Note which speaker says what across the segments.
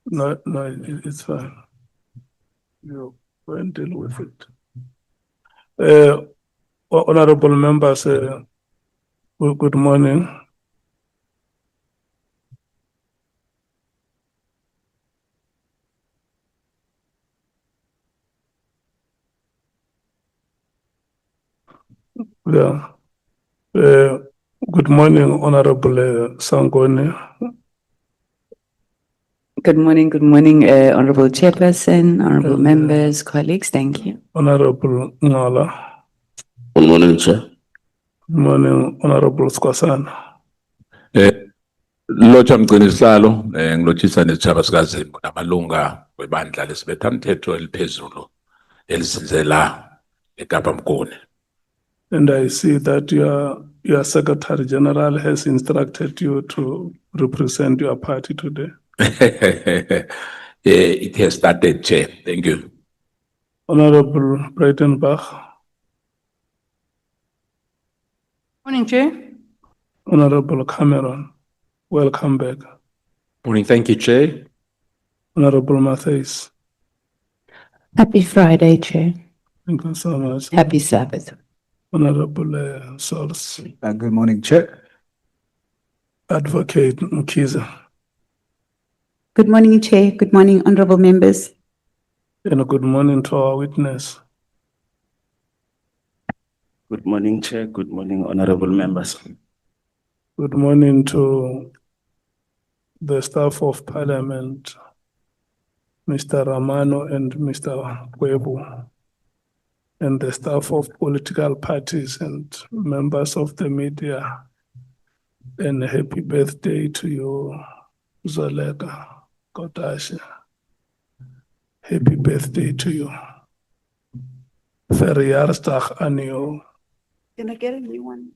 Speaker 1: No, it's fine. You go and deal with it. Honorable members, good morning. Yeah. Good morning, Honorable Sangoni.
Speaker 2: Good morning, Honorable Chairperson, Honorable members, colleagues. Thank you.
Speaker 1: Honorable Ngala.
Speaker 3: Good morning, Chair.
Speaker 1: Good morning, Honorable Skwasana.
Speaker 3: Lotsha Mgcinisihlalo ngilotshisa nesitshaba sikaZimba namalunga webandla lesibethamthetho eliphezulu elizinzela eKapa Mkoni.
Speaker 1: And I see that your Secretary General has instructed you to represent your party today.
Speaker 3: It has started, Chair. Thank you.
Speaker 1: Honorable Breitenbach.
Speaker 4: Morning, Chair.
Speaker 1: Honorable Cameron, welcome back.
Speaker 5: Morning, thank you, Chair.
Speaker 1: Honorable Matthys.
Speaker 2: Happy Friday, Chair.
Speaker 1: Thank you so much.
Speaker 2: Happy Sabbath.
Speaker 1: Honorable Sols.
Speaker 6: Good morning, Chair.
Speaker 1: Advocate Mkiza.
Speaker 7: Good morning, Chair. Good morning, honorable members.
Speaker 1: And good morning to our witness.
Speaker 8: Good morning, Chair. Good morning, honorable members.
Speaker 1: Good morning to the staff of Parliament, Mr. Ramano and Mr. Kwebu, and the staff of political parties and members of the media. And happy birthday to you, Zolega Kotashe. Happy birthday to you. Verjaarsdag aan jou.
Speaker 7: Can I get a new one?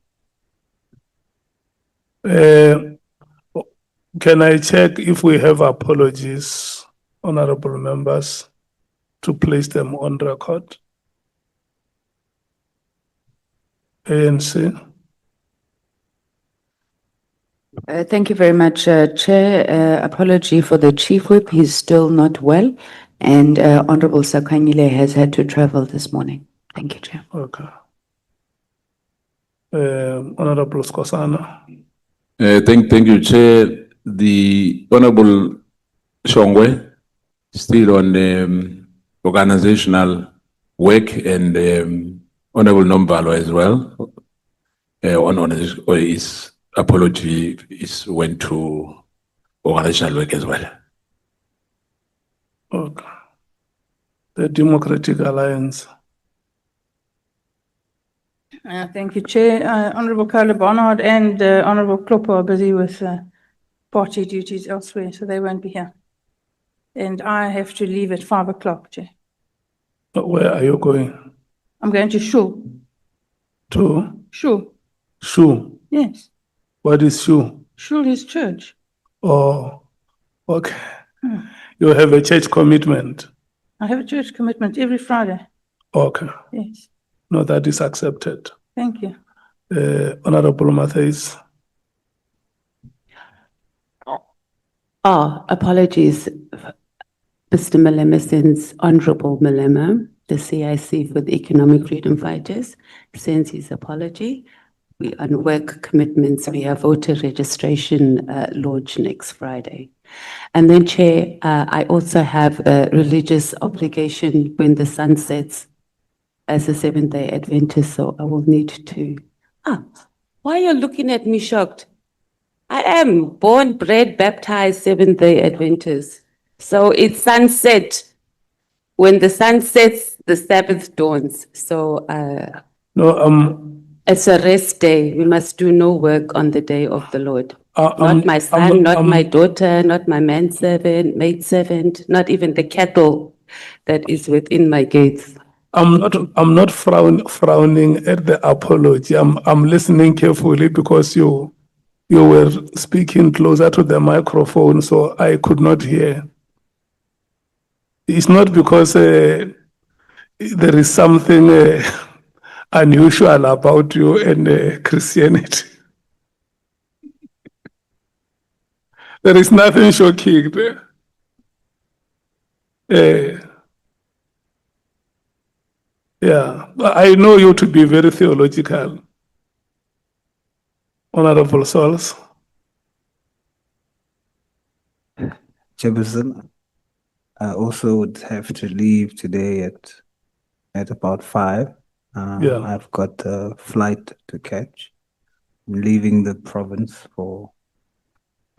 Speaker 1: Can I check if we have apologies, honorable members, to place them on record? ANC.
Speaker 2: Thank you very much, Chair. Apology for the Chief Whip. He's still not well. And Honorable Sakanyile has had to travel this morning. Thank you, Chair.
Speaker 1: Okay. Honorable Skosana.
Speaker 3: Thank you, Chair. The Honorable Shongwe still on organizational work, and Honorable Nombalo as well. On his apology went to organizational work as well.
Speaker 1: Okay. The Democratic Alliance.
Speaker 4: Thank you, Chair. Honorable Carla Barnard and Honorable Klopper are busy with party duties elsewhere, so they won't be here. And I have to leave at 5 o'clock, Chair.
Speaker 1: Where are you going?
Speaker 4: I'm going to Shul.
Speaker 1: To?
Speaker 4: Shul.
Speaker 1: Shu.
Speaker 4: Yes.
Speaker 1: What is Shu?
Speaker 4: Shul is church.
Speaker 1: Oh, okay. You have a church commitment.
Speaker 4: I have a church commitment every Friday.
Speaker 1: Okay.
Speaker 4: Yes.
Speaker 1: No, that is accepted.
Speaker 4: Thank you.
Speaker 1: Honorable Matthys.
Speaker 2: Apologies, Mr. Malema, since Honorable Malema, the CIC for the Economic Freedom Fighters, sends his apology. We on work commitments, we have voter registration launch next Friday. And then, Chair, I also have a religious obligation when the sun sets as a Seventh-day Adventist, so I will need to. Why are you looking at me shocked? I am born, bred, baptized Seventh-day Adventist. So it's sunset. When the sun sets, the Sabbath dawns. So it's a rest day. We must do no work on the day of the Lord. Not my son, not my daughter, not my manservant, maidservant, not even the cattle that is within my gates.
Speaker 1: I'm not frowning at the apology. I'm listening carefully because you were speaking closer to the microphone, so I could not hear. It's not because there is something unusual about you and Christianity. There is nothing shocking there. Yeah, I know you to be very theological, Honorable Souls.
Speaker 6: Chairperson, I also would have to leave today at about 5.
Speaker 1: Yeah.
Speaker 6: I've got a flight to catch. I'm leaving the province for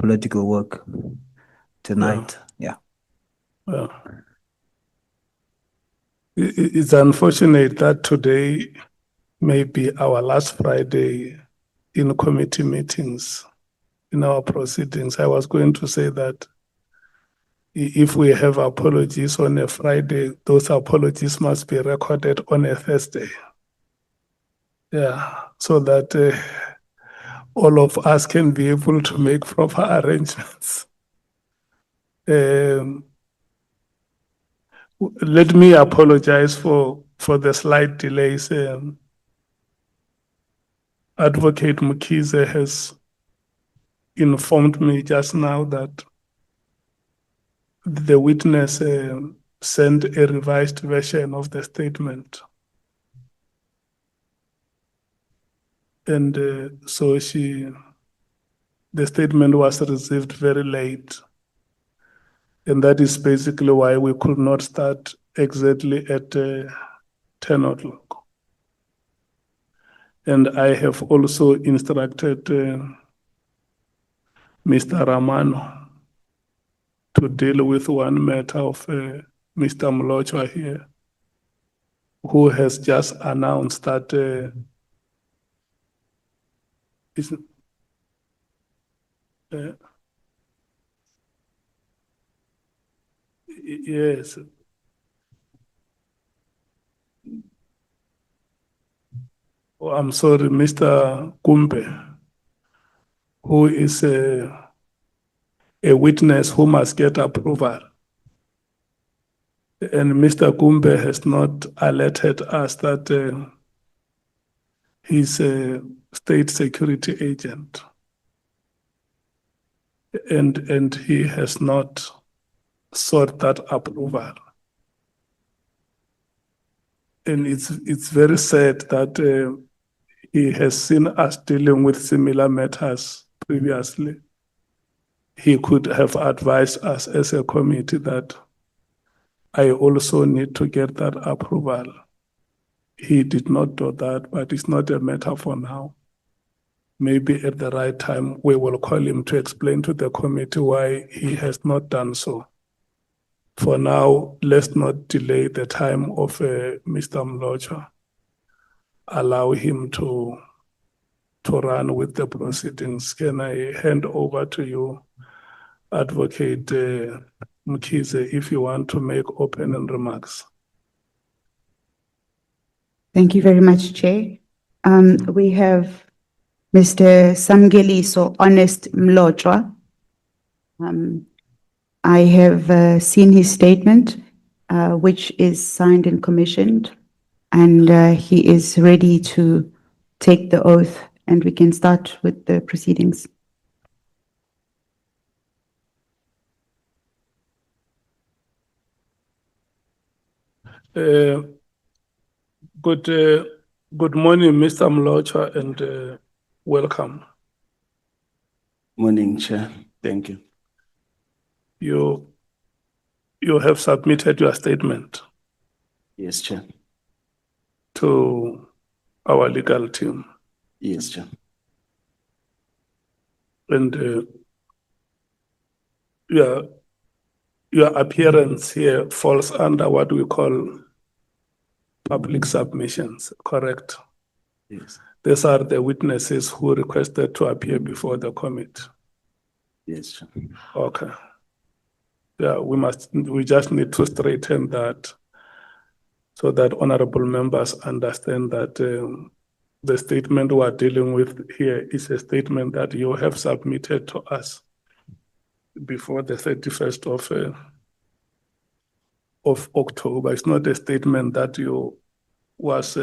Speaker 6: political work tonight. Yeah.
Speaker 1: Well, it's unfortunate that today may be our last Friday in committee meetings, in our proceedings. I was going to say that if we have apologies on a Friday, those apologies must be recorded on a Thursday. Yeah, so that all of us can be able to make proper arrangements. Let me apologize for the slight delays. Advocate Mukize has informed me just now that the witness sent a revised version of the statement. And so the statement was received very late. And that is basically why we could not start exactly at 10 o'clock. And I have also instructed Mr. Ramano to deal with one matter of Mr. Mlochwa here, who has just announced that yes. Oh, I'm sorry, Mr. Kumbe, who is a witness who must get approval. And Mr. Kumbe has not alerted us that he's a state security agent. And he has not sought that approval. And it's very sad that he has seen us dealing with similar matters previously. He could have advised us as a committee that I also need to get that approval. He did not do that, but it's not a matter for now. Maybe at the right time, we will call him to explain to the committee why he has not done so. For now, let's not delay the time of Mr. Mlochwa. Allow him to run with the proceedings. Can I hand over to you, Advocate Mkhize, if you want to make opening remarks?
Speaker 7: Thank you very much, Chair. We have Mr. Samgeliso Honest Mlochwa. I have seen his statement, which is signed and commissioned, and he is ready to take the oath, and we can start with the proceedings.
Speaker 1: Good morning, Mr. Mlochwa, and welcome.
Speaker 8: Morning, Chair. Thank you.
Speaker 1: You have submitted your statement
Speaker 8: Yes, Chair.
Speaker 1: to our legal team,
Speaker 8: Yes, Chair.
Speaker 1: and your appearance here falls under what we call public submissions, correct?
Speaker 8: Yes.
Speaker 1: These are the witnesses who requested to appear before the committee.
Speaker 8: Yes, Chair.
Speaker 1: Okay. Yeah, we just need to straighten that so that honorable members understand that the statement we are dealing with here is a statement that you have submitted to us before the 31st of October. It's not a statement that was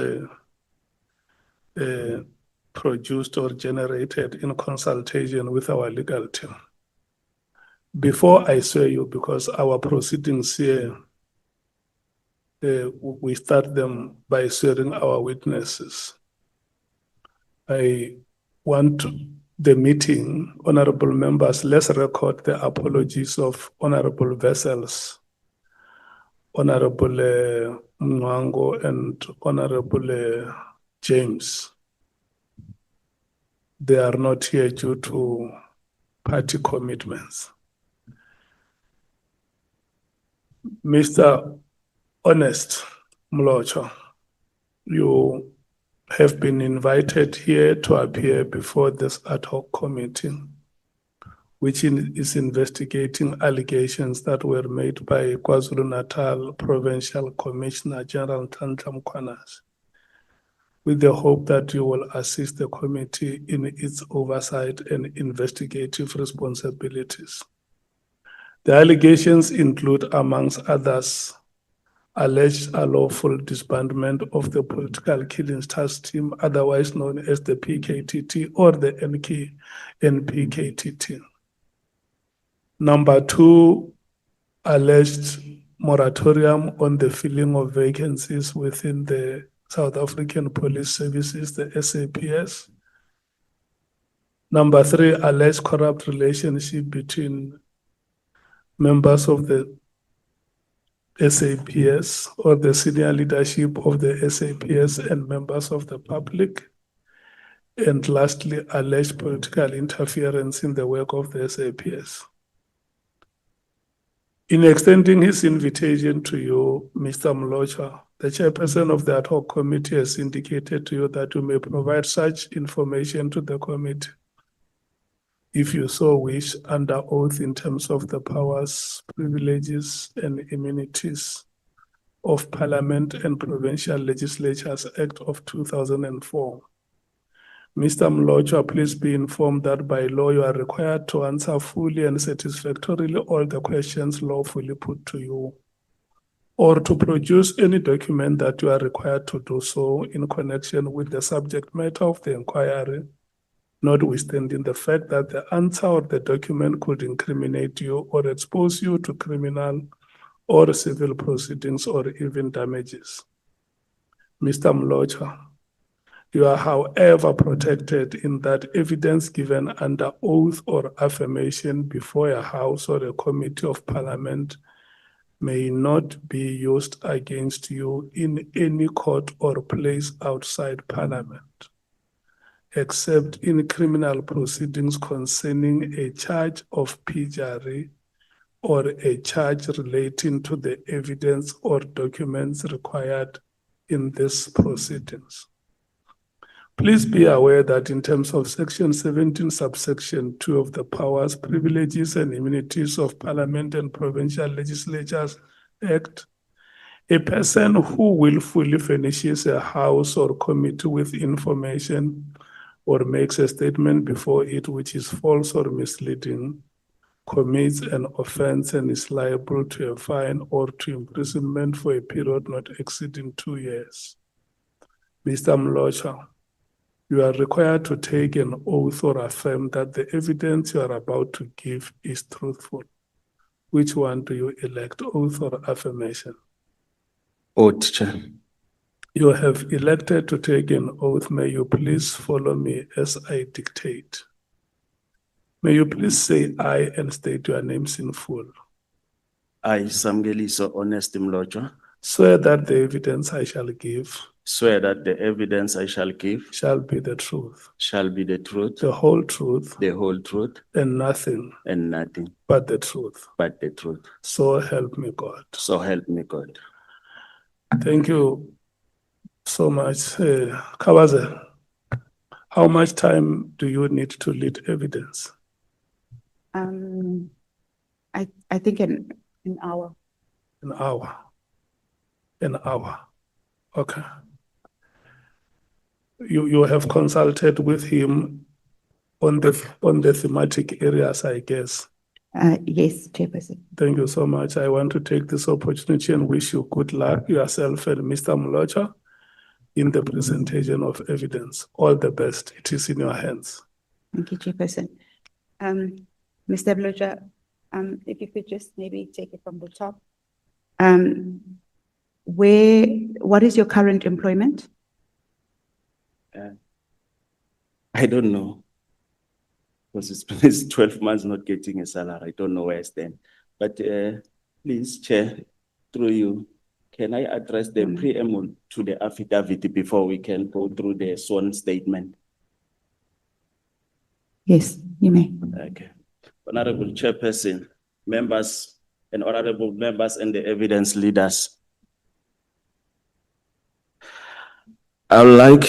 Speaker 1: produced or generated in consultation with our legal team. Before I swear you, because our proceedings here, we start them by swearing our witnesses. I want the meeting, honorable members, let's record the apologies of honorable vessels, Honorable Mwango and Honorable James. They are not here due to party commitments. Mr. Honest Mlocho, you have been invited here to appear before this ad hoc committee, which is investigating allegations that were made by KwaZulu-Natal Provincial Commissioner General Tantam Kwanas, with the hope that you will assist the committee in its oversight and investigative responsibilities. The allegations include, amongst others, alleged unlawful disbandment of the political killings task team, otherwise known as the PKTT or the NPKTT. Number two, alleged moratorium on the filling of vacancies within the South African Police Services, the SAPS. Number three, alleged corrupt relationship between members of the SAPS or the senior leadership of the SAPS and members of the public. And lastly, alleged political interference in the work of the SAPS. In extending his invitation to you, Mr. Mlocha, the chairperson of the ad hoc committee has indicated to you that you may provide such information to the committee if you so wish, under oath in terms of the powers, privileges, and immunities of Parliament and Provincial Legislatures Act of 2004. Mr. Mlocha, please be informed that by law you are required to answer fully and satisfactorily all the questions lawfully put to you, or to produce any document that you are required to do so in connection with the subject matter of the inquiry, notwithstanding the fact that the answer or the document could incriminate you or expose you to criminal or civil proceedings or even damages. Mr. Mlocha, you are, however, protected in that evidence given under oath or affirmation before a House or a Committee of Parliament may not be used against you in any court or place outside Parliament, except in criminal proceedings concerning a charge of perjury or a charge relating to the evidence or documents required in these proceedings. Please be aware that in terms of Section 17, subsection 2 of the Powers, Privileges and Immunities of Parliament and Provincial Legislatures Act, a person who willfully furnishes a House or committee with information or makes a statement before it which is false or misleading, commits an offense and is liable to a fine or to imprisonment for a period not exceeding 2 years. Mr. Mlocha, you are required to take an oath or affirm that the evidence you are about to give is truthful. Which one do you elect, oath or affirmation?
Speaker 8: Oath, Chair.
Speaker 1: You have elected to take an oath. May you please follow me as I dictate. May you please say aye and state your names in full.
Speaker 8: I, Samgeliso Honest Mlocho,
Speaker 1: Swear that the evidence I shall give
Speaker 8: swear that the evidence I shall give
Speaker 1: shall be the truth,
Speaker 8: shall be the truth,
Speaker 1: the whole truth,
Speaker 8: the whole truth,
Speaker 1: and nothing
Speaker 8: and nothing
Speaker 1: but the truth.
Speaker 8: but the truth.
Speaker 1: So help me God.
Speaker 8: So help me God.
Speaker 1: Thank you so much. Kawaze, how much time do you need to lead evidence?
Speaker 7: I think an hour.
Speaker 1: An hour. An hour. Okay. You have consulted with him on the thematic areas, I guess.
Speaker 7: Yes, Chairperson.
Speaker 1: Thank you so much. I want to take this opportunity and wish you good luck, yourself and Mr. Mlocha, in the presentation of evidence. All the best. It is in your hands.
Speaker 7: Thank you, Chairperson. Mr. Mlocha, if you could just maybe take it from the top. What is your current employment?
Speaker 8: I don't know. Because it's 12 months not getting a salary. I don't know where I stand. But please, Chair, through you, can I address the preamble to the affidavit before we can go through the sworn statement?
Speaker 7: Yes, you may.
Speaker 8: Okay. Honorable Chairperson, members and honorable members and the evidence leaders. I would like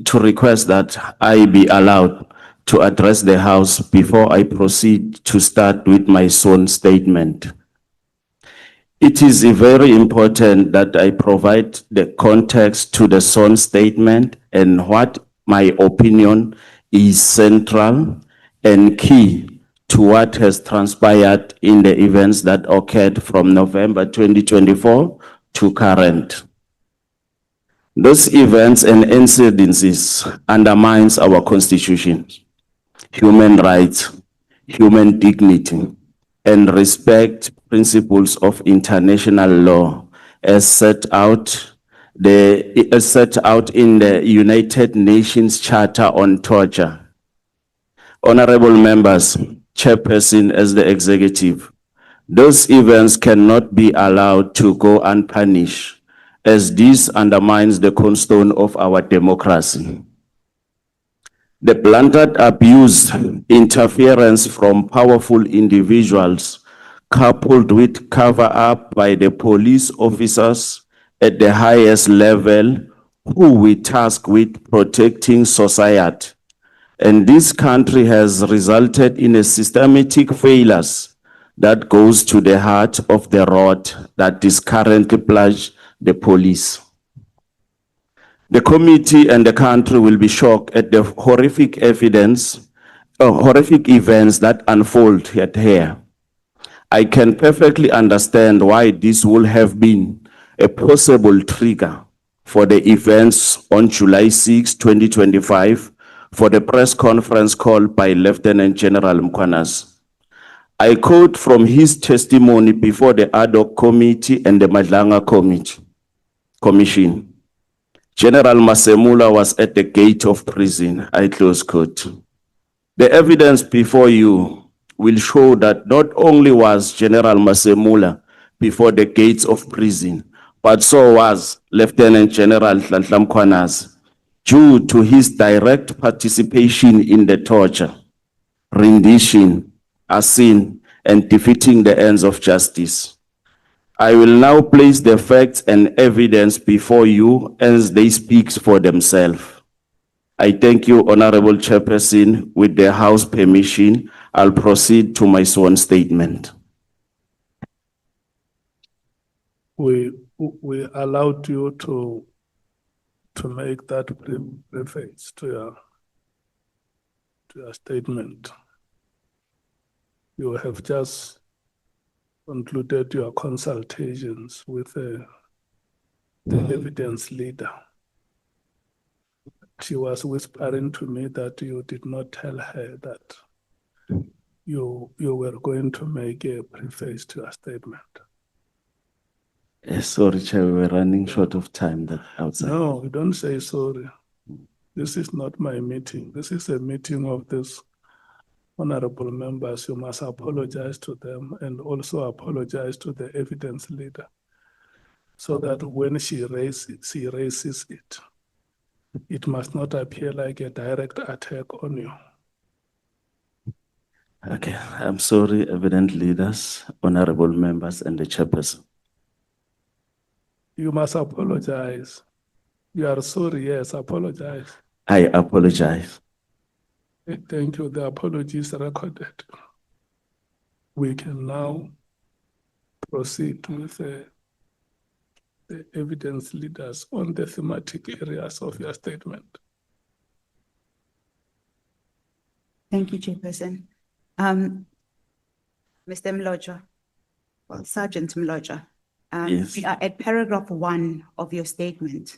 Speaker 8: to request that I be allowed to address the House before I proceed to start with my sworn statement. It is very important that I provide the context to the sworn statement and what my opinion is central and key to what has transpired in the events that occurred from November 2024 to current. Those events and incidences undermines our constitution, human rights, human dignity, and respect principles of international law as set out in the United Nations Charter on Torture. Honorable members, Chairperson as the executive, those events cannot be allowed to go unpunished, as this undermines the cornerstone of our democracy. The blatant abuse, interference from powerful individuals, coupled with cover-up by the police officers at the highest level, who we task with protecting society. And this country has resulted in a systematic failures that goes to the heart of the rot that is currently plagued the police. The committee and the country will be shocked at the horrific events that unfold here. I can perfectly understand why this will have been a possible trigger for the events on July 6, 2025, for the press conference called by Lieutenant General Mkhwanazi. I quote from his testimony before the ad hoc committee and the Madlanga commission. General Masemula was at the gate of prison, I close quote. The evidence before you will show that not only was General Masemula before the gates of prison, but so was Lieutenant General Mkhwanazi, due to his direct participation in the torture, rendition, arson, and defeating the ends of justice. I will now place the facts and evidence before you as they speak for themselves. I thank you, Honorable Chairperson. With the House permission, I'll proceed to my sworn statement.
Speaker 1: We allowed you to make that preface to your statement. You have just concluded your consultations with the evidence leader. She was whispering to me that you did not tell her that you were going to make a preface to your statement.
Speaker 8: Sorry, Chair, we were running short of time outside.
Speaker 1: No, you don't say sorry. This is not my meeting. This is a meeting of this honorable members. You must apologize to them and also apologize to the evidence leader, so that when she raises it, it must not appear like a direct attack on you.
Speaker 8: Okay, I'm sorry, evident leaders, honorable members, and the chairperson.
Speaker 1: You must apologize. You are sorry, yes, apologize.
Speaker 8: I apologize.
Speaker 1: Thank you. The apology is recorded. We can now proceed with the evidence leaders on the thematic areas of your statement.
Speaker 7: Thank you, Chairperson. Mr. Mloja, well, Sergeant Mloja,
Speaker 8: Yes.
Speaker 7: we are at paragraph 1 of your statement.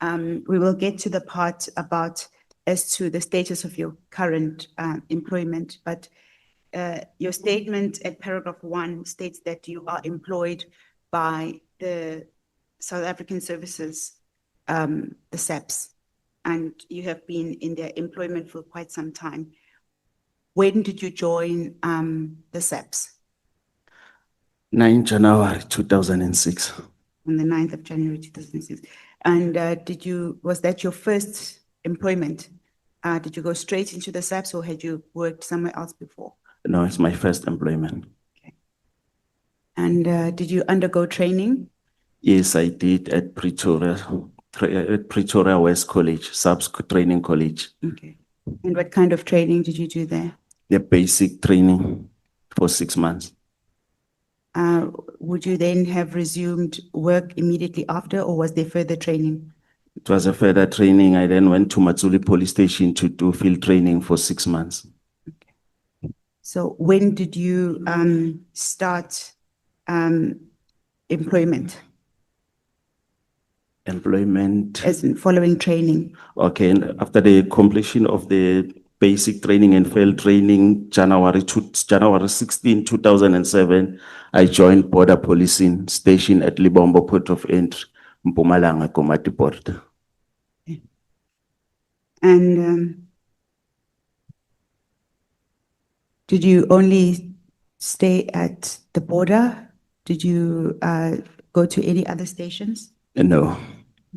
Speaker 7: We will get to the part about as to the status of your current employment, but your statement at paragraph 1 states that you are employed by the South African Services, the SAPS, and you have been in their employment for quite some time. When did you join the SAPS?
Speaker 8: 9 January 2006.
Speaker 7: On the 9th of January 2006. And was that your first employment? Did you go straight into the SAPS or had you worked somewhere else before?
Speaker 8: No, it's my first employment.
Speaker 7: And did you undergo training?
Speaker 8: Yes, I did at Pretoria West College, SAPS Training College.
Speaker 7: Okay. And what kind of training did you do there?
Speaker 8: The basic training for 6 months.
Speaker 7: Would you then have resumed work immediately after, or was there further training?
Speaker 8: It was a further training. I then went to Matsuli Police Station to do field training for 6 months.
Speaker 7: So when did you start employment?
Speaker 8: Employment.
Speaker 7: As in following training?
Speaker 8: Okay, and after the completion of the basic training and field training, January 16, 2007, I joined border policing station at Libombo Port of Entry, Mpumalanga, Komati Port.
Speaker 7: And did you only stay at the border? Did you go to any other stations?
Speaker 8: No,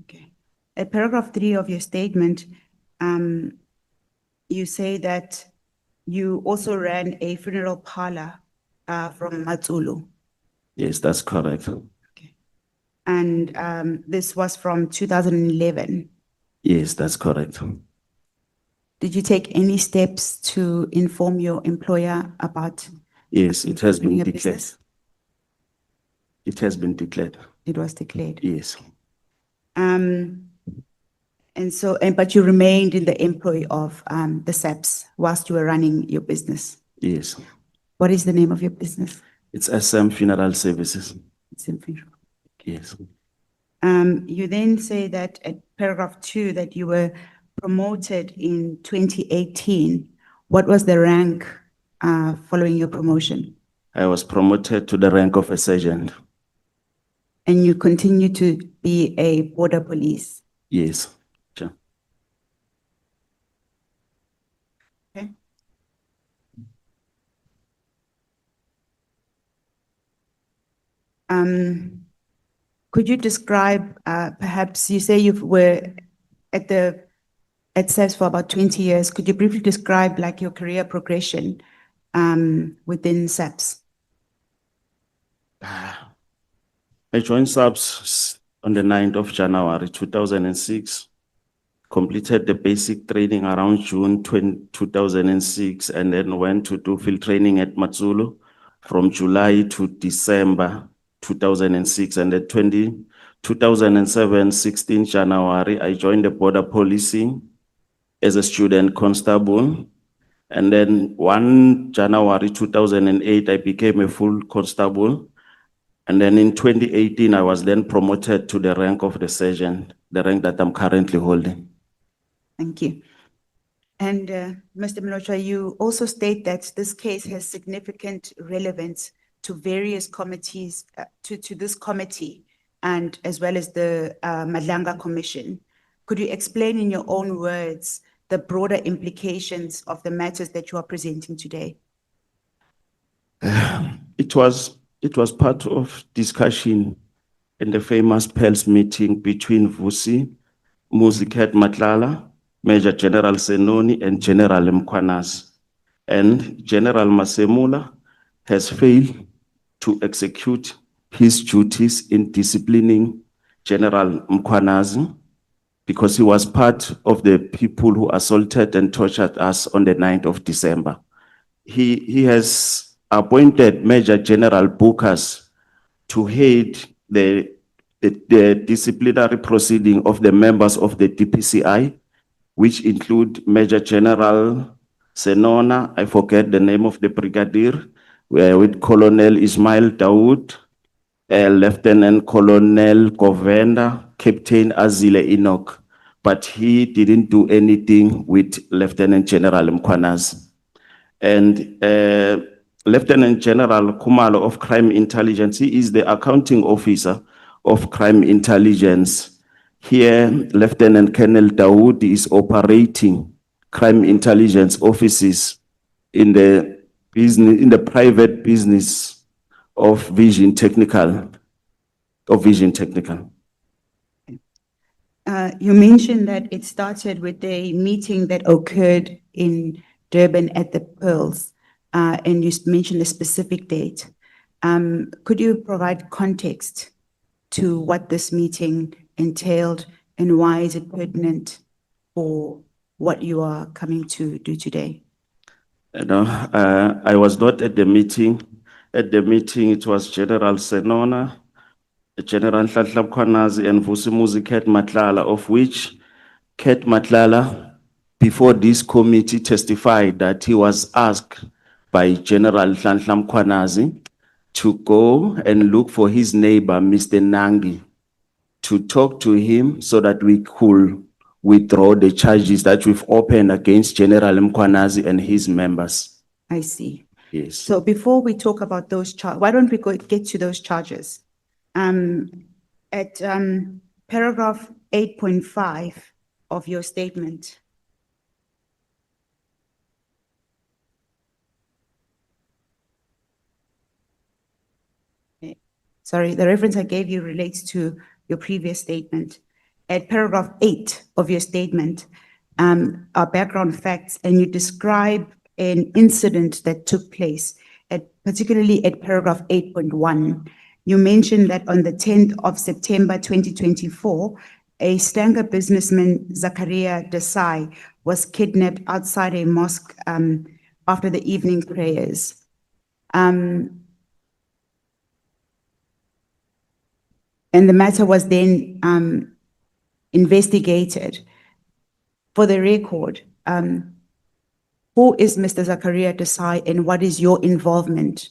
Speaker 7: Okay. At paragraph 3 of your statement, you say that you also ran a funeral parlor from Matsulu.
Speaker 8: yes, that's correct.
Speaker 7: And this was from 2011.
Speaker 8: Yes, that's correct.
Speaker 7: Did you take any steps to inform your employer about?
Speaker 8: Yes, it has been
Speaker 7: Opening a
Speaker 8: declared.
Speaker 7: business?
Speaker 8: It has been declared.
Speaker 7: It was declared.
Speaker 8: Yes,
Speaker 7: And so, but you remained in the employ of the SAPS whilst you were running your business.
Speaker 8: yes.
Speaker 7: What is the name of your business?
Speaker 8: It's SM Funeral Services.
Speaker 7: It's in Finland.
Speaker 8: Yes.
Speaker 7: You then say that at paragraph 2 that you were promoted in 2018. What was the rank following your promotion?
Speaker 8: I was promoted to the rank of a sergeant.
Speaker 7: And you continue to be a border police.
Speaker 8: Yes. Sure.
Speaker 7: Okay. Could you describe, perhaps you say you were at SAPS for about 20 years. Could you briefly describe like your career progression within SAPS?
Speaker 8: I joined SAPS on the 9th of January 2006, completed the basic training around June 2006, and then went to do field training at Matsulu from July to December 2006. And at 2007, 16 January, I joined the border policing as a student constable. And then 1 January 2008, I became a full constable. And then in 2018, I was then promoted to the rank of the sergeant, the rank that I'm currently holding.
Speaker 7: Thank you. And Mr. Mlotshwa, you also state that this case has significant relevance to various committees, to this committee, and as well as the Madlanga Commission. Could you explain in your own words the broader implications of the matters that you are presenting today?
Speaker 8: It was part of discussion in the famous Pels meeting between Vusi, Musicat Matlala, Major General Senoni, and General Mkwanas. And General Masemula has failed to execute his duties in disciplining General Mkwanas because he was part of the people who assaulted and tortured us on the 9th of December. He has appointed Major General Bukas to head the disciplinary proceeding of the members of the DPCI, which include Major General Senona, I forget the name of the brigadier, with Colonel Ismail Dawood, Lieutenant Colonel Govenda, Captain Azile Enoch, but he didn't do anything with Lieutenant General Mkwanas. And Lieutenant General Kumalo of Crime Intelligence, he is the accounting officer of Crime Intelligence. Here, Lieutenant Colonel Dawood is operating crime intelligence offices in the business, in the private business of Vision Technical.
Speaker 7: You mentioned that it started with a meeting that occurred in Durban at the Pearls, and you mentioned a specific date. Could you provide context to what this meeting entailed and why is it pertinent for what you are coming to do today?
Speaker 8: You know, I was not at the meeting. At the meeting, it was General Senona, General Nhlanhla Mkhwanazi, and Vusimuzi Ket Matlala, of which Ket Matlala, before this committee, testified that he was asked by General Nhlanhla Mkhwanazi to go and look for his neighbor, Mr. Nangi, to talk to him so that we could withdraw the charges that we've opened against General Mkhwanazi and his members.
Speaker 7: I see.
Speaker 8: Yes.
Speaker 7: So before we talk about those why don't we get to those charges? At paragraph 8.5 of your statement. Sorry, the reference I gave you relates to your previous statement. At paragraph 8 of your statement, are background facts, and you describe an incident that took place, particularly at paragraph 8.1. You mentioned that on the 10th of September 2024, a Stanger businessman, Zakaria Desai, was kidnapped outside a mosque after the evening prayers. And the matter was then investigated. For the record, who is Mr. Zakaria Desai and what is your involvement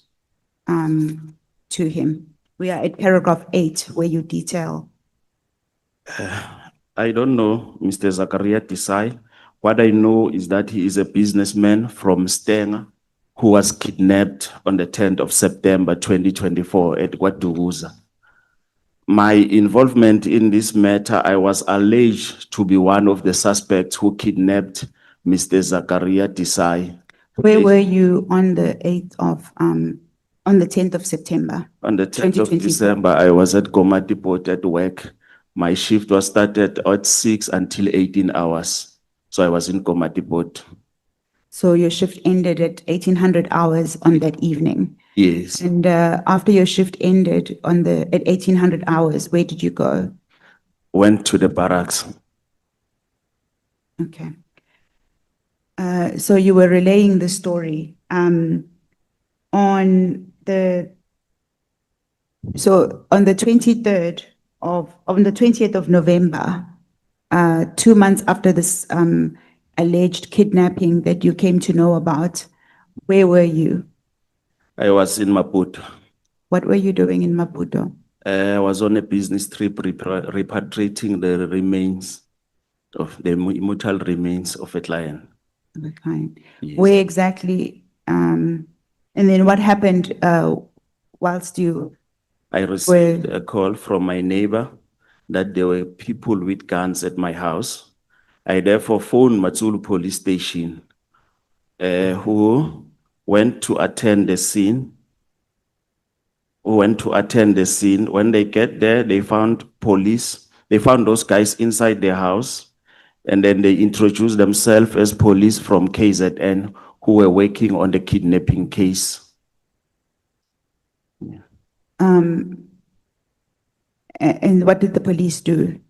Speaker 7: to him? We are at paragraph 8 where you detail.
Speaker 8: I don't know Mr. Zakaria Desai. What I know is that he is a businessman from Stanger who was kidnapped on the 10th of September 2024 at Guaduguza. My involvement in this matter, I was alleged to be one of the suspects who kidnapped Mr. Zakaria Desai.
Speaker 7: Where were you on the 8th of, on the 10th of September?
Speaker 8: On the 10th of
Speaker 7: 2024.
Speaker 8: December, I was at Komati Port at work. My shift was started at 6 until 18 hours. So I was in Komati Port.
Speaker 7: So your shift ended at 1800 hours on that evening.
Speaker 8: Yes.
Speaker 7: And after your shift ended on at 1800 hours, where did you go?
Speaker 8: Went to the barracks.
Speaker 7: Okay. So you were relaying the story on the 23rd on the 20th of November, 2 months after this alleged kidnapping that you came to know about, where were you?
Speaker 8: I was in Maputo.
Speaker 7: What were you doing in Maputo?
Speaker 8: I was on a business trip repatriating the remains of the immortal remains of a client.
Speaker 7: The client.
Speaker 8: Yes.
Speaker 7: Where exactly? And then what happened whilst you?
Speaker 8: I received a call from my neighbor that there were people with guns at my house. I therefore phoned Matsulu police station, who went to attend the scene. When they get there, they found police. They found those guys inside their house. And then they introduced themselves as police from KZN who were working on the kidnapping case.
Speaker 7: And what did the police do?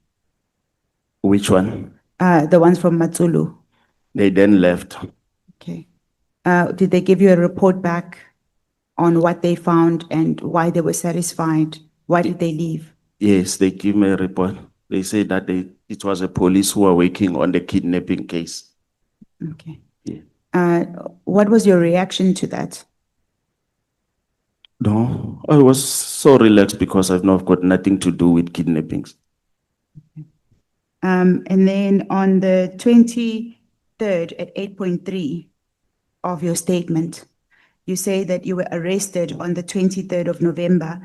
Speaker 8: Which one?
Speaker 7: The ones from Matsulu.
Speaker 8: They then left.
Speaker 7: Okay. Did they give you a report back on what they found and why they were satisfied? Why did they leave?
Speaker 8: Yes, they give me a report. They say that it was a police who were working on the kidnapping case.
Speaker 7: Okay.
Speaker 8: Yeah.
Speaker 7: What was your reaction to that?
Speaker 8: No, I was so relaxed because I've not got nothing to do with kidnappings.
Speaker 7: And then on the 23rd at 8.3, of your statement. You say that you were arrested on the 23rd of November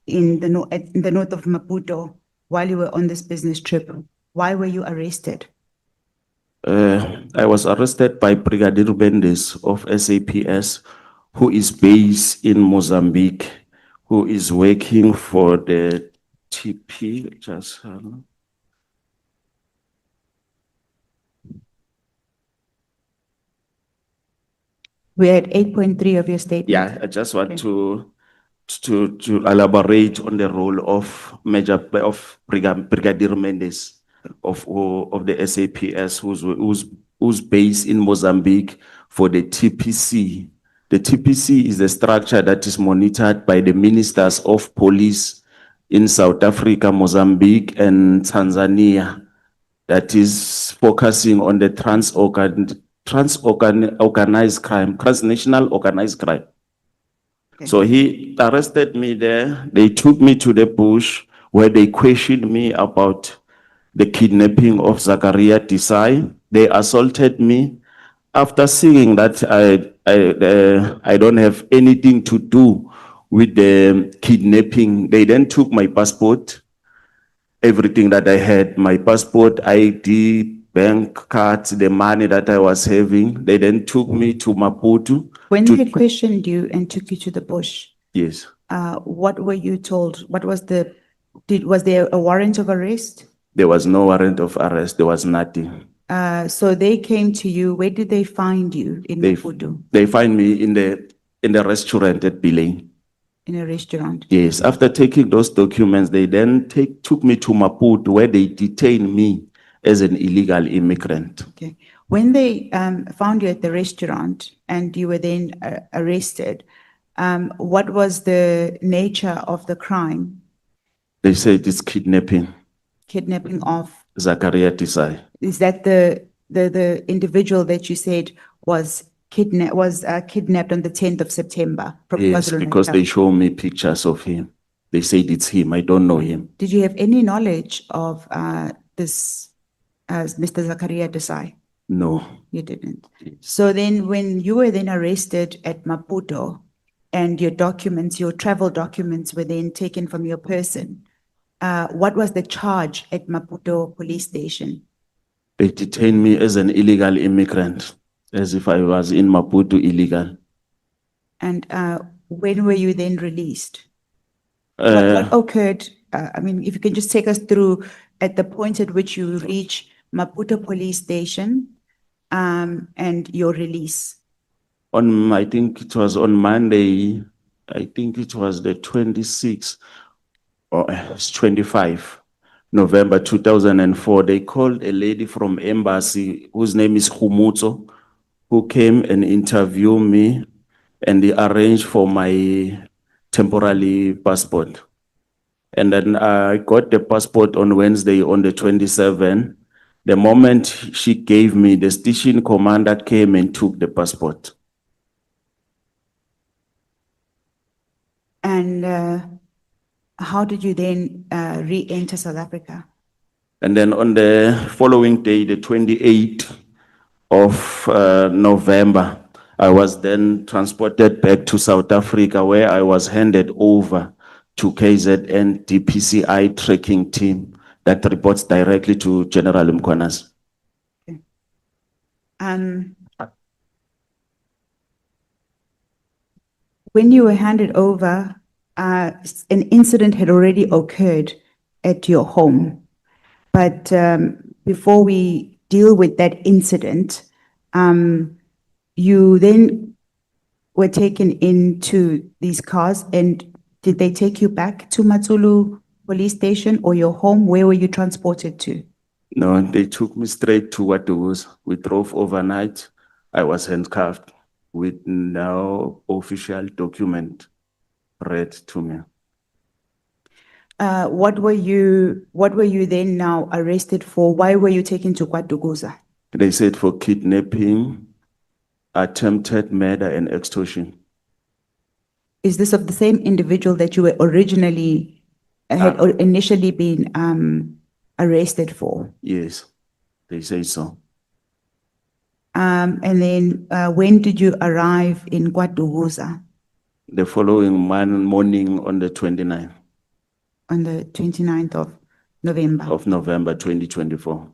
Speaker 7: in the north of Maputo while you were on this business trip. Why were you arrested?
Speaker 8: I was arrested by Brigadier Mendes of SAPS, who is based in Mozambique, who is working for the TP.
Speaker 7: We're at 8.3 of your statement.
Speaker 8: Yeah, I just want to elaborate on the role of Brigadier Mendes of the SAPS, who's based in Mozambique for the TPC. The TPC is the structure that is monitored by the ministers of police in South Africa, Mozambique, and Tanzania, that is focusing on the organized crime, transnational organized crime. So he arrested me there. They took me to the bush where they questioned me about the kidnapping of Zakaria Desai. They assaulted me. After seeing that I don't have anything to do with the kidnapping, they then took my passport, everything that I had, my passport, ID, bank cards, the money that I was having. They then took me to Maputo.
Speaker 7: When they questioned you and took you to the bush,
Speaker 8: Yes.
Speaker 7: what were you told? What was was there a warrant of arrest?
Speaker 8: There was no warrant of arrest. There was nothing.
Speaker 7: So they came to you. Where did they find you in Maputo?
Speaker 8: They find me in the restaurant at Bileng.
Speaker 7: In a restaurant?
Speaker 8: Yes. After taking those documents, they then took me to Maputo, where they detained me as an illegal immigrant.
Speaker 7: Okay. When they found you at the restaurant and you were then arrested, what was the nature of the crime?
Speaker 8: They said it's kidnapping.
Speaker 7: Kidnapping of?
Speaker 8: Zakaria Desai.
Speaker 7: Is that the individual that you said was kidnapped on the 10th of September? From
Speaker 8: Yes, because they show me pictures of him. They said it's him. I don't know him.
Speaker 7: Did you have any knowledge of this Mr. Zakaria Desai?
Speaker 8: No.
Speaker 7: You didn't. So then when you were then arrested at Maputo and your documents, your travel documents were then taken from your person, what was the charge at Maputo police station?
Speaker 8: They detained me as an illegal immigrant, as if I was in Maputo illegal.
Speaker 7: And when were you then released? What occurred? I mean, if you can just take us through at the point at which you reach Maputo police station and your release.
Speaker 8: I think it was on Monday, I think it was the 26th or 25 November 2004. They called a lady from embassy whose name is Humutso, who came and interviewed me, and they arranged for my temporary passport. And then I got the passport on Wednesday on the 27th. The moment she gave me, the station commander came and took the passport.
Speaker 7: And how did you then re-enter South Africa?
Speaker 8: And then on the following day, the 28th of November, I was then transported back to South Africa, where I was handed over to KZN DPCI tracking team that reports directly to General Mkwanas.
Speaker 7: Okay. When you were handed over, an incident had already occurred at your home. But before we deal with that incident, you then were taken into these cars, and did they take you back to Matsulu police station or your home? Where were you transported to?
Speaker 8: No, they took me straight to what it was. We drove overnight. I was handcuffed with no official document read to me.
Speaker 7: What were you then now arrested for? Why were you taken to KwaDukuza?
Speaker 8: They said for kidnapping, attempted murder, and extortion.
Speaker 7: Is this of the same individual that you were originally, initially been arrested for?
Speaker 8: Yes, they say so.
Speaker 7: And then, when did you arrive in KwaDukuza?
Speaker 8: The following morning on the 29th
Speaker 7: On the 29th of November.
Speaker 8: of November 2024.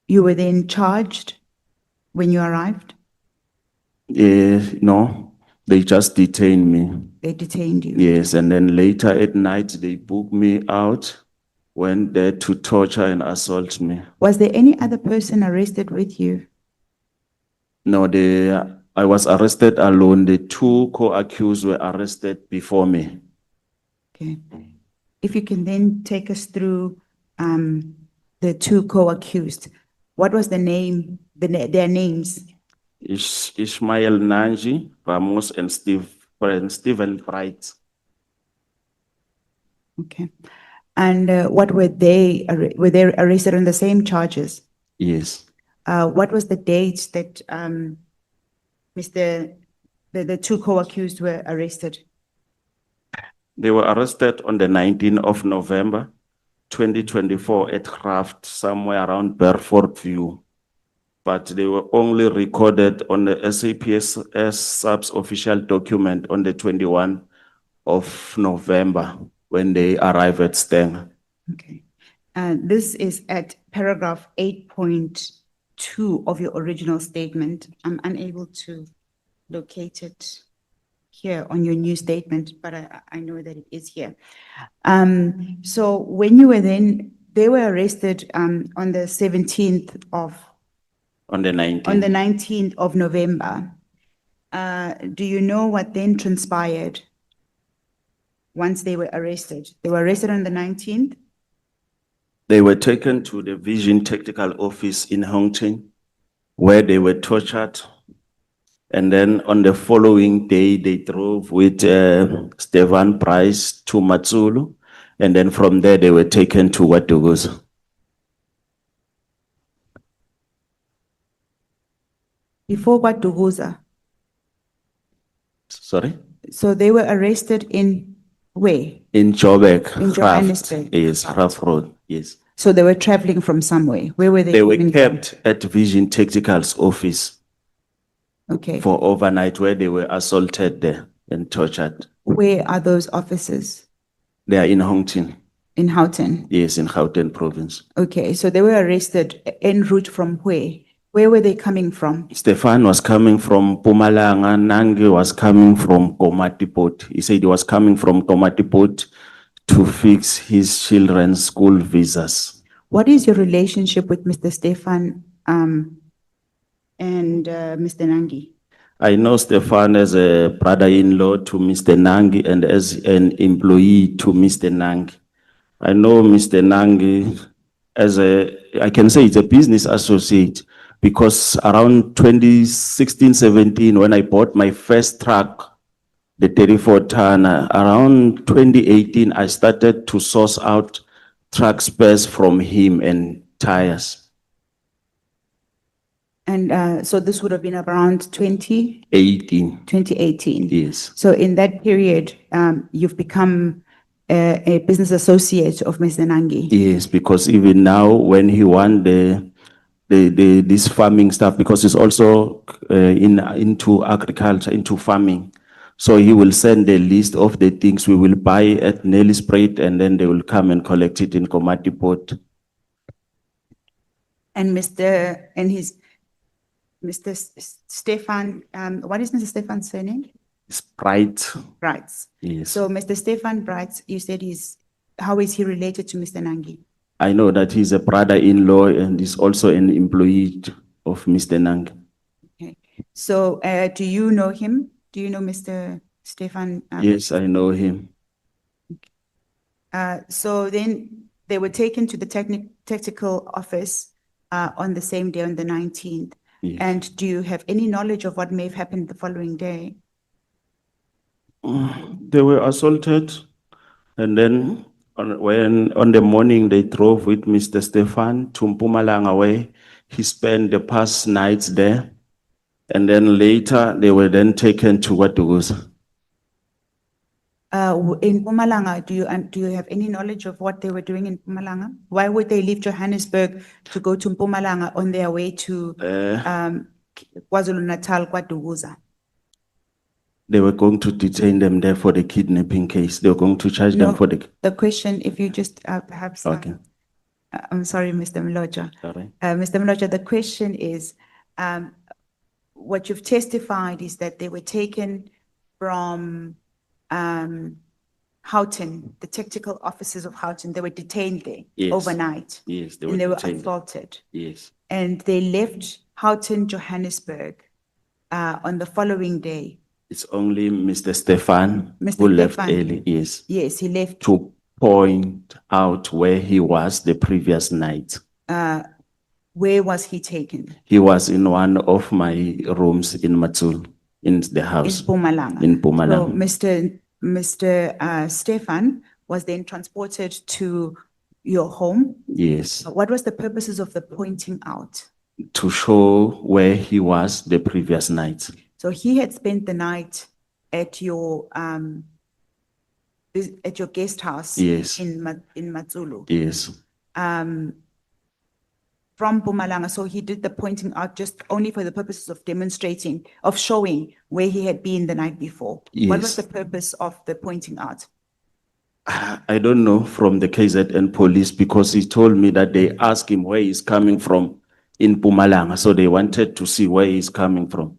Speaker 7: You were then charged when you arrived?
Speaker 8: No, they just detained me.
Speaker 7: They detained you?
Speaker 8: Yes, and then later at night, they booked me out, went there to torture and assault me.
Speaker 7: Was there any other person arrested with you?
Speaker 8: No, I was arrested alone. The two co-accused were arrested before me.
Speaker 7: Okay. If you can then take us through the two co-accused. What was the name, their names?
Speaker 8: Ishmael Nanji, Ramos, and Stephen Bright.
Speaker 7: Okay. And what were they arrested on the same charges?
Speaker 8: Yes.
Speaker 7: What was the date that the two co-accused were arrested?
Speaker 8: They were arrested on the 19th of November, 2024 at Craft, somewhere around Beaufort View. But they were only recorded on the SAPS subs official document on the 21st of November when they arrived at Steng.
Speaker 7: Okay. This is at paragraph 8.2 of your original statement. I'm unable to locate it here on your new statement, but I know that it is here. So when you were they were arrested on the 17th of,
Speaker 8: On the 19th.
Speaker 7: on the 19th of November. Do you know what then transpired once they were arrested? They were arrested on the 19th?
Speaker 8: They were taken to the Vision Technical Office in Hongqin, where they were tortured. And then on the following day, they drove with Stefan Price to Matsulu. And then from there, they were taken to KwaDukuza.
Speaker 7: Before KwaDukuza?
Speaker 8: Sorry?
Speaker 7: So they were arrested in where?
Speaker 8: In Joburg.
Speaker 7: In
Speaker 8: Graft.
Speaker 7: Johannesburg.
Speaker 8: Yes, Graft Road, yes.
Speaker 7: So they were traveling from somewhere. Where were they?
Speaker 8: They were
Speaker 7: coming from?
Speaker 8: kept at Vision Technical's office
Speaker 7: Okay.
Speaker 8: for overnight, where they were assaulted there and tortured.
Speaker 7: Where are those offices?
Speaker 8: They are in Hongqin,
Speaker 7: In Houghton?
Speaker 8: yes, in Gauteng province.
Speaker 7: Okay, so they were arrested en route from where? Where were they coming from?
Speaker 8: Stefan was coming from Mpumalanga, Nangi was coming from Komatipot. He said he was coming from Komatipot to fix his children's school visas.
Speaker 7: What is your relationship with Mr. Stefan and Mr. Nangi?
Speaker 8: I know Stefan as a brother-in-law to Mr. Nangi and as an employee to Mr. Nangi. I know Mr. Nangi as I can say it's a business associate, because around 2016-17, when I bought my first truck, the 34-tonner, around 2018, I started to source out truck spares from him and tires.
Speaker 7: And so this would have been around
Speaker 8: 18,
Speaker 7: 2018.
Speaker 8: yes.
Speaker 7: So in that period, you've become a business associate of Mr. Nangi?
Speaker 8: Yes, because even now, when he won this farming stuff, because he's also into agriculture, into farming. So he will send a list of the things we will buy at Nelspruit, and then they will come and collect it in Komatipot.
Speaker 7: And Mr. Stefan, what is Mr. Stefan's surname?
Speaker 8: Sprite,
Speaker 7: Brights.
Speaker 8: yes.
Speaker 7: So Mr. Stefan Brights, you said how is he related to Mr. Nangi?
Speaker 8: I know that he's a brother-in-law and is also an employee of Mr. Nang.
Speaker 7: Okay. So do you know him? Do you know Mr. Stefan?
Speaker 8: Yes, I know him.
Speaker 7: So then they were taken to the technical office on the same day, on the 19th.
Speaker 8: Yes.
Speaker 7: And do you have any knowledge of what may have happened the following day?
Speaker 8: They were assaulted, and then on the morning they drove with Mr. Stefan to Mpumalanga, where he spent the past nights there, and then later they were then taken to KwaDukuza.
Speaker 7: In Mpumalanga, do you have any knowledge of what they were doing in Mpumalanga? Why would they leave Johannesburg to go to Mpumalanga on their way to KwaZulu-Natal, KwaDukuza?
Speaker 8: They were going to detain them there for the kidnapping case. They were going to charge them
Speaker 7: No,
Speaker 8: for the,
Speaker 7: the question, if you just perhaps.
Speaker 8: okay,
Speaker 7: I'm sorry, Mr. Mloja.
Speaker 8: sorry.
Speaker 7: Mr. Mloja, the question is, what you've testified is that they were taken from Houghton, the tactical officers of Houghton, they were detained there
Speaker 8: Yes.
Speaker 7: overnight.
Speaker 8: Yes, they
Speaker 7: And they were
Speaker 8: detained.
Speaker 7: assaulted.
Speaker 8: Yes,
Speaker 7: And they left Houghton, Johannesburg, on the following day.
Speaker 8: it's only Mr. Stefan
Speaker 7: Mr.
Speaker 8: who left
Speaker 7: Stefan.
Speaker 8: early, yes,
Speaker 7: Yes, he left,
Speaker 8: to point out where he was the previous night.
Speaker 7: where was he taken?
Speaker 8: He was in one of my rooms in Matul, in the
Speaker 7: In
Speaker 8: house,
Speaker 7: Mpumalanga.
Speaker 8: in
Speaker 7: So
Speaker 8: Mpumalanga.
Speaker 7: Mr. Stefan was then transported to your home.
Speaker 8: Yes,
Speaker 7: What was the purposes of the pointing out?
Speaker 8: to show where he was the previous night.
Speaker 7: So he had spent the night at your guest house.
Speaker 8: Yes.
Speaker 7: In Matsulu.
Speaker 8: Yes,
Speaker 7: From Mpumalanga, so he did the pointing out just only for the purposes of demonstrating, of showing where he had been the night before. What was
Speaker 8: Yes.
Speaker 7: the purpose of the pointing out?
Speaker 8: I don't know from the KZN police because he told me that they asked him where he's coming from in Mpumalanga, so they wanted to see where he's coming from.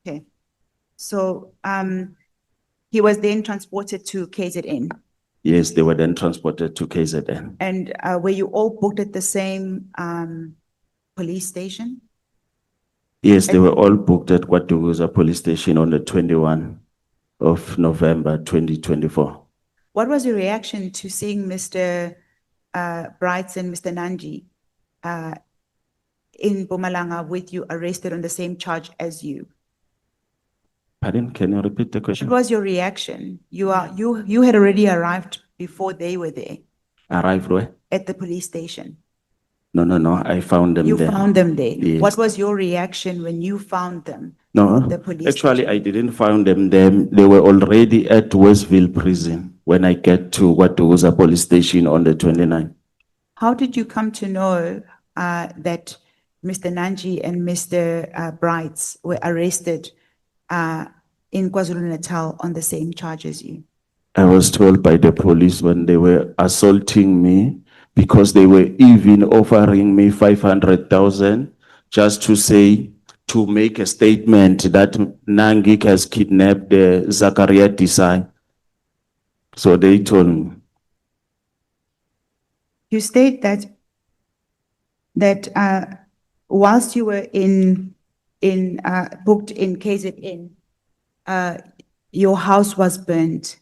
Speaker 7: Okay. So, he was then transported to KZN,
Speaker 8: Yes, they were then transported to KZN.
Speaker 7: and, were you all booked at the same, police station?
Speaker 8: Yes, they were all booked at Kwatuguza Police Station on the 21 of November 2024.
Speaker 7: What was your reaction to seeing Mr. Brights and Mr. Nanji, in Mpumalanga with you arrested on the same charge as you?
Speaker 8: Pardon, can you repeat the
Speaker 7: What
Speaker 8: question?
Speaker 7: was your reaction? You had already arrived before they were there
Speaker 8: Arrived where?
Speaker 7: at the police station.
Speaker 8: No, I found them
Speaker 7: You
Speaker 8: there.
Speaker 7: found them there.
Speaker 8: Yes.
Speaker 7: What was your reaction when you found them?
Speaker 8: No,
Speaker 7: The police
Speaker 8: actually,
Speaker 7: station.
Speaker 8: I didn't find them there. They were already at Westville Prison when I get to Kwatuguza Police Station on the 29th.
Speaker 7: How did you come to know that Mr. Nanji and Mr. Brights were arrested in KwaZulu-Natal on the same charge as you?
Speaker 8: I was told by the police when they were assaulting me because they were even offering me 500,000 just to say, to make a statement that Nangik has kidnapped Zakaria Desai. So they told me.
Speaker 7: You state that whilst you were booked in KZN, your house was burnt.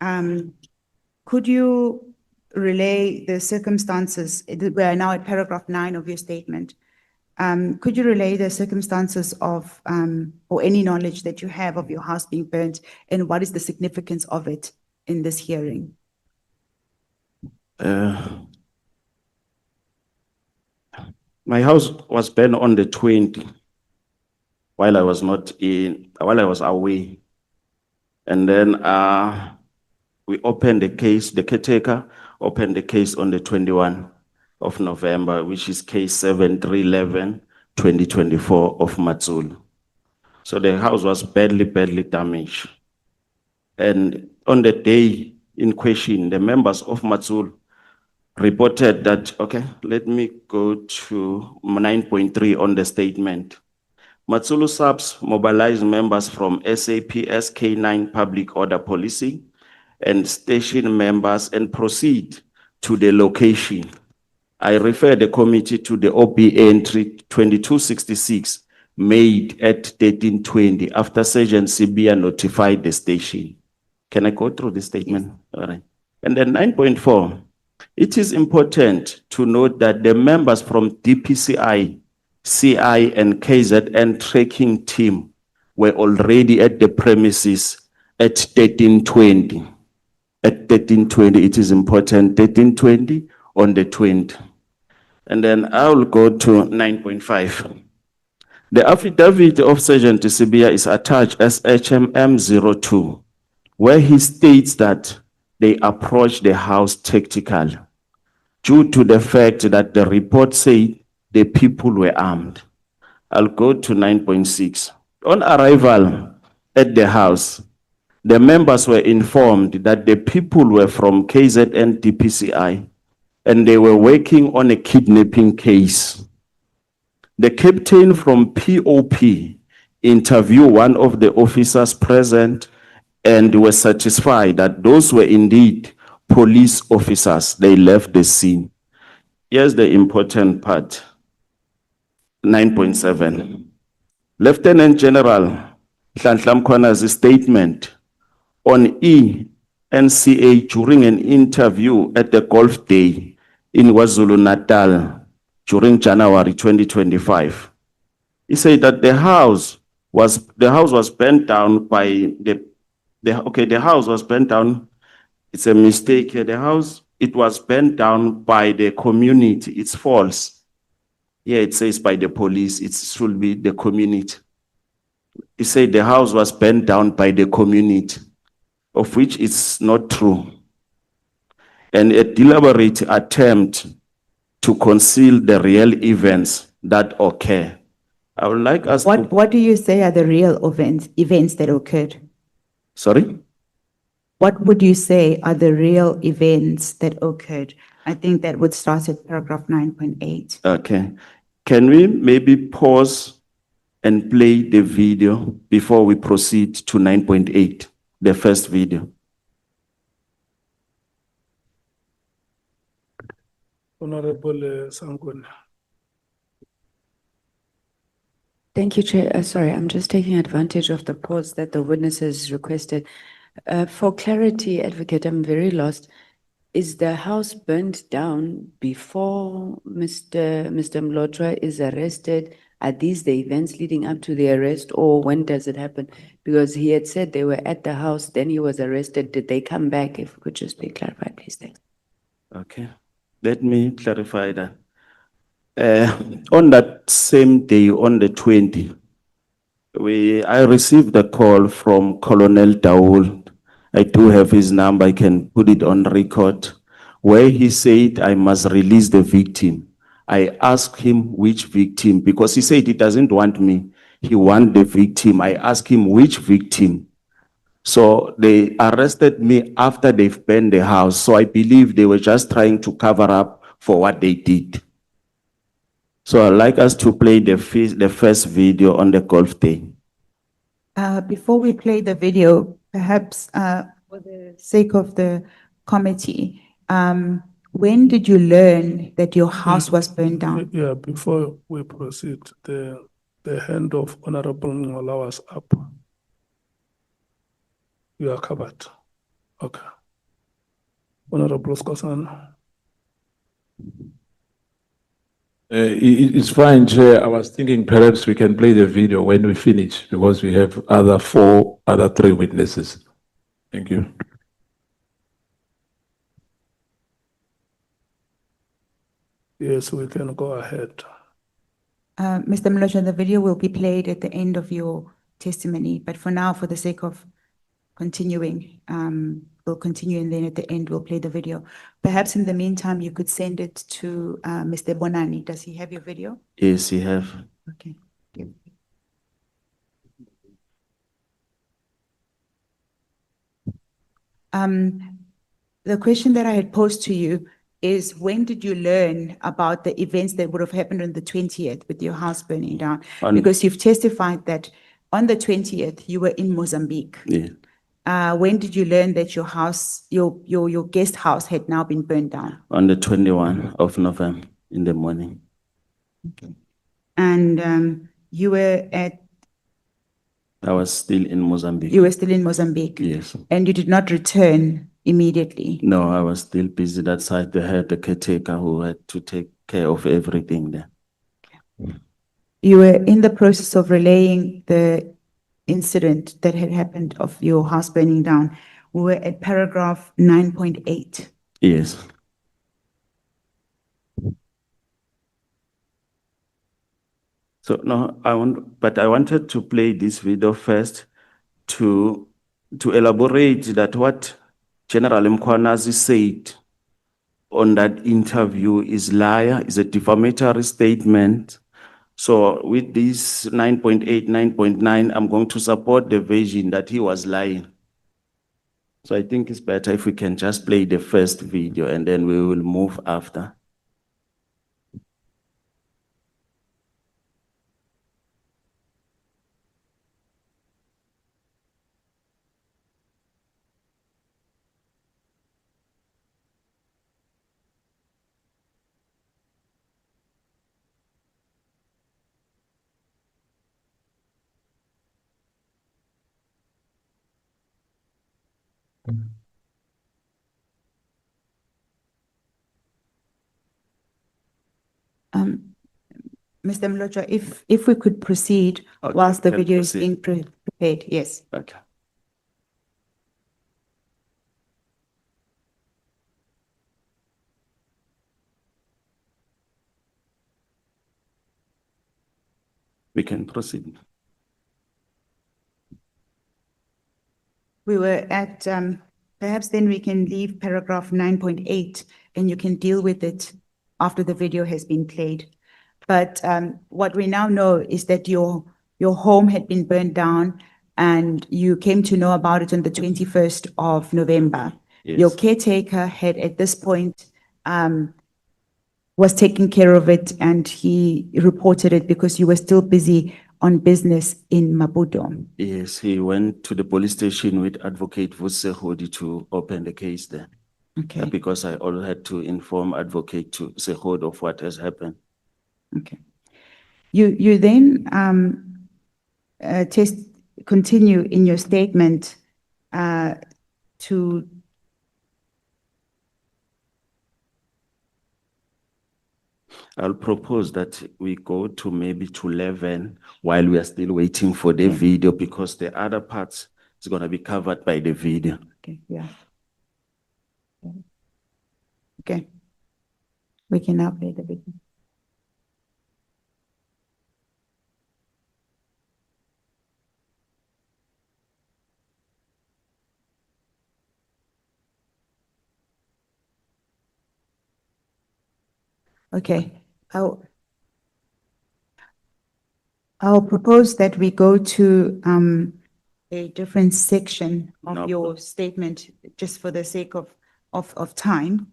Speaker 7: Could you relay the circumstances? We are now at paragraph 9 of your statement. Could you relay the circumstances of, or any knowledge that you have of your house being burnt, and what is the significance of it in this hearing?
Speaker 8: My house was burned on the 20th while I was away. And then we opened the case, the caretaker opened the case on the 21 of November, which is case 7311-2024 of Matsulu. So the house was badly damaged. And on the day in question, the members of Matsulu reported that, okay, let me go to 9.3 on the statement. Matsulu subs mobilized members from SAPS K9 Public Order Policy and station members and proceed to the location. I refer the committee to the OP entry 2266 made at 1320 after Sergeant Sibia notified the station. Can I go through the statement? Yes. All right. And then 9.4. It is important to note that the members from DPCI, CI, and KZN tracking team were already at the premises at 1320. At 1320, it is important, 1320 on the 20. And then I will go to 9.5. The affidavit of Sergeant Sibia is attached as HMM 02, where he states that they approached the house tactical due to the fact that the report said the people were armed. I'll go to 9.6. On arrival at the house, the members were informed that the people were from KZN DPCI and they were working on a kidnapping case. The captain from POP interviewed one of the officers present and were satisfied that those were indeed police officers. They left the scene. Here's the important part. 9.7. Lieutenant General Nhlanhla Mkhwanazi's statement on ENCA during an interview at the Golf Day in KwaZulu-Natal during January 2025. He said that the house was burnt down by the house was burnt down. It's a mistake here. It was burnt down by the community. It's false. Here it says by the police. It should be the community. He said the house was burnt down by the community, of which it's not true. And a deliberate attempt to conceal the real events that occur. I would like us to...
Speaker 7: What do you say are the real events that occurred?
Speaker 8: Sorry?
Speaker 7: What would you say are the real events that occurred? I think that would start at paragraph 9.8.
Speaker 8: Okay. Can we maybe pause and play the video before we proceed to 9.8, the first video?
Speaker 1: Honorable Sangoni.
Speaker 2: Thank you, Chair. Sorry, I'm just taking advantage of the pause that the witnesses requested. For clarity, Advocate, I'm very lost. Is the house burned down before Mr. Mlotshwa is arrested? Are these the events leading up to the arrest, or when does it happen? Because he had said they were at the house, then he was arrested. Did they come back? If we could just be clarified, please. Thanks.
Speaker 8: Okay. Let me clarify that. On that same day, on the 20th, I received a call from Colonel Daul. I do have his number, I can put it on record, where he said I must release the victim. I asked him which victim, because he said he doesn't want me, he wants the victim. I asked him which victim. So they arrested me after they've burned the house. So I believe they were just trying to cover up for what they did. So I'd like us to play the first video on the Golf Day.
Speaker 7: Before we play the video, perhaps for the sake of the committee, when did you learn that your house was burned down?
Speaker 1: Yeah, before we proceed, the hand of Honorable Ngola was up. You are covered. Okay. Honorable Skosana.
Speaker 3: It's fine, Chair. I was thinking perhaps we can play the video when we finish because we have three witnesses. Thank you.
Speaker 1: Yes, we can go ahead.
Speaker 7: Mr. Mlotshwa, the video will be played at the end of your testimony, but for now, for the sake of continuing, we'll continue, and then at the end, we'll play the video. Perhaps in the meantime, you could send it to Mr. Bonani. Does he have your video?
Speaker 8: Yes, he have.
Speaker 7: Okay. The question that I had posed to you is, when did you learn about the events that would have happened on the 20th with your house burning down? Because you've testified that on the 20th, you were in Mozambique.
Speaker 8: Yeah.
Speaker 7: When did you learn that your house, your guest house had now been burned down?
Speaker 8: On the 21st of November in the morning.
Speaker 7: Okay. And you were at...
Speaker 8: I was still in Mozambique.
Speaker 7: You were still in Mozambique?
Speaker 8: Yes.
Speaker 7: And you did not return immediately?
Speaker 8: No, I was still busy that side. They had the caretaker who had to take care of everything there.
Speaker 7: Okay. You were in the process of relaying the incident that had happened of your house burning down. We were at paragraph 9.8.
Speaker 8: Yes. So no, I wanted to play this video first to to elaborate that what General Mkhwanazi said on that interview is liar, is a defamatory statement. So with this 9.8, 9.9, I'm going to support the version that he was lying. So I think it's better if we can just play the first video and then we will move after.
Speaker 7: Mr. Mlocha, if we could proceed
Speaker 8: Okay,
Speaker 7: whilst the
Speaker 8: can
Speaker 7: video is
Speaker 8: proceed.
Speaker 7: being prepared, yes.
Speaker 8: Okay. We can proceed.
Speaker 7: We were at, perhaps then we can leave paragraph 9.8 and you can deal with it after the video has been played. But what we now know is that your home had been burned down and you came to know about it on the 21st of November.
Speaker 8: Yes.
Speaker 7: Your caretaker had at this point was taking care of it and he reported it because you were still busy on business in Maputo.
Speaker 8: Yes, he went to the police station with Advocate Vusehodi to open the case there.
Speaker 7: Okay,
Speaker 8: Because I also had to inform Advocate to Sehodi of what has happened.
Speaker 7: okay. You then continue in your statement to
Speaker 8: I'll propose that we go to maybe to 11 while we are still waiting for the video because the other parts is going to be covered by the video.
Speaker 7: Okay, yeah. Okay. We can now play the video. Okay. I'll propose that we go to a different section of
Speaker 8: No
Speaker 7: your statement, just for the sake of time.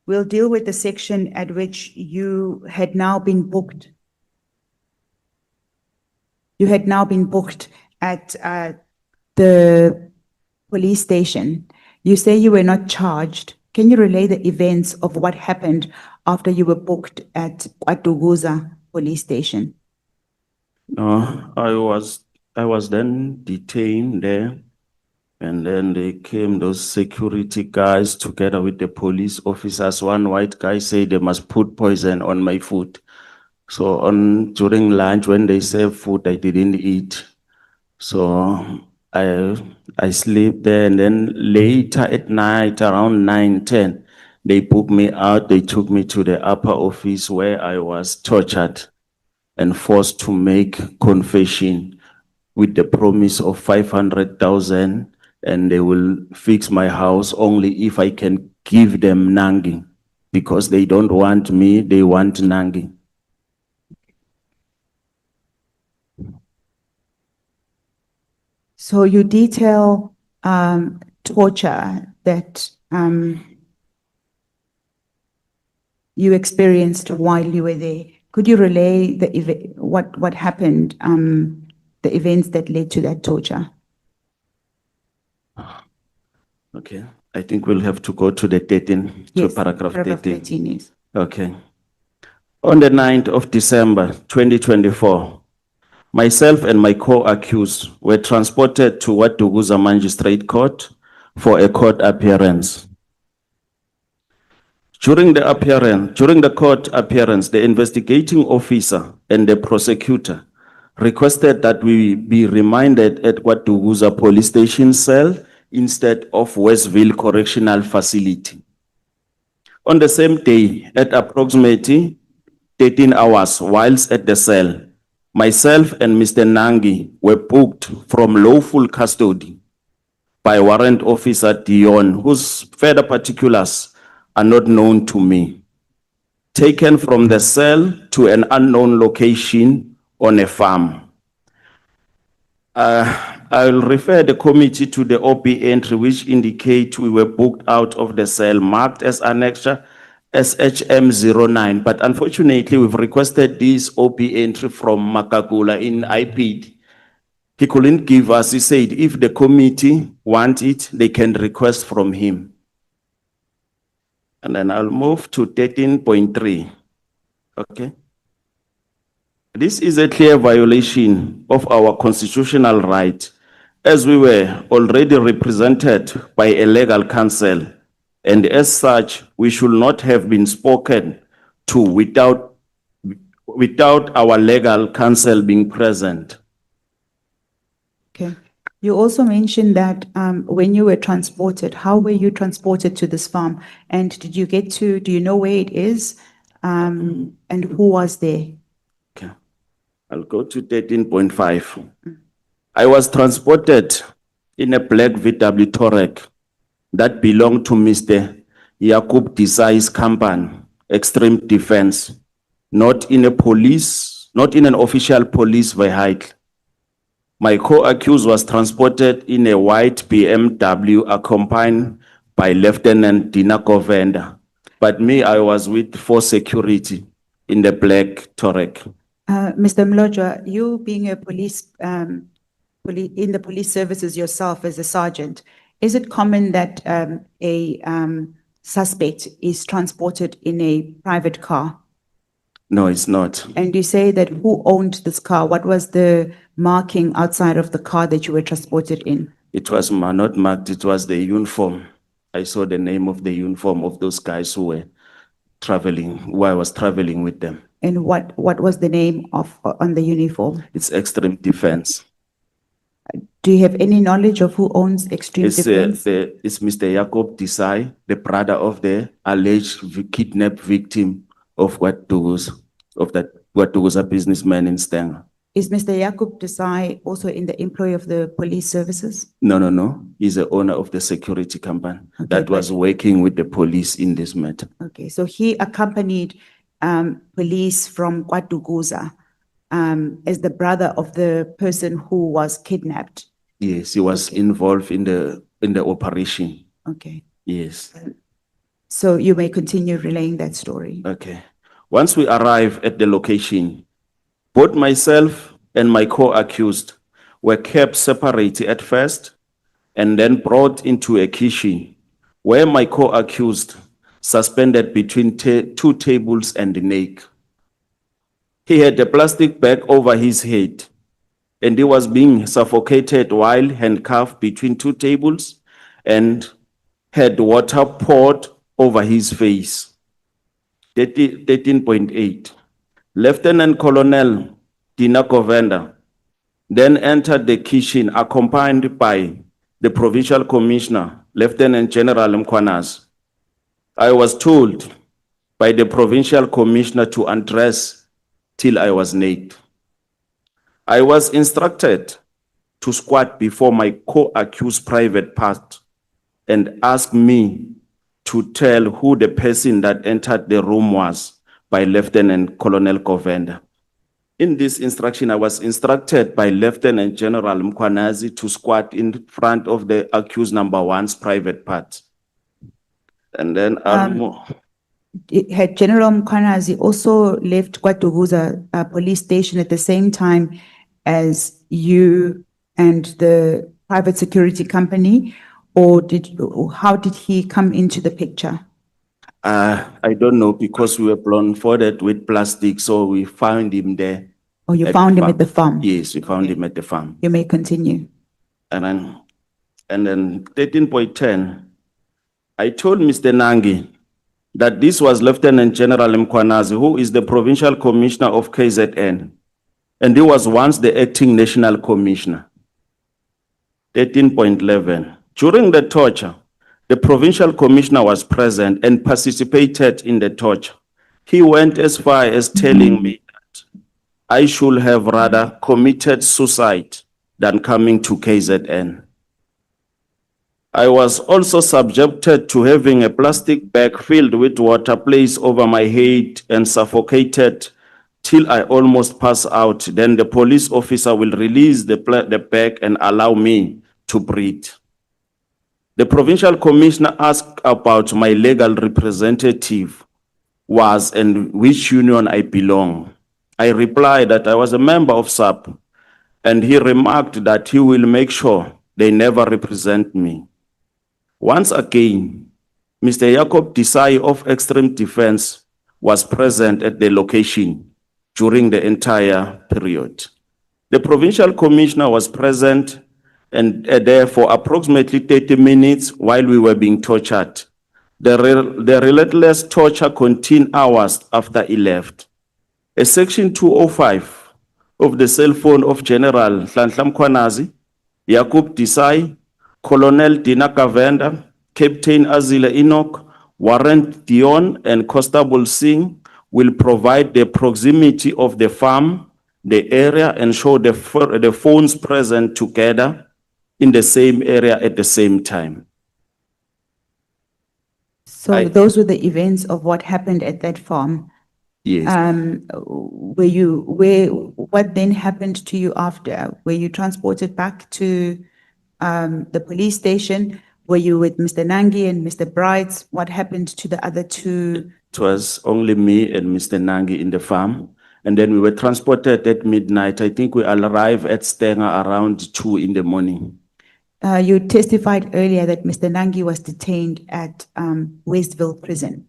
Speaker 7: We'll deal with the section at which you had now been booked. You had now been booked at the police station. You say you were not charged. Can you relay the events of what happened after you were booked at KwaDukuza police station?
Speaker 8: No, I was then detained there, and then they came, those security guys together with the police officers. One white guy said they must put poison on my food. So during lunch, when they served food, I didn't eat. So I sleep there, and then later at night, around 9, 10, they booked me out. They took me to the upper office where I was tortured and forced to make confession with the promise of 500,000, and they will fix my house only if I can give them Nangi, because they don't want me, they want Nangi.
Speaker 7: So you detail torture that you experienced while you were there. Could you relay what happened, the events that led to that torture?
Speaker 8: Okay, I think we'll have to go to the 13, to
Speaker 7: Yes,
Speaker 8: paragraph 13.
Speaker 7: yes.
Speaker 8: Okay. On the 9th of December, 2024, myself and my co-accused were transported to KwaDukuza Magistrate Court for a court appearance. During the court appearance, the investigating officer and the prosecutor requested that we be remanded at KwaDukuza police station cell instead of Westville Correctional Facility. On the same day, at approximately 13 hours, whilst at the cell, Myself and Mr. Nangi were booked from lawful custody by Warrant Officer Dion, whose further particulars are not known to me, taken from the cell to an unknown location on a farm. I'll refer the committee to the OP entry which indicate we were booked out of the cell marked as annexure SHM09, but unfortunately we've requested this OP entry from Makakula in IPD. He couldn't give us, he said if the committee want it, they can request from him. And then I'll move to 13.3, okay? This is a clear violation of our constitutional right, as we were already represented by a legal counsel, and as such, we should not have been spoken to without our legal counsel being present.
Speaker 7: Okay. You also mentioned that when you were transported, how were you transported to this farm? And did you get to, do you know where it is? And who was there?
Speaker 8: Okay. I'll go to 13.5. I was transported in a black VW Touareg that belonged to Mr. Yakub Desai's company, Extreme Defense, not in an official police vehicle. My co-accused was transported in a white BMW accompanied by Lieutenant Dina Govender. But me, I was with for security in the black Touareg.
Speaker 7: Mr. Mlojwa, you being a in the police services yourself as a sergeant, is it common that a suspect is transported in a private car?
Speaker 8: No, it's not.
Speaker 7: And you say that who owned this car? What was the marking outside of the car that you were transported in?
Speaker 8: It was not marked, it was the uniform. I saw the name of the uniform of those guys who were traveling, who I was traveling with them.
Speaker 7: And what was the name of on the uniform?
Speaker 8: It's Extreme Defense.
Speaker 7: Do you have any knowledge of who owns Extreme Defense?
Speaker 8: It's Mr. Jacob Desai, the brother of the alleged kidnapped victim of Watuguza businessman in Stanger.
Speaker 7: Is Mr. Jakub Desai also in the employ of the police services?
Speaker 8: No. He's the owner of the security company that was working with the police in this matter.
Speaker 7: Okay, so he accompanied police from Watuguza as the brother of the person who was kidnapped.
Speaker 8: Yes, he was involved in the operation.
Speaker 7: Okay.
Speaker 8: Yes.
Speaker 7: So you may continue relaying that story.
Speaker 8: Okay. Once we arrive at the location, both myself and my co-accused were kept separate at first and then brought into a kitchen where my co-accused suspended between two tables and naked. He had a plastic bag over his head and he was being suffocated while handcuffed between two tables and had water poured over his face. 13.8. Lieutenant Colonel Dina Govender then entered the kitchen accompanied by the Provincial Commissioner, Lieutenant General Mkwanas. I was told by the Provincial Commissioner to undress till I was naked. I was instructed to squat before my co-accused private part and ask me to tell who the person that entered the room was by Lieutenant Colonel Govender. In this instruction, I was instructed by Lieutenant General Mkwanazi to squat in front of the accused number one's private part. And then
Speaker 7: had General Mkwanazi also left Kwatuguza police station at the same time as you and the private security company, or how did he come into the picture?
Speaker 8: I don't know, because we were blindfolded with plastic, so we found him there.
Speaker 7: Oh, you found him at the farm?
Speaker 8: Yes, we found him at the farm.
Speaker 7: You may continue.
Speaker 8: And then 13.10, I told Mr. Nangi that this was Lieutenant General Mkwanazi, who is the Provincial Commissioner of KZN, and he was once the acting National Commissioner. 13.11, during the torture, the Provincial Commissioner was present and participated in the torture. He went as far as telling me that I should have rather committed suicide than coming to KZN. I was also subjected to having a plastic bag filled with water placed over my head and suffocated till I almost pass out. Then the police officer will release the bag and allow me to breathe. The provincial commissioner asked about my legal representative was and which union I belong. I replied that I was a member of SAP, and he remarked that he will make sure they never represent me. Once again, Mr. Jacob Desai of Extreme Defense was present at the location during the entire period. The provincial commissioner was present and there for approximately 30 minutes while we were being tortured. The relentless torture continued hours after he left. A section 205 of the cell phone of General Nhlanhla Mkhwanazi, Jacob Desai, Colonel Dina Kavenda, Captain Azile Enoch, Warrant Dion, and Constable Singh will provide the proximity of the farm, the area, and show the phones present together in the same area at the same time.
Speaker 7: So those were the events of what happened at that farm.
Speaker 8: Yes.
Speaker 7: What then happened to you after? Were you transported back to the police station? Were you with Mr. Nangi and Mr. Brights? What happened to the other two?
Speaker 8: It was only me and Mr. Nangi in the farm. And then we were transported at midnight. I think we arrived at Stenger around 2 in the morning.
Speaker 7: You testified earlier that Mr. Nangi was detained at Westville Prison.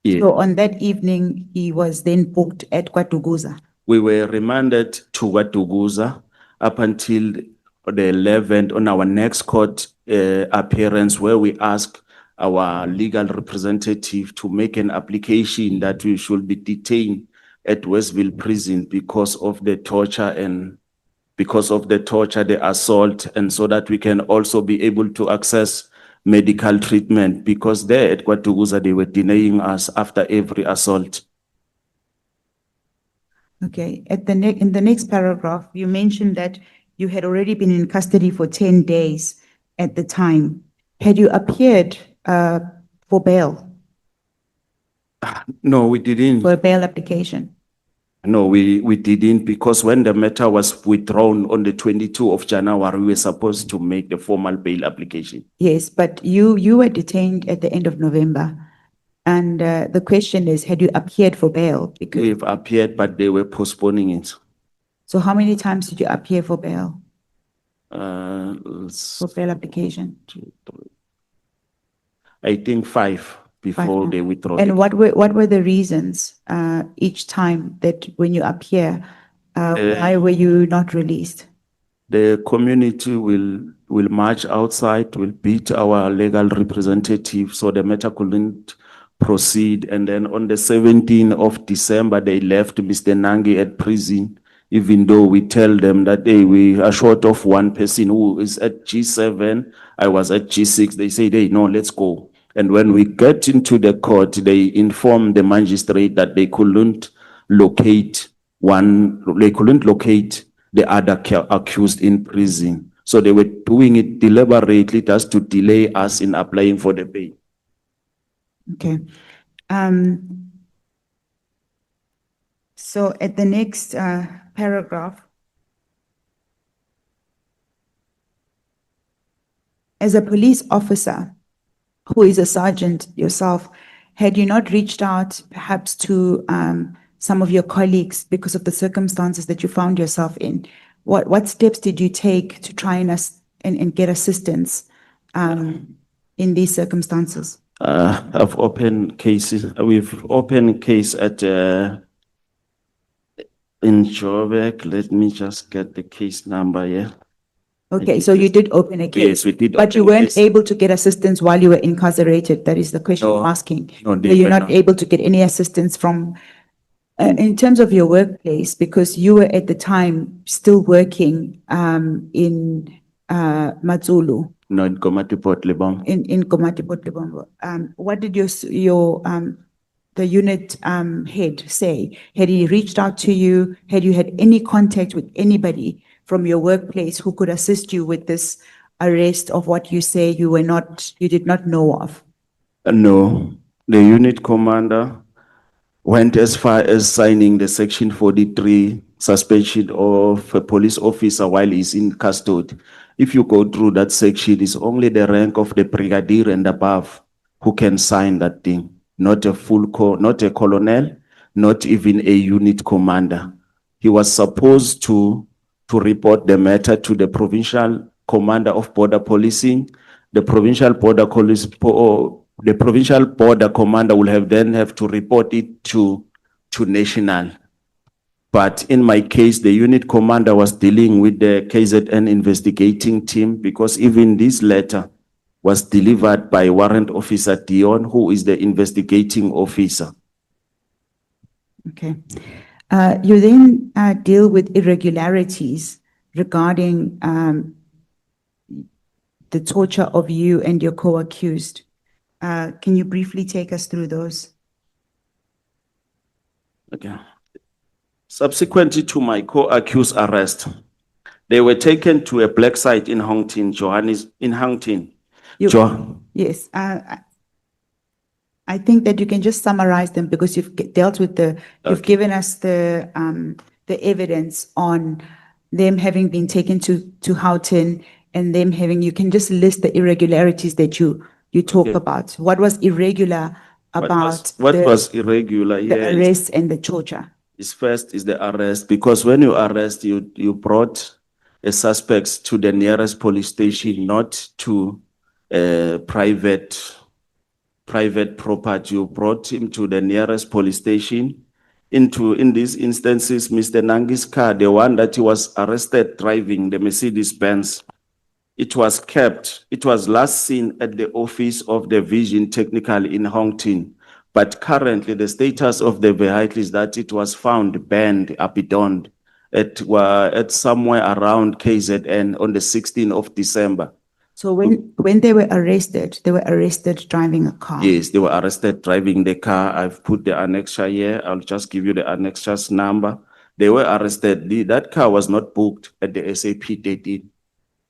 Speaker 8: Yes.
Speaker 7: So on that evening, he was then booked at KwaDukuza.
Speaker 8: We were remanded to KwaDukuza up until the 11th on our next court appearance, where we asked our legal representative to make an application that we should be detained at Westville Prison because of the torture the assault, and so that we can also be able to access medical treatment, because there at KwaDukuza they were denying us after every assault.
Speaker 7: Okay, in the next paragraph, you mentioned that you had already been in custody for 10 days at the time. Had you appeared for bail,
Speaker 8: No, we didn't.
Speaker 7: for a bail application?
Speaker 8: No, we didn't, because when the matter was withdrawn on the 22nd of January, we were supposed to make the formal bail application.
Speaker 7: Yes, but you were detained at the end of November. And the question is, had you appeared for bail? Because,
Speaker 8: We've appeared, but they were postponing it.
Speaker 7: so how many times did you appear for bail,
Speaker 8: It's-
Speaker 7: for bail application?
Speaker 8: I think 5 before
Speaker 7: times.
Speaker 8: they withdraw.
Speaker 7: And
Speaker 8: it.
Speaker 7: what were the reasons each time that when you appear, why were you not released?
Speaker 8: The community will march outside, will beat our legal representative, so the matter couldn't proceed. And then on the 17th of December, they left Mr. Nangi at prison, even though we tell them that we are short of one person who is at G7, I was at G6. They say, no, let's go. And when we get into the court, they inform the magistrate that they couldn't locate the other accused in prison. So they were doing it deliberately just to delay us in applying for the bail.
Speaker 7: Okay. So at the next paragraph, as a police officer who is a sergeant yourself, had you not reached out perhaps to some of your colleagues because of the circumstances that you found yourself in? What steps did you take to try and get assistance in these circumstances?
Speaker 8: I've opened cases. We've opened case at in Joburg. Let me just get the case number here.
Speaker 7: Okay, so you did open a case.
Speaker 8: Yes, we did.
Speaker 7: But you
Speaker 8: open a
Speaker 7: weren't
Speaker 8: case.
Speaker 7: able to get assistance while you were incarcerated. That is the question
Speaker 8: No,
Speaker 7: I'm asking.
Speaker 8: no, they
Speaker 7: Were you
Speaker 8: were
Speaker 7: not
Speaker 8: not.
Speaker 7: able to get any assistance from, in terms of your workplace, because you were at the time still working in Matsulu,
Speaker 8: No, in Komati Port Lebong.
Speaker 7: in Komati Port Lebombo. What did the the unit head say? Had he reached out to you? Had you had any contact with anybody from your workplace who could assist you with this arrest of what you say you did not know of?
Speaker 8: No, the unit commander went as far as signing the Section 43 suspension of a police officer while he's in custody. If you go through that section, it's only the rank of the brigadier and above who can sign that thing, not a not a colonel, not even a unit commander. He was supposed to report the matter to the provincial commander of border policing. The provincial border the provincial border commander will have to report it to national. But in my case, the unit commander was dealing with the KZN investigating team, because even this letter was delivered by Warrant Officer Dion, who is the investigating officer.
Speaker 7: Okay. You then deal with irregularities regarding the torture of you and your co-accused. Can you briefly take us through those?
Speaker 8: Okay. Subsequently to my co-accused arrest, they were taken to a black site in Hongton,
Speaker 7: Yes. I think that you can just summarize them because you've dealt with you've given us the evidence on them having been taken to Houghton and them having, you can just list the irregularities that you talk
Speaker 8: Okay.
Speaker 7: about. What was irregular about
Speaker 8: what was irregular
Speaker 7: the
Speaker 8: here
Speaker 7: arrest and the torture?
Speaker 8: is first is the arrest, because when you arrest, you brought a suspect to the nearest police station, not to private property. You brought him to the nearest police station. In these instances, Mr. Nangi's car, the one that he was arrested driving, the Mercedes-Benz, it was last seen at the office of the Vision Technical in Hongton. But currently, the status of the vehicle is that it was found burned, abandoned at somewhere around KZN on the 16th of December.
Speaker 7: So when they were arrested driving a car?
Speaker 8: Yes, they were arrested driving the car. I've put the annexure here. I'll just give you the annexure's number. They were arrested. That car was not booked at the SAP 13.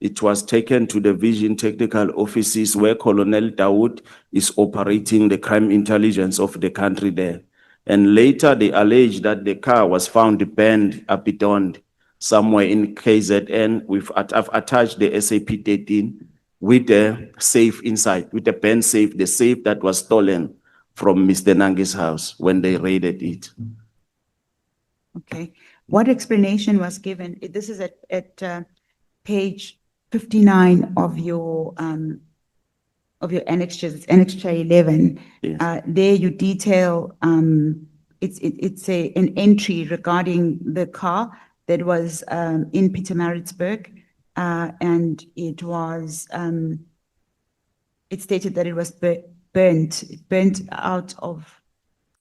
Speaker 8: It was taken to the Vision Technical offices where Colonel Dawood is operating the crime intelligence of the country there. And later they alleged that the car was found burned, abandoned somewhere in KZN. I've attached the SAP 13 with the safe inside, with the pen safe, the safe that was stolen from Mr. Nangi's house when they raided it.
Speaker 7: Okay. What explanation was given? This is at page 59 of your annexures. It's annexure 11.
Speaker 8: Yes.
Speaker 7: There you detail it's an entry regarding the car that was in Pietermaritzburg, and it was it stated that it was burnt out of.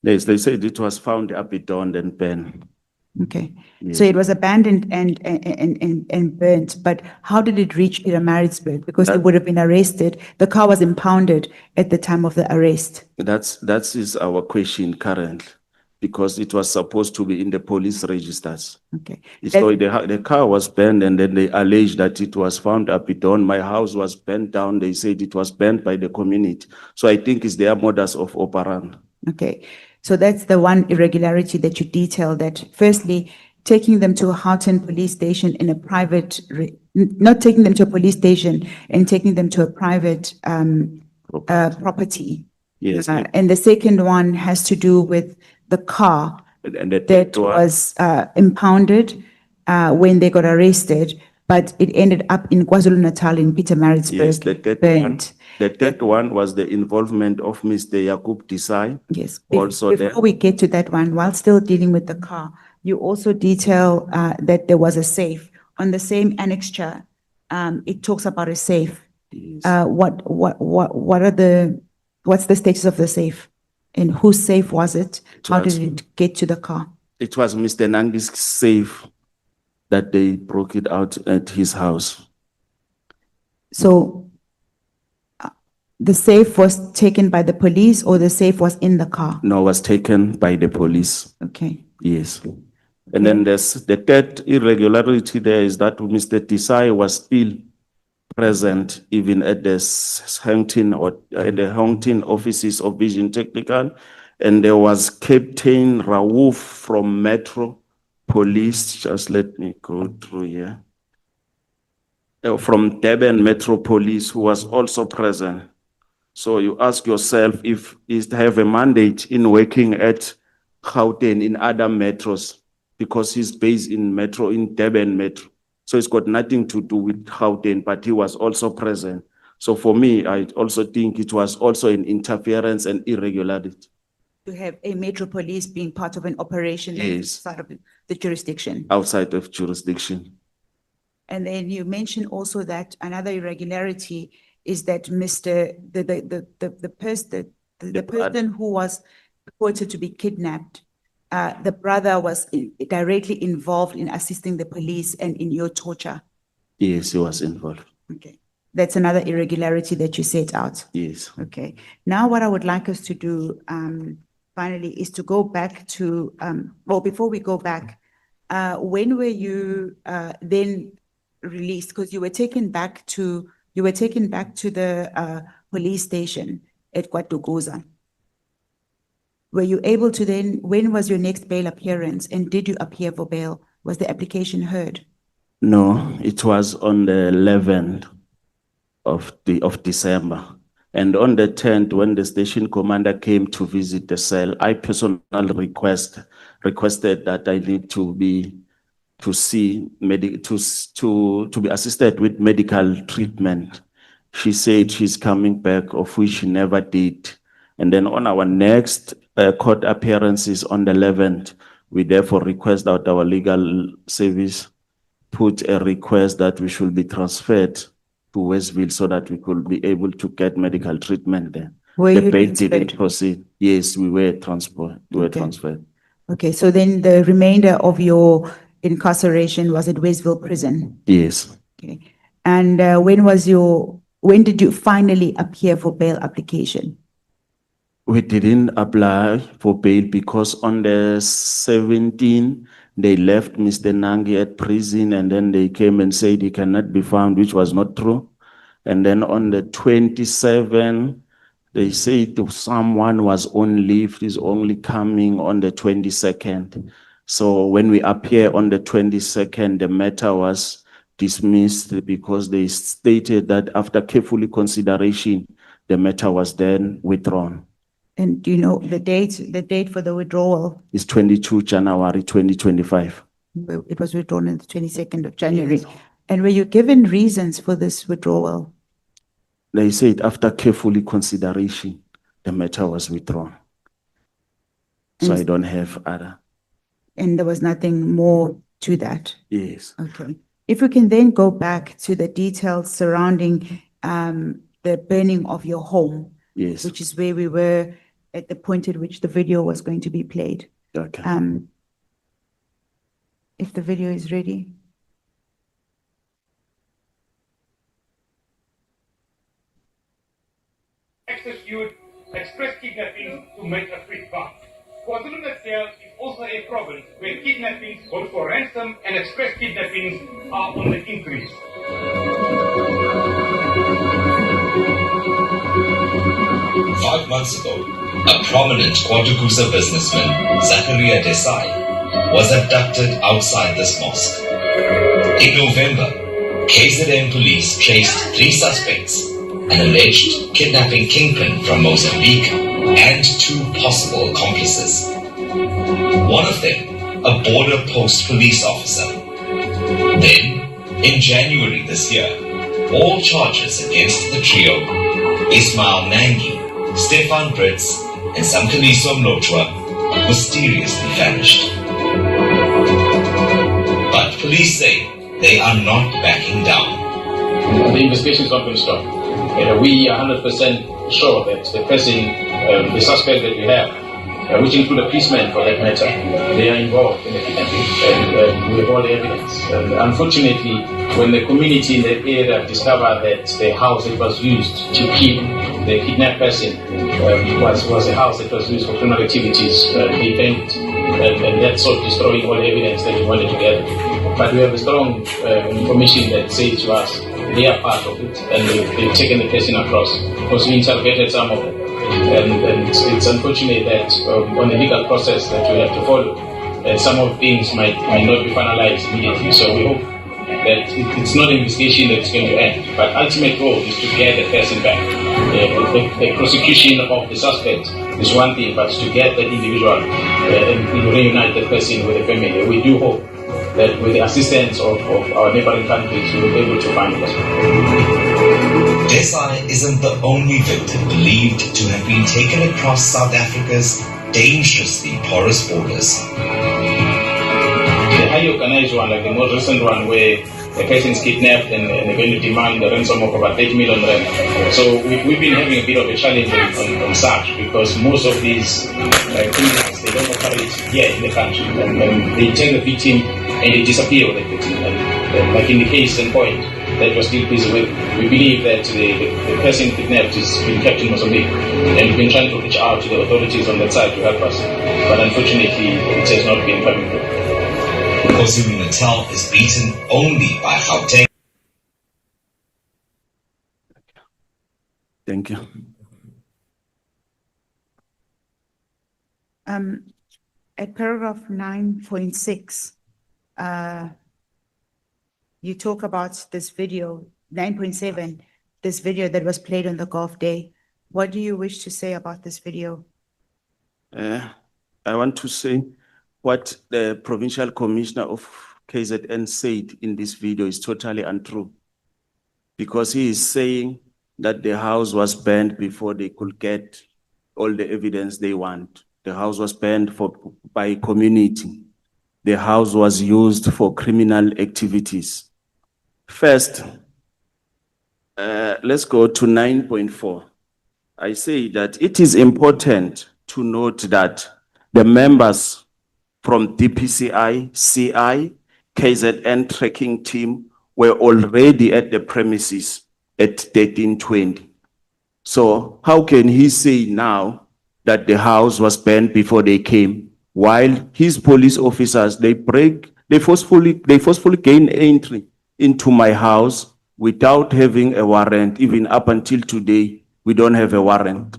Speaker 8: Yes, they said it was found abandoned and burned.
Speaker 7: Okay,
Speaker 8: Yes.
Speaker 7: so it was abandoned and burnt, but how did it reach Pietermaritzburg? Because they would have been arrested. The car was impounded at the time of the arrest.
Speaker 8: That is our question currently, because it was supposed to be in the police registers.
Speaker 7: Okay.
Speaker 8: So the car was burned, and then they alleged that it was found abandoned. My house was burnt down. They said it was burnt by the community. So I think it's their modus of operandi.
Speaker 7: Okay, so that's the one irregularity that you detail, that firstly, taking them to a Houghton police station in a private, not taking them to a police station and taking them to a private property.
Speaker 8: Yes.
Speaker 7: And the second one has to do with the car
Speaker 8: And the
Speaker 7: that
Speaker 8: third one-
Speaker 7: was impounded when they got arrested, but it ended up in KwaZulu-Natal in Pietermaritzburg.
Speaker 8: Yes, the third
Speaker 7: burnt.
Speaker 8: one. The third one was the involvement of Mr. Yakub Desai.
Speaker 7: Yes.
Speaker 8: Also
Speaker 7: Before we get to that one, while still dealing with the car, you also detail that there was a safe. On the same annexure, it talks about a safe.
Speaker 8: Yes.
Speaker 7: What's the status of the safe? And whose safe was it? How
Speaker 8: was-
Speaker 7: did it get to the car?
Speaker 8: It was Mr. Nangi's safe that they broke it out at his house.
Speaker 7: So The safe was taken by the police or the safe was in the car?
Speaker 8: No, was taken by the police.
Speaker 7: Okay.
Speaker 8: Yes. And then there's the third irregularity there is that Mr. Desai was still present even at the Hongton or at the Hongton offices of Vision Technical. And there was Captain Raouf from Metro Police. Just let me go through here. From Durban Metro Police, who was also present. So you ask yourself if he have a mandate in working at Gauteng in other metros, because he's based in Metro, in Durban Metro. So it's got nothing to do with Gauteng, but he was also present. So for me, I also think it was also an interference and irregularity.
Speaker 7: To have a Metro Police being part of an operation
Speaker 8: Yes.
Speaker 7: outside of the jurisdiction.
Speaker 8: Outside of jurisdiction.
Speaker 7: And then you mentioned also that another irregularity is that the person who was reported to be kidnapped, the brother was directly involved in assisting the police and in your torture.
Speaker 8: Yes, he was involved.
Speaker 7: Okay. That's another irregularity that you set out.
Speaker 8: Yes.
Speaker 7: Okay. Now what I would like us to do, finally, is to go back to, well, before we go back, when were you then released? Because you were taken back to the police station at KwaDukuza. Were you able to then, when was your next bail appearance and did you appear for bail? Was the application heard?
Speaker 8: No, it was on the 11th of December. And on the 10th, when the station commander came to visit the cell, I personally requested that I need to be assisted with medical treatment. She said she's coming back, of which she never did. And then on our next court appearances on the 11th, we therefore request that our legal service put a request that we should be transferred to Westville so that we could be able to get medical treatment there.
Speaker 7: Were
Speaker 8: The
Speaker 7: you
Speaker 8: bail
Speaker 7: transferred?
Speaker 8: didn't proceed. Yes, we were transferred. Transferred.
Speaker 7: Okay, so then the remainder of your incarceration was at Westville Prison.
Speaker 8: Yes.
Speaker 7: Okay. And when did you finally appear for bail application?
Speaker 8: We didn't apply for bail because on the 17th, they left Mr. Nangi at prison and then they came and said he cannot be found, which was not true. And then on the 27th, they said someone was on leave, is only coming on the 22nd. So when we appear on the 22nd, the matter was dismissed because they stated that after carefully consideration, the matter was then withdrawn.
Speaker 7: And do you know the date for the withdrawal?
Speaker 8: It's 22 January 2025.
Speaker 7: It was withdrawn on the 22nd of January. And were you given reasons for this withdrawal?
Speaker 8: They said after carefully consideration, the matter was withdrawn. So I don't have other.
Speaker 7: And there was nothing more to that?
Speaker 8: Yes.
Speaker 7: Okay. If we can then go back to the details surrounding the burning of your home.
Speaker 8: Yes.
Speaker 7: Which is where we were at the point at which the video was going to be played.
Speaker 8: Okay.
Speaker 7: If the video is ready.
Speaker 9: Execute express kidnapping to make a quick buck. KwaZulu-Natal is also a province where kidnappings, both for ransom and express kidnappings, are on the increase.
Speaker 10: 5 months ago, a prominent KwaDukuza businessman, Zachariah Desai, was abducted outside this mosque. In November, KZN police traced 3 suspects, an alleged kidnapping kingpin from Mozambique, and 2 possible accomplices. One of them, a border post police officer. Then, in January this year, all charges against the trio, Ismail Nangi, Stefan Brits, and Samkaliso Mlotwa, mysteriously vanished. But police say they are not backing down.
Speaker 11: The investigation is not going to stop. We are 100% sure that the person, the suspect that we have, which include a policeman for that matter, they are involved in the kidnapping, and we have all the evidence. And unfortunately, when the community in that area discovered that the house that was used to keep the kidnapped person was a house that was used for criminal activities. They bent and that sort of destroying all the evidence that we wanted to gather. But we have a strong information that says to us they are part of it and they've taken the person across because we interrogated some of them. And it's unfortunate that on the legal process that we have to follow, some of things might not be finalized immediately. So we hope that it's not an investigation that's going to end, but ultimate goal is to get the person back. The prosecution of the suspect is one thing, but to get the individual and reunite the person with the family. We do hope that with the assistance of our neighboring countries, we will be able to find the person.
Speaker 10: Desai isn't the only victim believed to have been taken across South Africa's dangerously porous borders.
Speaker 11: The highly organized one, like the most recent one, where a person is kidnapped and they're going to demand a ransom of about 8 million rand. So we've been having a bit of a challenge on such because most of these criminals, they don't operate here in the country. And they take the victim and they disappear with the victim. And like in the case in point that we're still busy with, we believe that the person kidnapped is being kept in Mozambique. And we've been trying to reach out to the authorities on that side to help us. But unfortunately, it has not been coming through.
Speaker 10: KwaZulu-Natal is beaten only by Gauteng.
Speaker 8: Thank you.
Speaker 7: At paragraph 9.6, you talk about this video, 9.7, this video that was played on the golf day. What do you wish to say about this video?
Speaker 8: I want to say what the provincial commissioner of KZN said in this video is totally untrue. Because he is saying that the house was burned before they could get all the evidence they want. The house was burned by community. The house was used for criminal activities. First, let's go to 9.4. I say that it is important to note that the members from DPCI, CI, KZN tracking team were already at the premises at 1320. So how can he say now that the house was burned before they came, while his police officers, they forcefully gain entry into my house without having a warrant? Even up until today, we don't have a warrant.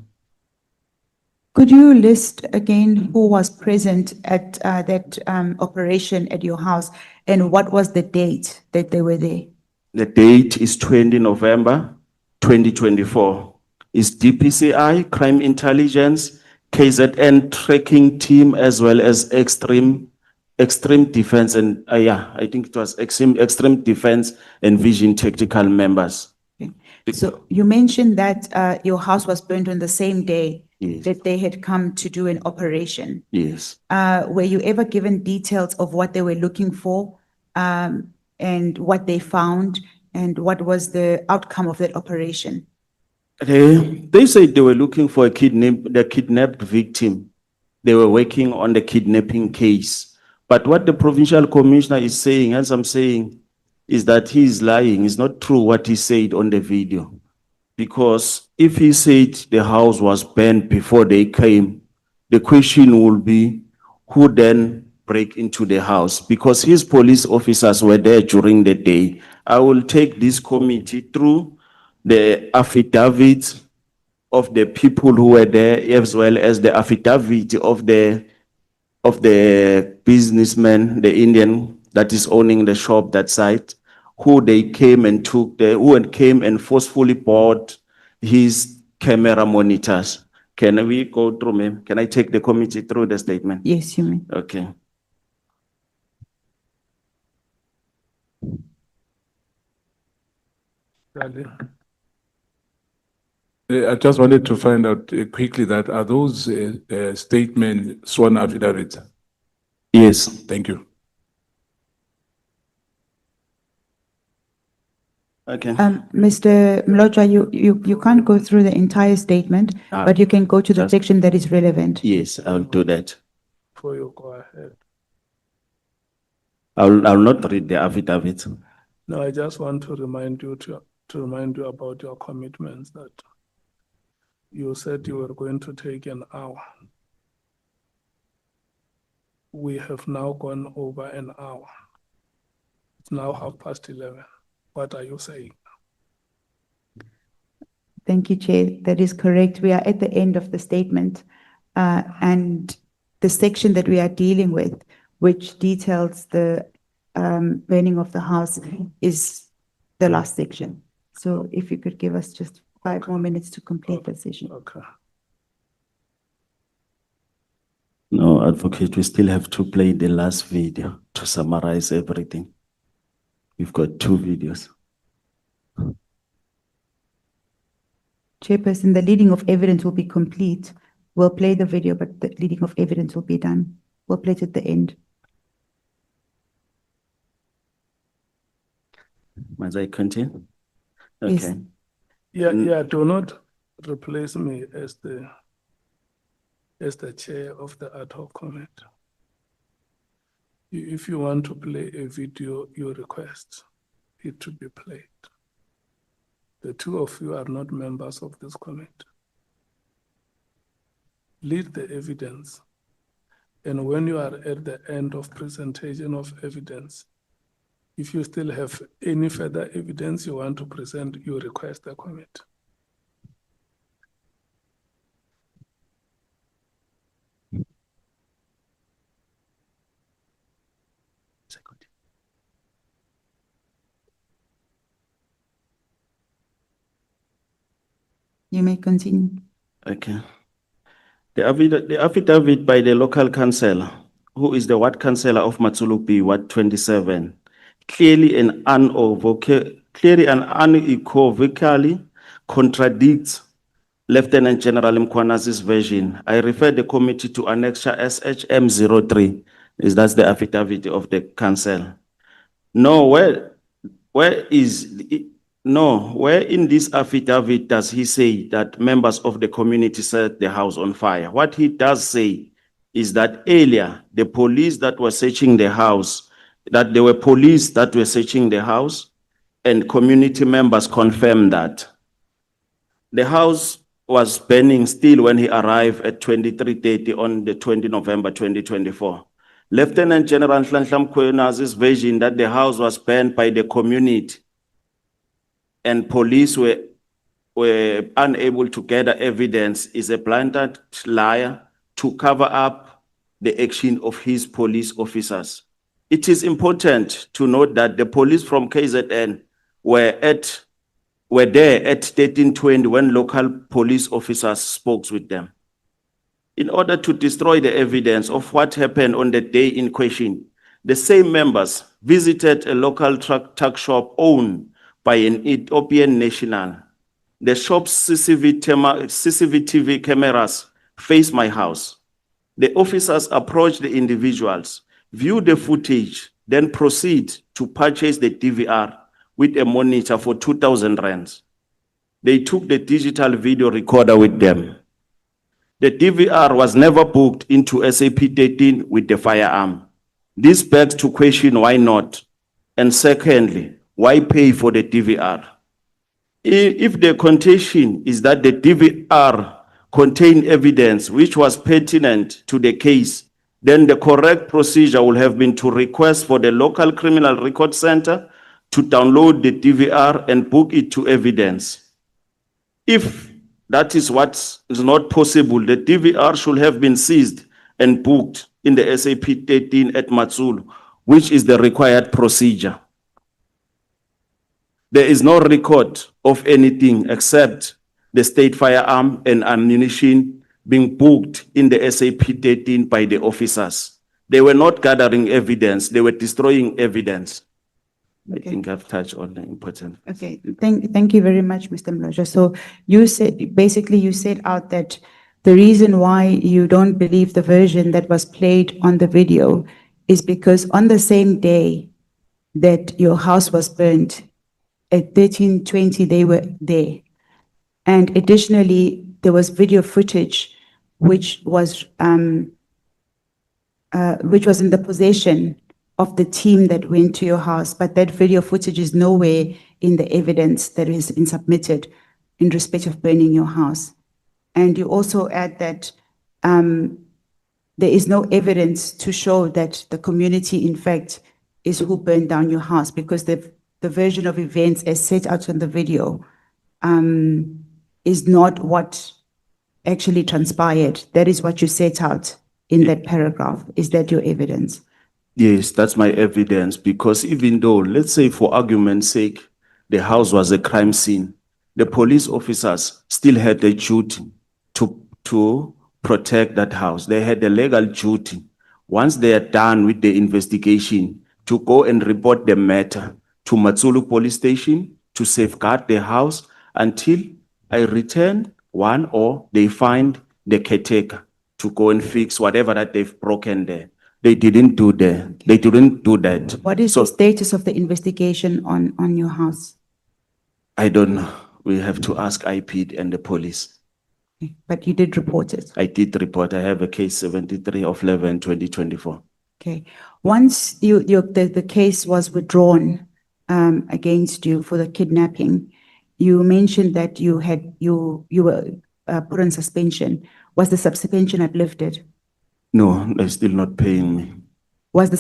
Speaker 7: Could you list again who was present at that operation at your house and what was the date that they were there?
Speaker 8: The date is 20 November 2024. It's DPCI, Crime Intelligence, KZN tracking team, as well as extreme defense and I think it was extreme defense and vision tactical members.
Speaker 7: Okay. So you mentioned that your house was burned on the same day.
Speaker 8: Yes.
Speaker 7: That they had come to do an operation.
Speaker 8: Yes.
Speaker 7: Were you ever given details of what they were looking for and what they found and what was the outcome of that operation?
Speaker 8: They said they were looking for the kidnapped victim. They were working on the kidnapping case. But what the provincial commissioner is saying, as I'm saying, is that he is lying. It's not true what he said on the video. Because if he said the house was burned before they came, the question will be, who then break into the house? Because his police officers were there during the day. I will take this committee through the affidavit of the people who were there, as well as the affidavit of the businessman, the Indian that is owning the shop that site, who they came and who came and forcefully bought his camera monitors. Can we go through, ma'am? Can I take the committee through the statement?
Speaker 7: Yes, you may.
Speaker 8: Okay.
Speaker 3: I just wanted to find out quickly that are those statements sworn affidavits?
Speaker 8: Yes.
Speaker 3: Thank you.
Speaker 8: Okay.
Speaker 7: Mr. Mlotshwa, you can't go through the entire statement, but you can go to the section that is relevant.
Speaker 8: Yes, I'll do that.
Speaker 1: Before you go ahead.
Speaker 8: I'll not read the affidavit.
Speaker 1: No, I just want to remind you about your commitments that You said you were going to take an hour. We have now gone over an hour. It's now 11:30. What are you saying?
Speaker 7: Thank you, Chair. That is correct. We are at the end of the statement. And the section that we are dealing with, which details the burning of the house, is the last section. So if you could give us just 5 more minutes to complete the session.
Speaker 1: Okay.
Speaker 8: No, Advocate, we still have to play the last video to summarize everything. We've got 2 videos.
Speaker 7: Chairperson, the leading of evidence will be complete. We'll play the video, but the leading of evidence will be done. We'll play it at the end.
Speaker 8: Must I continue?
Speaker 7: Yes.
Speaker 8: Okay.
Speaker 1: Yeah, do not replace me as the chair of the ad hoc committee. If you want to play a video, you request it to be played. The 2 of you are not members of this committee. Lead the evidence. And when you are at the end of presentation of evidence, if you still have any further evidence you want to present, you request the committee.
Speaker 7: You may continue.
Speaker 8: Okay. The affidavit by the local councillor, who is the ward councillor of Matsulu B, Ward 27, clearly and unequivocally contradicts Lieutenant General Mkwanazi's version. I refer the committee to Annexure SHM03, that's the affidavit of the council. Where in this affidavit does he say that members of the community set the house on fire? What he does say is that earlier, the police that were searching the house, that there were police that were searching the house, and community members confirmed that. The house was burning still when he arrived at 23:30 on the 20 November 2024. Lieutenant General Nhlanhla Mkhwenazi's version that the house was burned by the community and police were unable to gather evidence is a blatant liar to cover up the action of his police officers. It is important to note that the police from KZN were there at 13:20 when local police officers spoke with them. In order to destroy the evidence of what happened on the day in question, the same members visited a local truck shop owned by an Ethiopian national. The shop's CCTV cameras face my house. The officers approached the individuals, view the footage, then proceed to purchase the DVR with a monitor for 2,000 rands. They took the digital video recorder with them. The DVR was never booked into SAP 13 with the firearm. This begs to question why not? And secondly, why pay for the DVR? If the contention is that the DVR contained evidence which was pertinent to the case, then the correct procedure would have been to request for the local criminal record center to download the DVR and book it to evidence. If that is what is not possible, the DVR should have been seized and booked in the SAP 13 at Matsulu, which is the required procedure. There is no record of anything except the state firearm and ammunition being booked in the SAP 13 by the officers. They were not gathering evidence, they were destroying evidence. I think I've touched on the important.
Speaker 7: Okay, thank you very much, Mr. Mloja. So you said out that the reason why you don't believe the version that was played on the video is because on the same day that your house was burned, at 13:20 they were there. And additionally, there was video footage which was in the possession of the team that went to your house, but that video footage is nowhere in the evidence that has been submitted in respect of burning your house. And you also add that there is no evidence to show that the community, in fact, is who burned down your house, because the version of events as set out in the video is not what actually transpired. That is what you set out in that paragraph. Is that your evidence?
Speaker 8: Yes, that's my evidence, because even though, let's say for argument's sake, the house was a crime scene, the police officers still had the duty to protect that house. They had the legal duty, once they are done with the investigation, to go and report the matter to Matsulu Police Station to safeguard the house until I return one or they find the caretaker to go and fix whatever that they've broken there. They didn't do that. They didn't do that.
Speaker 7: What is the status of the investigation on your house?
Speaker 8: I don't know. We have to ask IP and the police.
Speaker 7: Okay, but you did report it?
Speaker 8: I did report. I have a case 73 of 11/2024.
Speaker 7: Okay. Once the case was withdrawn against you for the kidnapping, you mentioned that you were put on suspension. Was the suspension uplifted?
Speaker 8: No, they're still not paying me.
Speaker 7: Was the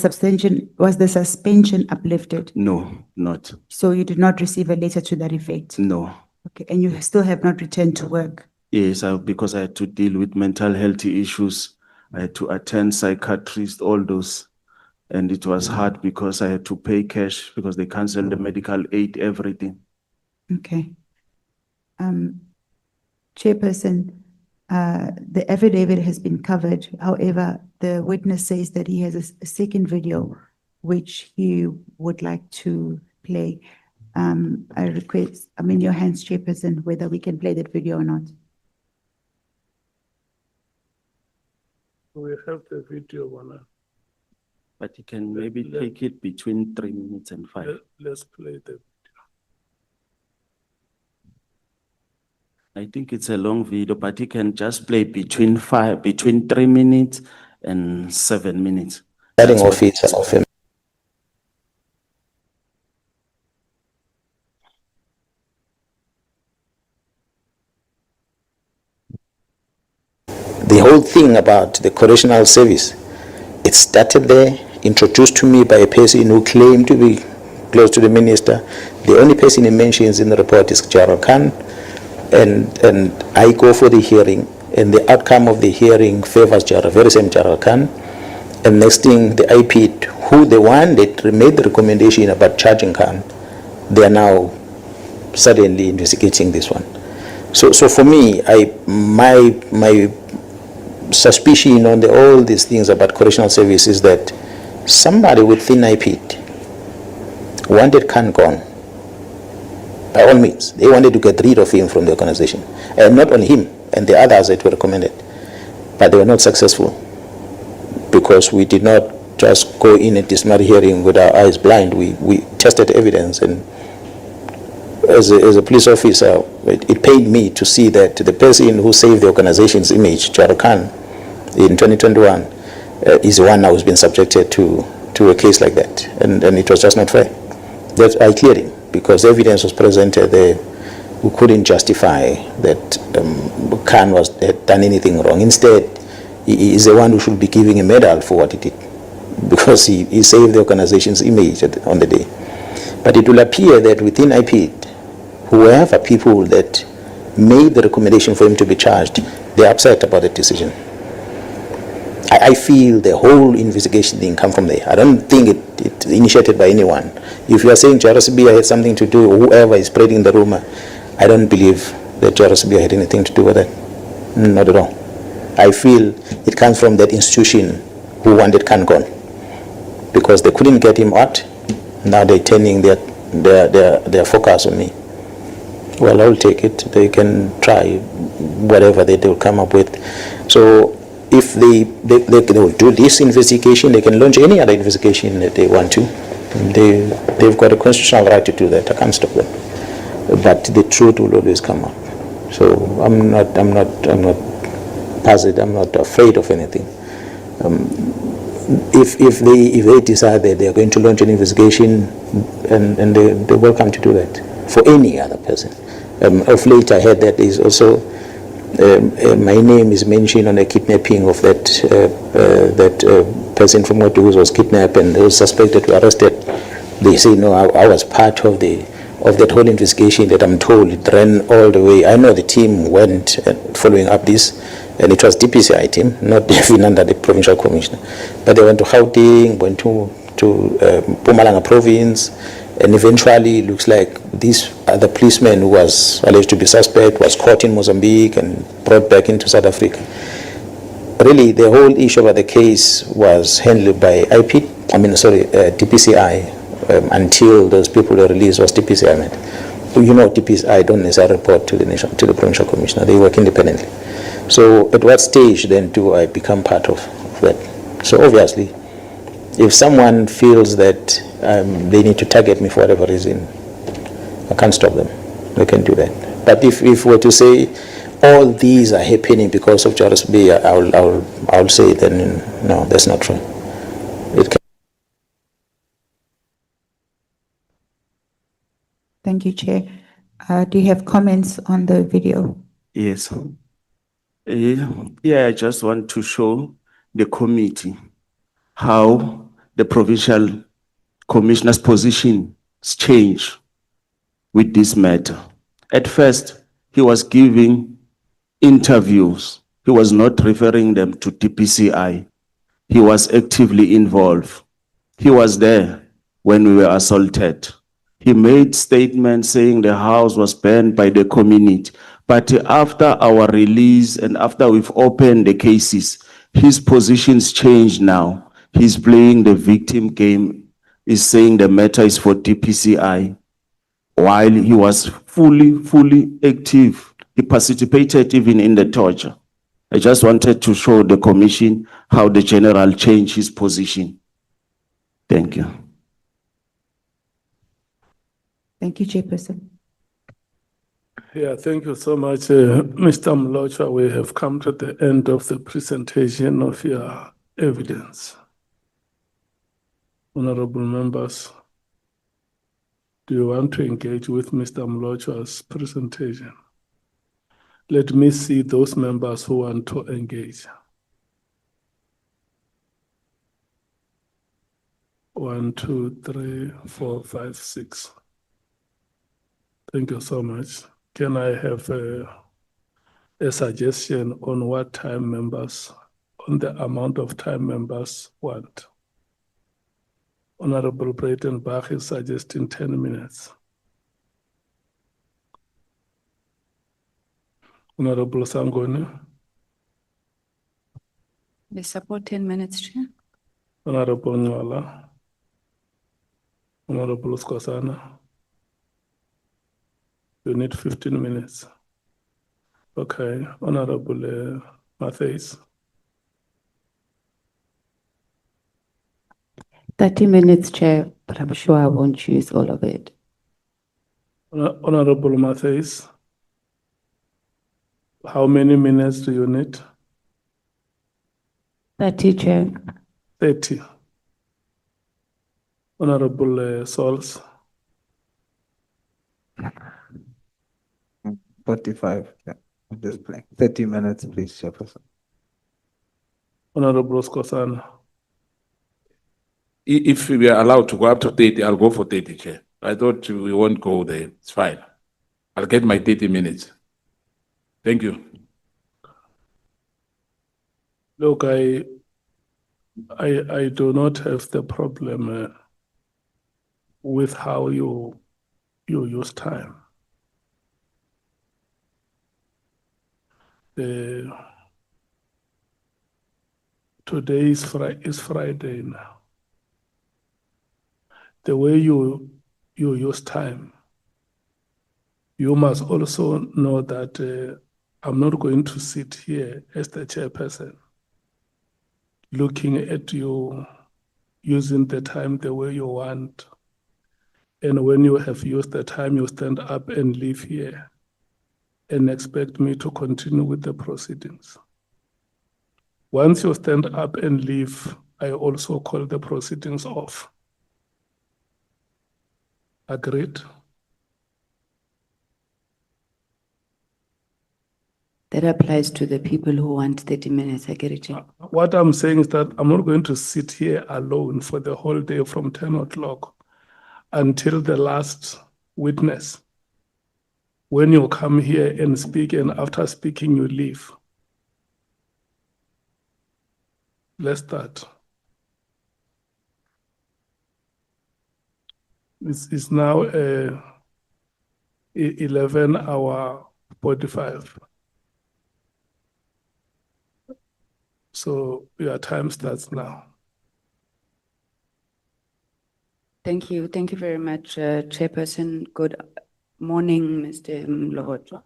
Speaker 7: suspension uplifted?
Speaker 8: No, not.
Speaker 7: So you did not receive a letter to that effect?
Speaker 8: No.
Speaker 7: Okay, and you still have not returned to work?
Speaker 8: Yes, because I had to deal with mental health issues. I had to attend psychiatrist, all those. And it was hard because I had to pay cash because they canceled the medical aid, everything.
Speaker 7: Okay. Chairperson, the affidavit has been covered. However, the witness says that he has a second video which he would like to play. I request, I'm in your hands, Chairperson, whether we can play that video or not.
Speaker 1: We have the video one.
Speaker 8: But you can maybe take it between 3 minutes and 5.
Speaker 1: Let's play the.
Speaker 8: I think it's a long video, but you can just play between 3 minutes and 7 minutes.
Speaker 12: Starting officer of him. The whole thing about the correctional service, it started there, introduced to me by a person who claimed to be close to the minister. The only person he mentions in the report is General Khan, and I go for the hearing, and the outcome of the hearing favors General, very same General Khan. And next thing, the IP, who the one that made the recommendation about charging Khan, they are now suddenly investigating this one. So for me, my suspicion on all these things about correctional service is that somebody within IP wanted Khan gone. By all means, they wanted to get rid of him from the organization, and not only him and the others that were recommended, but they were not successful because we did not just go in at this matter hearing with our eyes blind. We tested evidence, and as a police officer, it pained me to see that the person who saved the organization's image, General Khan, in 2021, is the one now who's been subjected to a case like that, and it was just not fair. That I cleared him because evidence was presented there who couldn't justify that Khan had done anything wrong. Instead, he is the one who should be giving a medal for what he did, because he saved the organization's image on the day. But it will appear that within IP, whoever people that made the recommendation for him to be charged, they're upset about the decision. I feel the whole investigation didn't come from there. I don't think it initiated by anyone. If you are saying Chairperson had something to do, or whoever is spreading the rumor, I don't believe that Chairperson had anything to do with that. Not at all. I feel it comes from that institution who wanted Khan gone, because they couldn't get him out. Now they're turning their focus on me. Well, I'll take it. They can try whatever they will come up with. So if they will do this investigation, they can launch any other investigation that they want to. They've got a constitutional right to do that. I can't stop them. But the truth will always come out. So I'm not puzzled. I'm not afraid of anything. If they decide that they are going to launch an investigation, and they're welcome to do that for any other person. Of late, I heard that there is also my name is mentioned on a kidnapping of that person from Motu who was kidnapped and who was suspected to be arrested, they say, no, I was part of that whole investigation that I'm told it ran all the way. I know the team went following up this, and it was DPCI team, not even under the provincial commissioner. But they went to Gauteng, went to Mpumalanga province, and eventually it looks like this other policeman who was alleged to be suspect was caught in Mozambique and brought back into South Africa. Really, the whole issue of the case was handled by DPCI until those people were released. Was DPCI meant? You know, DPCI don't necessarily report to the provincial commissioner. They work independently. So, at what stage then do I become part of that? So, obviously, if someone feels that they need to target me for whatever reason, I can't stop them. They can do that. But if we're to say all these are happening because of Joris B, I'll say then no, that's not true. It can.
Speaker 7: Thank you, Chair. Do you have comments on the video?
Speaker 8: Yes. Yeah, I just want to show the committee how the provincial commissioner's position changed with this matter. At first, he was giving interviews. He was not referring them to TPCI. He was actively involved. He was there when we were assaulted. He made statements saying the house was burned by the community. But after our release and after we've opened the cases, his positions changed now. He's playing the victim game. He's saying the matter is for TPCI. While he was fully active, he participated even in the torture. I just wanted to show the commission how the general changed his position. Thank you.
Speaker 7: Thank you, Chairperson.
Speaker 1: Yeah, thank you so much, Mr. Mlocha. We have come to the end of the presentation of your evidence. Honorable members, do you want to engage with Mr. Mlocha's presentation? Let me see those members who want to engage. 1, 2, 3, 4, 5, 6. Thank you so much. Can I have a suggestion on what time members, on the amount of time members want? Honorable Breitenbach is suggesting 10 minutes. Honorable Sangoni.
Speaker 2: They support 10 minutes, Chair.
Speaker 1: Honorable Nwala. Honorable Skosana. You need 15 minutes. Okay, Honorable Matthews.
Speaker 2: 30 minutes, Chair, but I'm sure I won't use all of it.
Speaker 1: Honorable Matthews. How many minutes do you need?
Speaker 2: 30, Chair.
Speaker 1: 30. Honorable Sauls.
Speaker 6: 45. Yeah, I'm just playing. 30 minutes, please, Chairperson.
Speaker 1: Honorable Skosana.
Speaker 3: If we are allowed to go up to 30, I'll go for 30, Chair. I thought we won't go there. It's fine. I'll get my 30 minutes. Thank you.
Speaker 1: Look, I do not have the problem with how you use time. Today is Friday now. The way you use time, you must also know that I'm not going to sit here as the chairperson looking at you using the time the way you want. And when you have used the time, you stand up and leave here and expect me to continue with the proceedings. Once you stand up and leave, I also call the proceedings off. Agreed?
Speaker 2: That applies to the people who want 30 minutes, I get it, Chair.
Speaker 1: What I'm saying is that I'm not going to sit here alone for the whole day from 10 o'clock until the last witness. When you come here and speak, and after speaking, you leave. Let's start. It's now 11:45. So your time starts now.
Speaker 2: Thank you. Thank you very much, Chairperson. Good morning, Mr. Mlotshwa.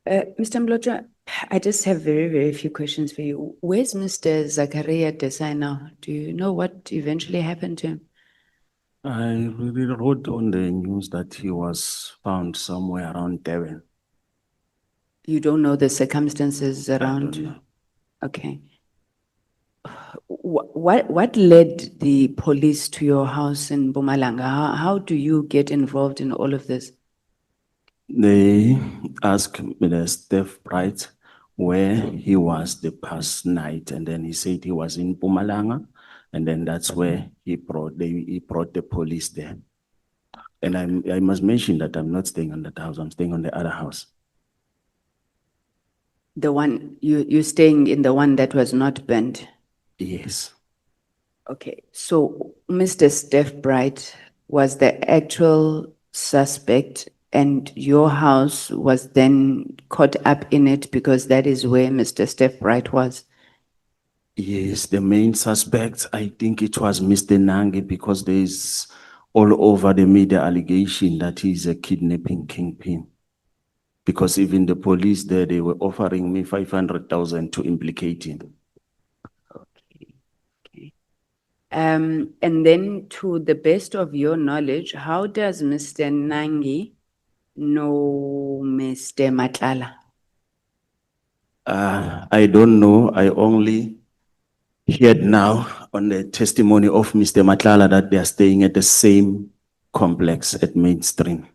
Speaker 2: Mr. Mlotshwa, I just have very, very few questions for you. Where's Mr. Zakaria Desai now? Do you know what eventually happened to him?
Speaker 8: I really wrote on the news that he was found somewhere around Devon.
Speaker 2: You don't know the circumstances around?
Speaker 8: know.
Speaker 2: Okay. What led the police to your house in Mpumalanga? How do you get involved in all of this?
Speaker 8: They asked Mr. Steph Bright where he was the past night, and then he said he was in Mpumalanga, and then that's where he brought the police there. And I must mention that I'm not staying on that house, I'm staying on the other house.
Speaker 2: The one, you're staying in the one that was not burned?
Speaker 8: Yes.
Speaker 2: Okay, so Mr. Steph Bright was the actual suspect and your house was then caught up in it because that is where Mr. Steph Bright was?
Speaker 8: Yes, the main suspect, I think it was Mr. Nangi, because there's all over the media allegation that he's a kidnapping kingpin. Because even the police there, they were offering me 500,000 to implicate him.
Speaker 2: Okay. And then to the best of your knowledge, how does Mr. Nangi know Mr. Matlala?
Speaker 8: I don't know. I only heard now on the testimony of Mr. Matlala that they are staying at the same complex at Mainstream.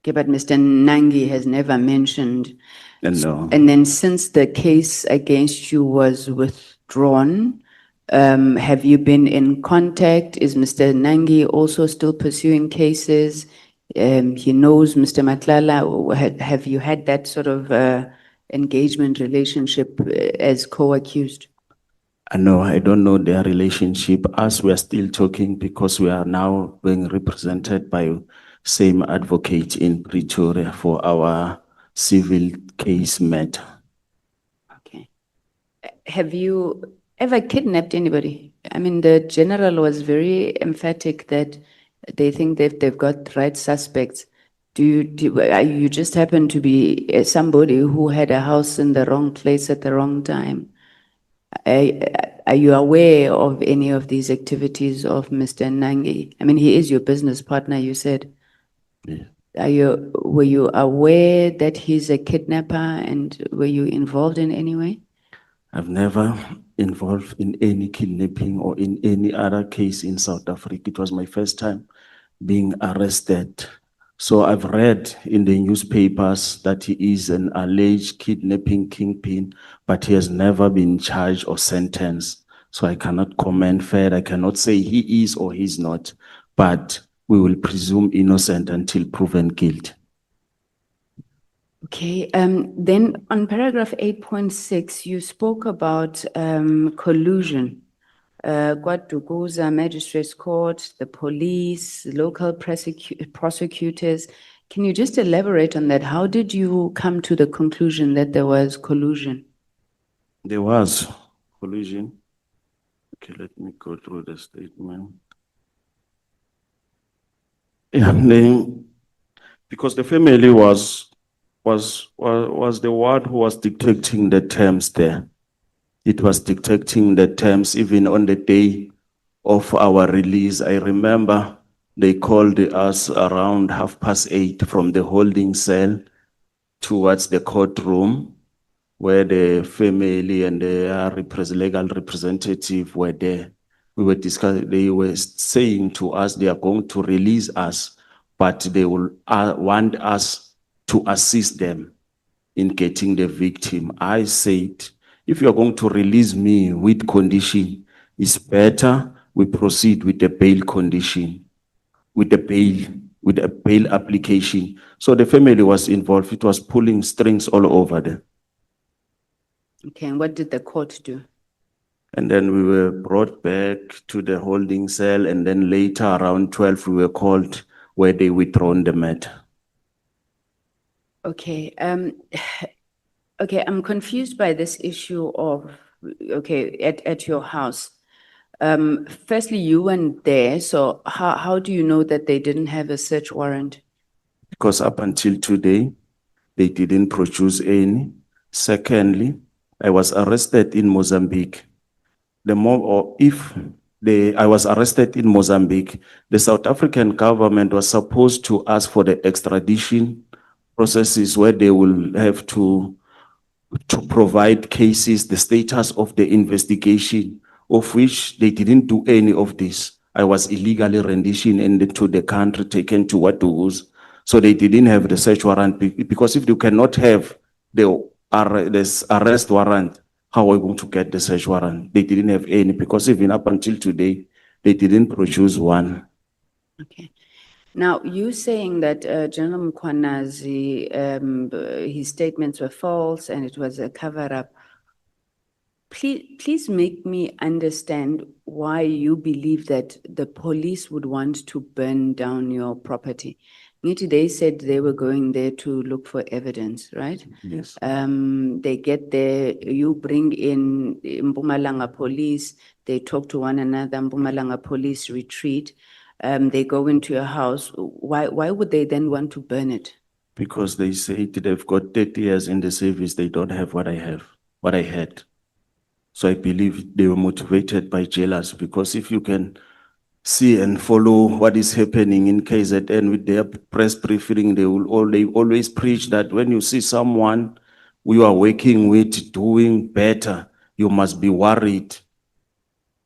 Speaker 2: Okay, but Mr. Nangi has never mentioned.
Speaker 8: No.
Speaker 2: And then since the case against you was withdrawn, have you been in contact? Is Mr. Nangi also still pursuing cases? He knows Mr. Matlala. Have you had that sort of engagement relationship as co-accused?
Speaker 8: No, I don't know their relationship. As we are still talking, because we are now being represented by same advocate in Pretoria for our civil case matter.
Speaker 2: Okay. Have you ever kidnapped anybody? I mean, the general was very emphatic that they think they've got the right suspects. You just happen to be somebody who had a house in the wrong place at the wrong time? Are you aware of any of these activities of Mr. Nangi? I mean, he is your business partner, you said.
Speaker 8: Yeah.
Speaker 2: Were you aware that he's a kidnapper and were you involved in any way?
Speaker 8: I've never involved in any kidnapping or in any other case in South Africa. It was my first time being arrested. So I've read in the newspapers that he is an alleged kidnapping kingpin, but he has never been charged or sentenced. So I cannot comment further. I cannot say he is or he's not, but we will presume innocent until proven guilty.
Speaker 2: Okay, then on paragraph 8.6, you spoke about collusion. KwaDukuza Magistrates Court, the police, local prosecutors. Can you just elaborate on that? How did you come to the conclusion that there was collusion?
Speaker 8: There was collusion. Okay, let me go through the statement. Yeah, because the family was the one who was dictating the terms there. It was dictating the terms even on the day of our release. I remember they called us around 8:30 from the holding cell towards the courtroom where the family and their legal representative were there. We were discussing, they were saying to us they are going to release us, but they will want us to assist them. in getting the victim. I said, if you are going to release me with condition, it's better we proceed with the bail condition, with the bail application. So the family was involved. It was pulling strings all over there.
Speaker 2: Okay, and what did the court do?
Speaker 8: And then we were brought back to the holding cell, and then later around 12, we were called where they withdrawn the matter.
Speaker 2: Okay, okay, I'm confused by this issue of, okay, at your house. Firstly, you weren't there, so how do you know that they didn't have a search warrant?
Speaker 8: Because up until today, they didn't produce any. Secondly, I was arrested in Mozambique. I was arrested in Mozambique, the South African government was supposed to ask for the extradition processes where they will have to provide cases, the status of the investigation, of which they didn't do any of this. I was illegally renditioned into the country, taken to Watuhus. So they didn't have the search warrant because if you cannot have this arrest warrant, how are we going to get the search warrant? They didn't have any because even up until today, they didn't produce one.
Speaker 2: Okay. Now, you saying that General Mkhwanazi, his statements were false and it was a cover-up. Please make me understand why you believe that the police would want to burn down your property. They said they were going there to look for evidence, right?
Speaker 8: Yes.
Speaker 2: They get there, you bring in Mpumalanga police, they talk to one another, Mpumalanga police retreat, they go into your house. Why would they then want to burn it?
Speaker 8: Because they say they've got 30 years in the service, they don't have what I have, what I had. So I believe they were motivated by jealousy, because if you can see and follow what is happening in KZN with their press briefing, they always preach that when you see someone you are working with doing better, you must be worried.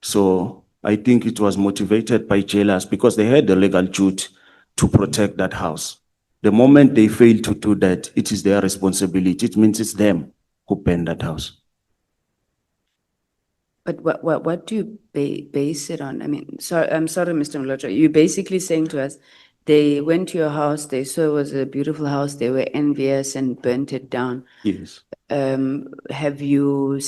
Speaker 8: So I think it was motivated by jealousy because they had the legal duty to protect that house. The moment they fail to do that, it is their responsibility. It means it's them who burned that house.
Speaker 2: But what do you base it on? I mean, I'm sorry, Mr. Mlotra, you're basically saying to us, they went to your house, they saw it was a beautiful house, they were envious and burnt it down.
Speaker 8: Yes.
Speaker 2: Have you,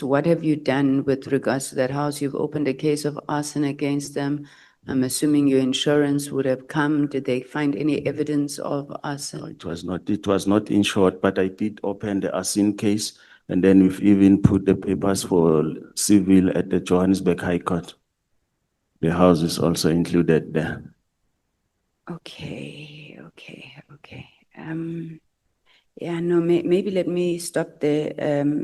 Speaker 2: what have you done with regards to that house? You've opened a case of arson against them. I'm assuming your insurance would have come. Did they find any evidence of arson?
Speaker 8: No, it was not insured, but I did open the arson case. And then we've even put the papers for civil at the Johannesburg High Court. The house is also included there.
Speaker 2: Okay. Yeah, no, maybe let me stop there,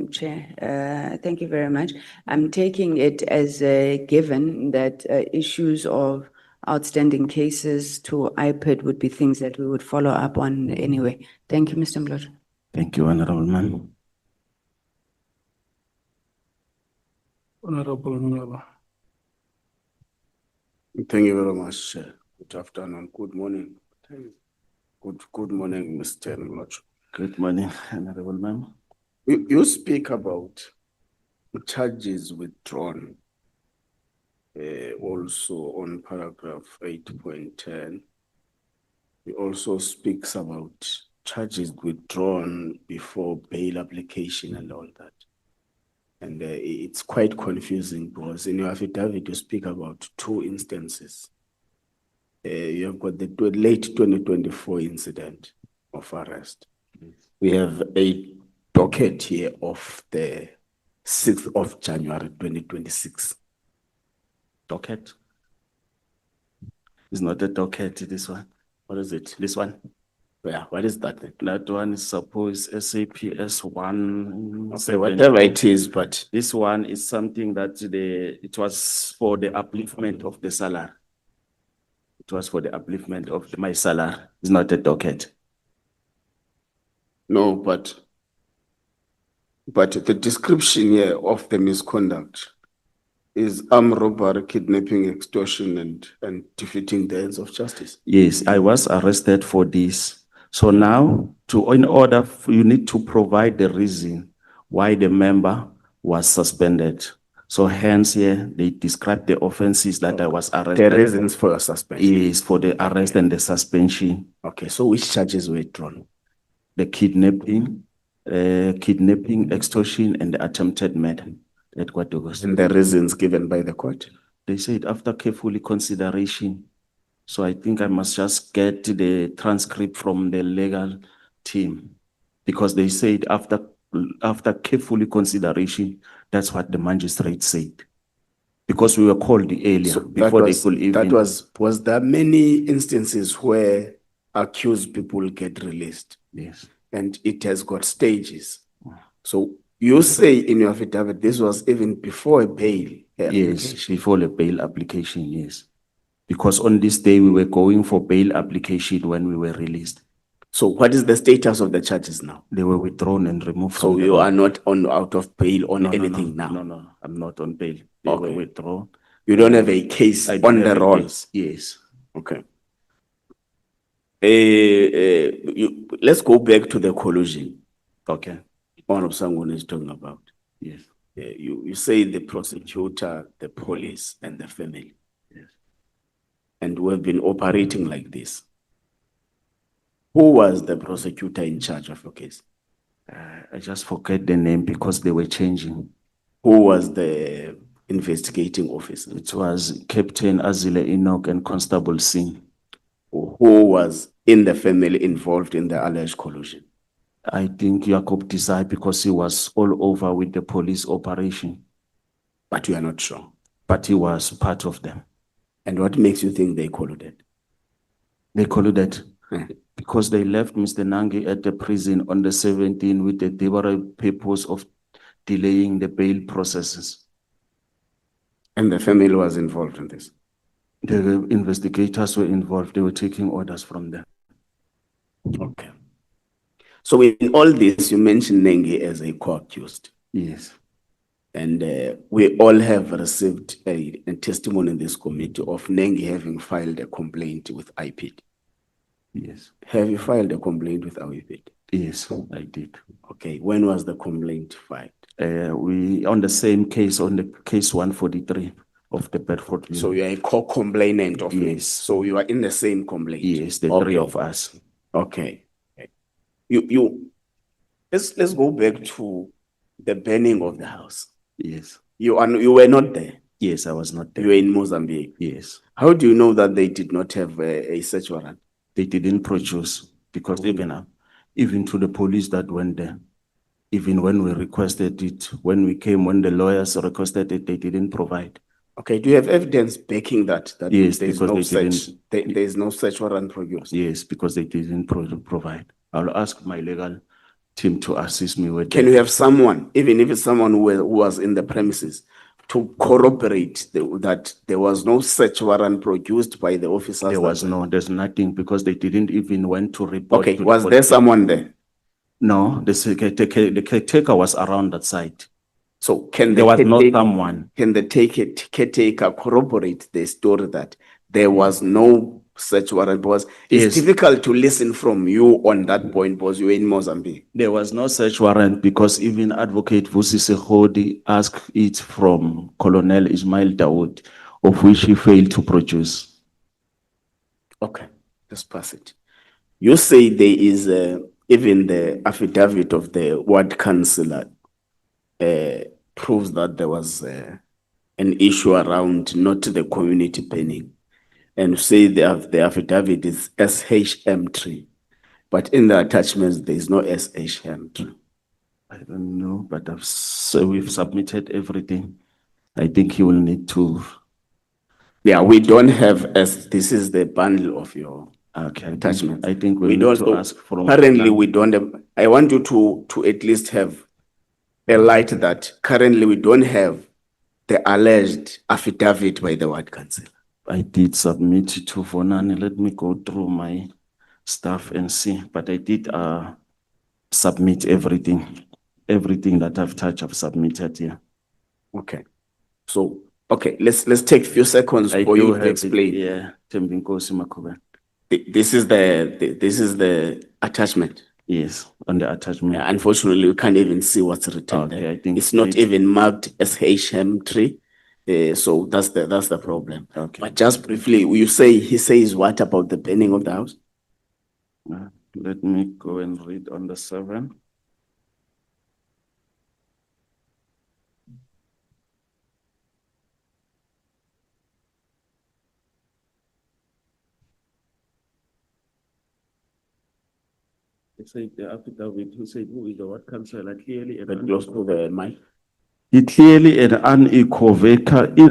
Speaker 2: Chair. Thank you very much. I'm taking it as a given that issues of outstanding cases to IPID would be things that we would follow up on anyway. Thank you, Mr. Mlotra.
Speaker 8: Thank you, Honorable Ma'am.
Speaker 1: Honorable Ngaba.
Speaker 13: Thank you very much. Good afternoon. Good morning. Good morning, Mr. Mlotra.
Speaker 8: Good morning, Honorable Ma'am.
Speaker 13: You speak about charges withdrawn. Also on paragraph 8.10. It also speaks about charges withdrawn before bail application and all that. And it's quite confusing because in your affidavit, you speak about two instances. You have got the late 2024 incident of arrest. We have a docket here of the 6th of January, 2026.
Speaker 8: Docket? It's not a docket, this one. What is it? This one?
Speaker 13: Yeah, what is that?
Speaker 8: That one is supposed SAPS 1.
Speaker 13: Okay, whatever it is, but
Speaker 8: this one is something that it was for the upliftment of the salary. It was for the upliftment of my salary. It's not a docket.
Speaker 13: No, but the description here of the misconduct is armed robbery, kidnapping, extortion, and defeating the ends of justice.
Speaker 8: Yes, I was arrested for this. So now, in order, you need to provide the reason why the member was suspended. So hence here, they describe the offenses that I was arrested.
Speaker 13: The reasons for your suspension.
Speaker 8: Is for the arrest and the suspension.
Speaker 13: Okay, so which charges were drawn?
Speaker 8: The kidnapping, extortion, and the attempted murder. That's what it was.
Speaker 13: And the reasons given by the court?
Speaker 8: They said after carefully consideration. So I think I must just get the transcript from the legal team, because they said after carefully consideration, that's what the magistrate said. Because we were called earlier before they could even.
Speaker 13: Was there many instances where accused people get released?
Speaker 8: Yes.
Speaker 13: And it has got stages. So you say in your affidavit, this was even before a bail application?
Speaker 8: Yes, before the bail application, yes. Because on this day we were going for bail application when we were released.
Speaker 13: So what is the status of the charges now?
Speaker 8: They were withdrawn and removed
Speaker 13: So
Speaker 8: from
Speaker 13: you are not out of bail on anything now?
Speaker 8: No, I'm not on bail. They were withdrawn.
Speaker 13: You don't have a case
Speaker 8: I don't
Speaker 13: on the
Speaker 8: have a
Speaker 13: roll?
Speaker 8: case. Yes.
Speaker 13: Okay. Let's go back to the collusion.
Speaker 8: Okay.
Speaker 13: One of someone is talking about.
Speaker 8: Yes.
Speaker 13: You say the prosecutor, the police, and the family.
Speaker 8: Yes.
Speaker 13: And we have been operating like this. Who was the prosecutor in charge of your case?
Speaker 8: I just forget the name because they were changing.
Speaker 13: Who was the investigating officer?
Speaker 8: It was Captain Azile Enoch and Constable Singh.
Speaker 13: Who was in the family involved in the alleged collusion?
Speaker 8: I think Jacob Desai, because he was all over with the police operation.
Speaker 13: But you are not sure?
Speaker 8: But he was part of them.
Speaker 13: And what makes you think they colluded?
Speaker 8: They colluded because they left Mr. Nangi at the prison on the 17th with the deliberate purpose of delaying the bail processes.
Speaker 13: And the family was involved in this?
Speaker 8: The investigators were involved. They were taking orders from them.
Speaker 13: Okay. So in all this, you mentioned Nengi as a co-accused.
Speaker 8: Yes.
Speaker 13: And we all have received a testimony in this committee of Nengi having filed a complaint with IPID.
Speaker 8: Yes.
Speaker 13: Have you filed a complaint with IPID?
Speaker 8: Yes, I did.
Speaker 13: Okay. When was the complaint filed?
Speaker 8: We on the same case, on the case 143 of the Bedford unit.
Speaker 13: So you are a co-complainant of
Speaker 8: Yes.
Speaker 13: So you are in the same complaint?
Speaker 8: Yes, the three of us.
Speaker 13: Okay. Let's go back to the burning of the house.
Speaker 8: Yes.
Speaker 13: You were not there?
Speaker 8: Yes, I was not there.
Speaker 13: You were in Mozambique?
Speaker 8: Yes.
Speaker 13: How do you know that they did not have a search warrant?
Speaker 8: They didn't produce because even to the police that went there, even when we requested it, when the lawyers requested it, they didn't provide.
Speaker 13: Okay, do you have evidence backing that?
Speaker 8: Yes,
Speaker 13: there's
Speaker 8: because
Speaker 13: there's no search warrant produced?
Speaker 8: Yes, because they didn't provide. I'll ask my legal team to assist me with
Speaker 13: Can you have someone, even if it's someone who was in the premises, to corroborate that there was no search warrant produced by the officers?
Speaker 8: There's nothing because they didn't even went to report.
Speaker 13: Okay, was there someone there?
Speaker 8: No, the caretaker was around that site.
Speaker 13: So
Speaker 8: there was not someone.
Speaker 13: Can the caretaker corroborate the story that there was no search warrant? Because it's difficult to listen from you on that point because you were in Mozambique.
Speaker 8: There was no search warrant because even Advocate Vusi Sehodi asked it from Colonel Ismail Dawood, of which he failed to produce.
Speaker 13: Okay, let's pass it. You say there is even the affidavit of the ward councillor proves that there was an issue around not the community planning, and say the affidavit is SHM3, but in the attachments there is no SHM3.
Speaker 8: I don't know, but we've submitted everything. I think he will need to.
Speaker 13: Yeah, we don't have this is the bundle of your attachments.
Speaker 8: I think we need to ask from.
Speaker 13: Currently, we don't have. I want you to at least have a light that currently we don't have the alleged affidavit by the ward council.
Speaker 8: I did submit it to Vonani. Let me go through my stuff and see. But I did submit everything. Everything that I've touched, I've submitted here.
Speaker 13: Okay. So, okay, let's take a few seconds for you to explain.
Speaker 8: Yeah.
Speaker 13: This is the attachment.
Speaker 8: Yes, on the attachment.
Speaker 13: Unfortunately, we can't even see what's written
Speaker 8: Okay,
Speaker 13: there.
Speaker 8: I think
Speaker 13: It's not
Speaker 8: it-
Speaker 13: even marked as HM3. So that's the problem.
Speaker 8: Okay.
Speaker 13: But just briefly, he says what about the burning of the house?
Speaker 8: Let me go and read on the 7. He said the affidavit, he said, who is the ward councillor clearly and
Speaker 13: But close to the mic.
Speaker 8: It clearly and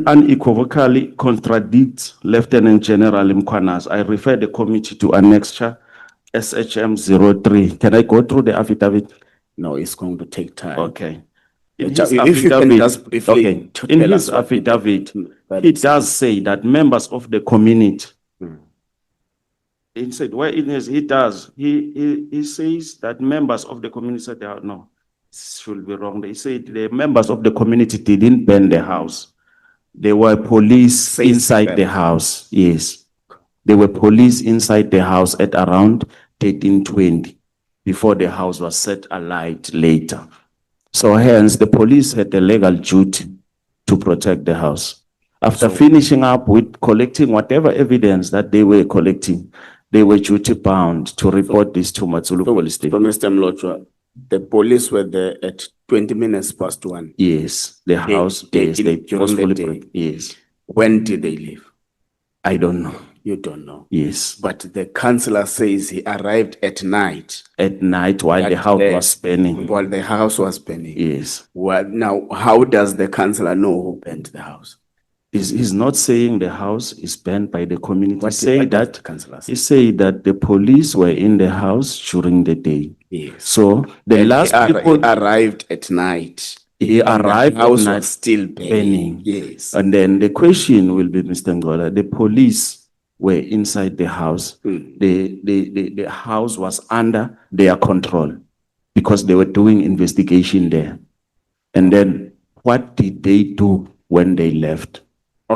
Speaker 8: unequivocally contradicts Lieutenant General Mkwanas. I refer the committee to annexure SHM 03. Can I go through the affidavit?
Speaker 13: No, it's going to take time.
Speaker 8: Okay. In
Speaker 13: If
Speaker 8: his
Speaker 13: you can
Speaker 8: affidavit,
Speaker 13: just briefly
Speaker 8: okay. In
Speaker 13: tell
Speaker 8: his
Speaker 13: us what it-
Speaker 8: affidavit,
Speaker 13: that
Speaker 8: he
Speaker 13: is-
Speaker 8: does say that members of the community.
Speaker 13: Hmm.
Speaker 8: He said, where it is, he does. He says that members of the community said, no, this should be wrong. They said the members of the community didn't burn the house. There were police
Speaker 13: Says
Speaker 8: inside
Speaker 13: that.
Speaker 8: the house. Yes. There were police inside the house at around 13:20 before the house was set alight later. So hence the police had the legal duty to protect the house. After finishing up with collecting whatever evidence that they were collecting, they were duty bound to report this to Matsulu Police
Speaker 13: So,
Speaker 8: Station.
Speaker 13: Mr. Mlotshwa, the police were there at 20 minutes past 1.
Speaker 8: Yes, the house, yes, they
Speaker 13: during the
Speaker 8: forcefully,
Speaker 13: day.
Speaker 8: yes.
Speaker 13: When did they leave?
Speaker 8: I don't know.
Speaker 13: You don't know.
Speaker 8: Yes.
Speaker 13: But the councillor says he arrived at night
Speaker 8: At night while the
Speaker 13: That
Speaker 8: house
Speaker 13: day.
Speaker 8: was burning.
Speaker 13: while the house was burning.
Speaker 8: Yes.
Speaker 13: Well, now, how does the councillor know who burnt the house?
Speaker 8: He's not saying the house is burned by the community.
Speaker 13: What
Speaker 8: He's saying
Speaker 13: does
Speaker 8: that
Speaker 13: the councillor say?
Speaker 8: he said that the police were in the house during the day.
Speaker 13: Yes.
Speaker 8: So the
Speaker 13: And
Speaker 8: last
Speaker 13: he
Speaker 8: people
Speaker 13: arrived at night.
Speaker 8: he
Speaker 13: and
Speaker 8: arrived
Speaker 13: the house
Speaker 8: at night
Speaker 13: was still burning.
Speaker 8: burning.
Speaker 13: Yes.
Speaker 8: And then the question will be, Mr. Ngola, the police were inside the house.
Speaker 13: Hmm.
Speaker 8: The house was under their control because they were doing investigation there. And then what did they do when they left?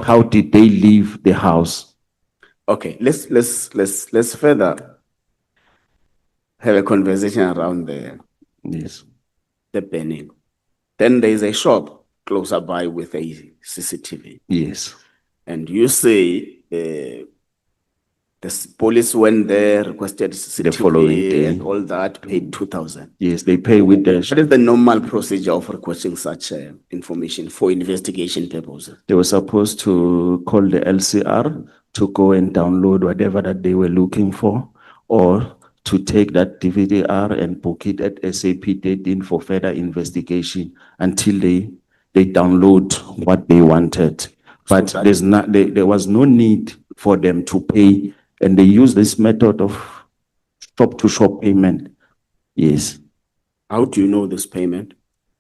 Speaker 8: How did they leave the house?
Speaker 13: Okay, let's further have a conversation around
Speaker 8: Yes.
Speaker 13: the burning. Then there is a shop closer by with a CCTV.
Speaker 8: Yes.
Speaker 13: And you say the police went there, requested CCTV
Speaker 8: The following day.
Speaker 13: and all that, paid 2,000.
Speaker 8: Yes, they pay with the.
Speaker 13: What is the normal procedure of requesting such information for investigation purposes?
Speaker 8: They were supposed to call the LCR to go and download whatever that they were looking for, or to take that DVDR and book it at SAP date in for further investigation until they download what they wanted. But there was no need for them to pay, and they use this method of shop to shop payment. Yes.
Speaker 13: How do you know this payment?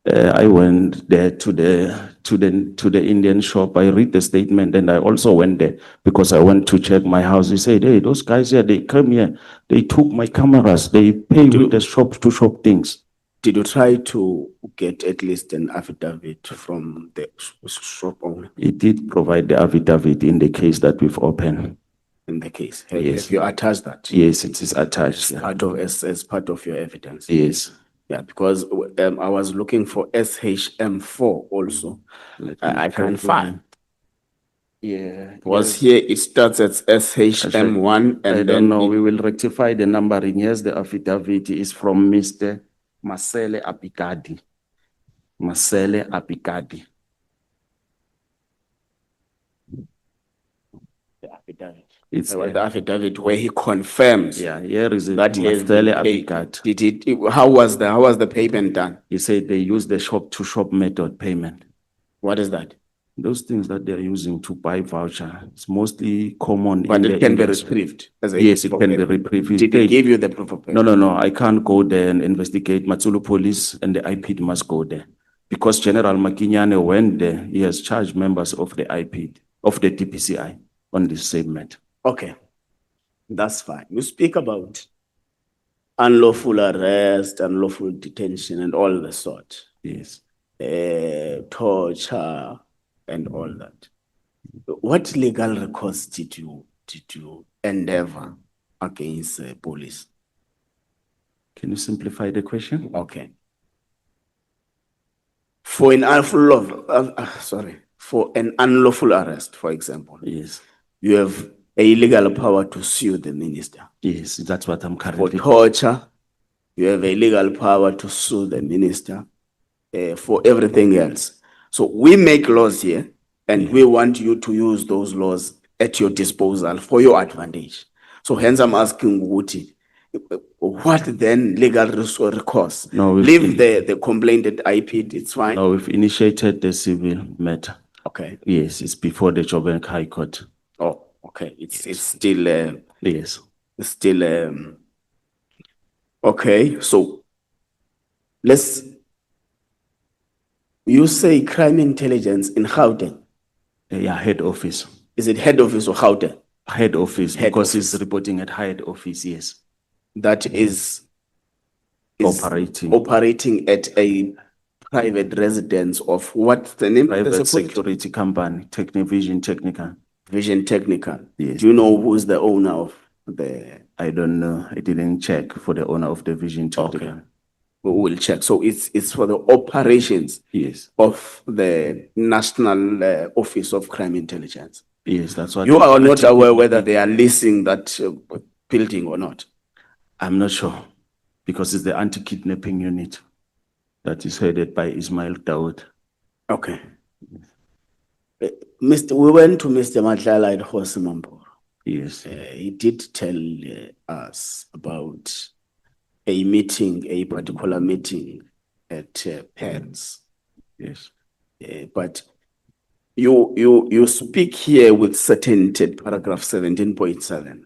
Speaker 8: I went there to the Indian shop. I read the statement, and I also went there because I went to check my house. They said, hey, those guys here, they come here, they took my cameras, they pay with the shop to shop things.
Speaker 13: Did you try to get at least an affidavit from the shop owner
Speaker 8: It did provide the affidavit in the case that we've opened.
Speaker 13: in the case?
Speaker 8: Yes.
Speaker 13: Have you attached that?
Speaker 8: Yes, it is attached. Yeah.
Speaker 13: As part of your evidence?
Speaker 8: Yes.
Speaker 13: Yeah, because I was looking for SHM4 also. I can't find.
Speaker 8: Yeah.
Speaker 13: Was here, it starts at SHM1 and
Speaker 8: I
Speaker 13: then.
Speaker 8: don't know, we will rectify the numbering. Here's the affidavit is from Mr. Masele Apikadi. Masele Apikadi.
Speaker 13: The affidavit.
Speaker 8: It's
Speaker 13: The affidavit where he confirms.
Speaker 8: yeah, here is it.
Speaker 13: That he has
Speaker 8: Masele
Speaker 13: been paid.
Speaker 8: Apikadi.
Speaker 13: How was the payment done?
Speaker 8: He said they use the shop to shop method payment.
Speaker 13: What is that?
Speaker 8: Those things that they're using to buy voucher, it's mostly common.
Speaker 13: But
Speaker 8: in
Speaker 13: it
Speaker 8: the
Speaker 13: can be
Speaker 8: industry.
Speaker 13: retrieved.
Speaker 8: Yes, it can be retrieved.
Speaker 13: Did they give you the proof of payment?
Speaker 8: No, I can't go there and investigate. Matsulu police and the IPD must go there. Because General Makinyane went there, he has charged members of the IPD, of the DPCI on this same matter.
Speaker 13: Okay, that's fine. You speak about unlawful arrest, unlawful detention and all the sort.
Speaker 8: Yes.
Speaker 13: Torture and all that. What legal recourse did you endeavor against police?
Speaker 8: Can you simplify the question?
Speaker 13: Okay. For an for an unlawful arrest, for example,
Speaker 8: Yes.
Speaker 13: you have a legal power to sue the minister.
Speaker 8: Yes, that's what I'm
Speaker 13: For
Speaker 8: currently.
Speaker 13: torture, you have a legal power to sue the minister. For everything else. So we make laws here, and we want you to use those laws at your disposal for your advantage. So hence I'm asking Wuti, what then legal recourse?
Speaker 8: No,
Speaker 13: Leave the complaint at IP, it's fine.
Speaker 8: No, we've initiated the civil matter.
Speaker 13: Okay.
Speaker 8: Yes, it's before the Joburg High Court.
Speaker 13: Oh, okay. It's still
Speaker 8: Yes.
Speaker 13: it's still okay. So you say crime intelligence in Gauteng.
Speaker 8: Yeah, head office.
Speaker 13: Is it head office or Gauteng?
Speaker 8: Head office,
Speaker 13: Head
Speaker 8: because
Speaker 13: office.
Speaker 8: it's reporting at head office, yes.
Speaker 13: That is
Speaker 8: Operating.
Speaker 13: operating at a private residence of what's the name?
Speaker 8: Private
Speaker 13: There's a
Speaker 8: security company, Vision Technical.
Speaker 13: Vision Technical.
Speaker 8: Yes.
Speaker 13: Do you know who's the owner of the?
Speaker 8: I don't know. I didn't check for the owner of the Vision Technical.
Speaker 13: Okay. We will check. So it's for the operations
Speaker 8: Yes.
Speaker 13: of the National Office of Crime Intelligence.
Speaker 8: Yes, that's what.
Speaker 13: You are not aware whether they are leasing that building or not.
Speaker 8: I'm not sure, because it's the anti-kidnapping unit that is headed by Ismail Dawood.
Speaker 13: Okay. We went to Mr. Madlala at Hosimampo.
Speaker 8: Yes.
Speaker 13: He did tell us about a meeting, a particular meeting at Pens.
Speaker 8: Yes.
Speaker 13: But you speak here with certainty, paragraph 17.7,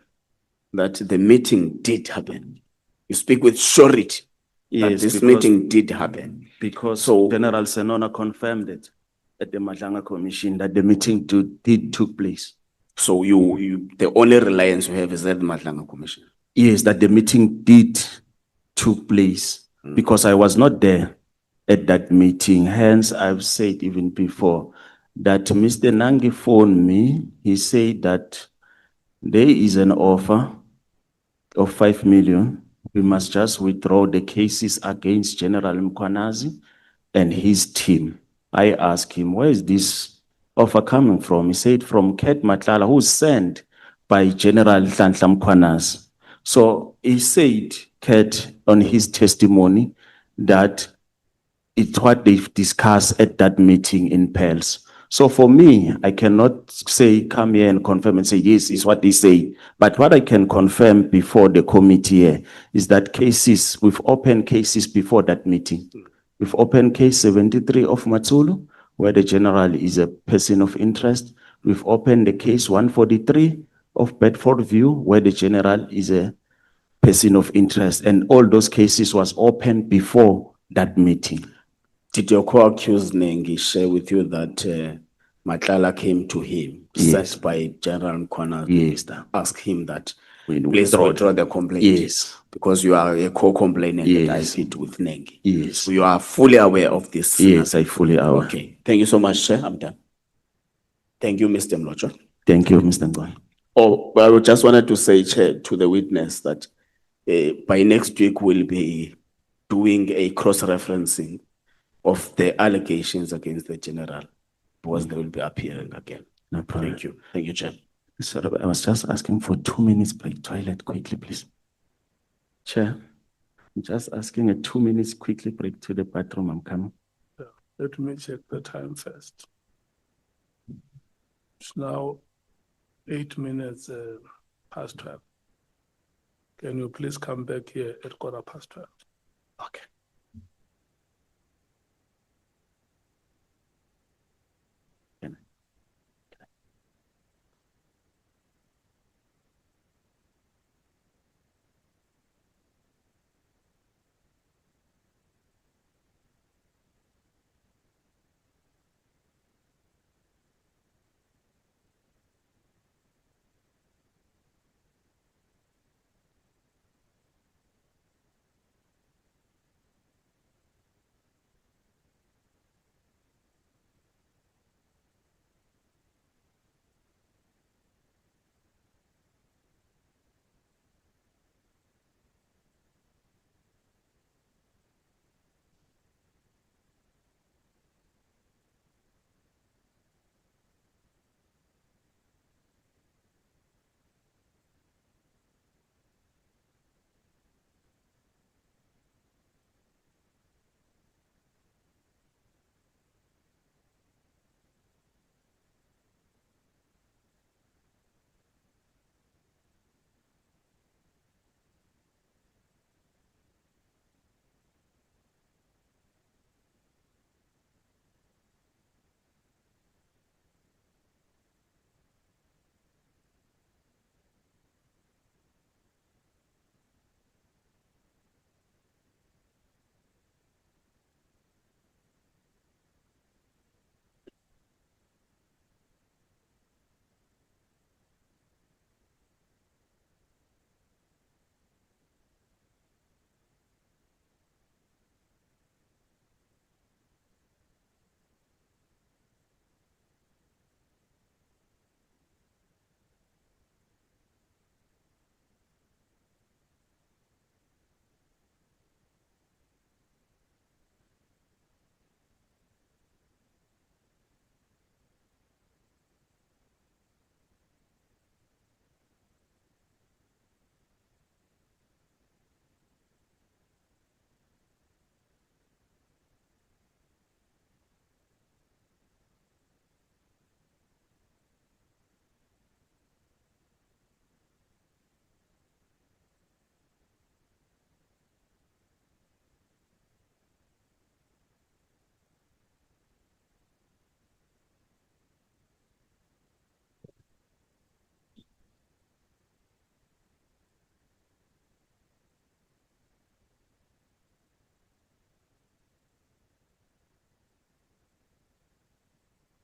Speaker 13: that the meeting did happen. You speak with surety that
Speaker 8: Yes,
Speaker 13: this
Speaker 8: because-
Speaker 13: meeting did happen.
Speaker 8: Because
Speaker 13: So-
Speaker 8: General Senona confirmed it at the Madlanga Commission that the meeting did took place.
Speaker 13: So the only reliance you have is that Madlanga Commission.
Speaker 8: Yes, that the meeting did took place, because I was not there at that meeting. Hence, I've said even before that Mr. Nangi phoned me. He said that there is an offer of 5 million. We must just withdraw the cases against General Mkwanazi and his team. I asked him, where is this offer coming from? He said, from Ket Matlala, who's sent by General Nhlanhla Mkhwanazi. So he said, Ket, on his testimony, that it's what they've discussed at that meeting in Pels. So for me, I cannot say, come here and confirm and say, yes, it's what they say. But what I can confirm before the committee here is that cases, we've opened cases before that meeting. We've opened case 73 of Matsulu, where the general is a person of interest. We've opened the case 143 of Bedford View, where the general is a person of interest. And all those cases was opened before that meeting.
Speaker 13: Did your co-accused Nengi share with you that Matlala came to him,
Speaker 8: Yes.
Speaker 13: sent by General Mkwanazi,
Speaker 8: Yes.
Speaker 13: ask him that,
Speaker 8: We
Speaker 13: please withdraw the complaint?
Speaker 8: Yes.
Speaker 13: Because you are a co-complainant that I
Speaker 8: Yes.
Speaker 13: fit with Nengi.
Speaker 8: Yes.
Speaker 13: So you are fully aware of this?
Speaker 8: Yes, I fully aware.
Speaker 13: Okay. Thank you so much, Chair. I'm done. Thank you, Mr. Mlocho.
Speaker 8: Thank you, Mr. Ngwan.
Speaker 13: Oh, but I just wanted to say, Chair, to the witness that by next week we'll be doing a cross-referencing of the allegations against the general, because they will be appearing again.
Speaker 8: No problem.
Speaker 13: Thank you. Thank you, Chair.
Speaker 8: Sorry, I was just asking for 2 minutes break. Toilet quickly, please. Chair, I'm just asking a 2 minutes quickly break to the bathroom. I'm coming.
Speaker 1: Let me check the time first. It's now 8 minutes past 12. Can you please come back here at 12:15?
Speaker 13: Okay.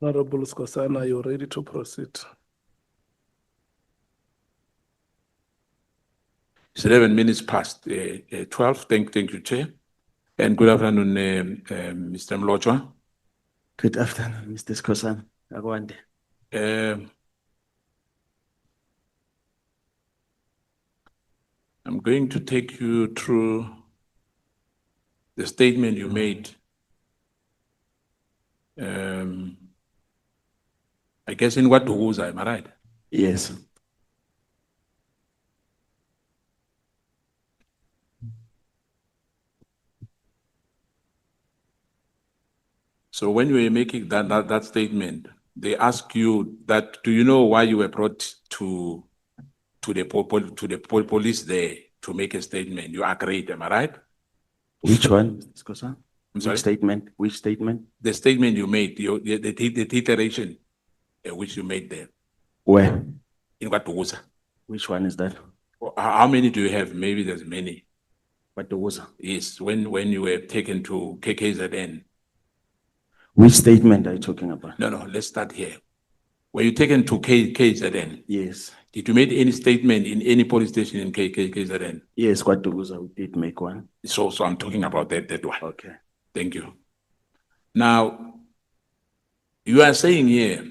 Speaker 1: Honorable Skosana, you're ready to proceed.
Speaker 3: It's 11 minutes past 12. Thank you, Chair. And good afternoon, Mr. Mlochwa.
Speaker 8: Good afternoon, Mr. Skosan. Akwande.
Speaker 3: I'm going to take you through the statement you made. I guess in what was am I right?
Speaker 8: Yes.
Speaker 3: So when you were making that statement, they ask you that, do you know why you were brought to the police there to make a statement? You agreed, am I right?
Speaker 8: Which one, Mr. Skosan?
Speaker 3: I'm sorry?
Speaker 8: Which statement? Which statement?
Speaker 3: The statement you made, the declaration which you made there.
Speaker 8: Where?
Speaker 3: In Watugusa.
Speaker 8: Which one is that?
Speaker 3: How many do you have? Maybe there's many.
Speaker 8: Watugusa.
Speaker 3: Yes, when you were taken to KKZN.
Speaker 8: Which statement are you talking about?
Speaker 3: No, let's start here. Were you taken to KKZN?
Speaker 8: Yes.
Speaker 3: Did you make any statement in any police station in KKZN?
Speaker 8: Yes, Watugusa, we did make one.
Speaker 3: So I'm talking about that one.
Speaker 8: Okay.
Speaker 3: Thank you. Now, you are saying here,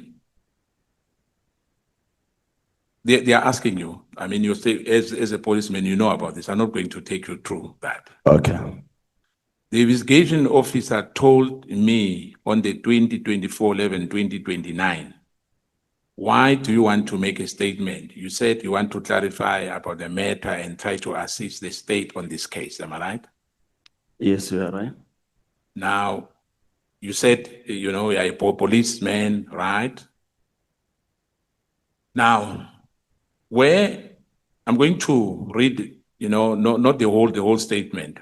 Speaker 3: they are asking you, I mean, you say, as a policeman, you know about this. I'm not going to take you through that.
Speaker 8: Okay.
Speaker 3: The investigation officer told me on the 2024-11-2029, why do you want to make a statement? You said you want to clarify about the matter and try to assist the state on this case. Am I right?
Speaker 8: Yes, you are right.
Speaker 3: Now, you said, you are a policeman, right? Now, where I'm going to read, not the whole statement.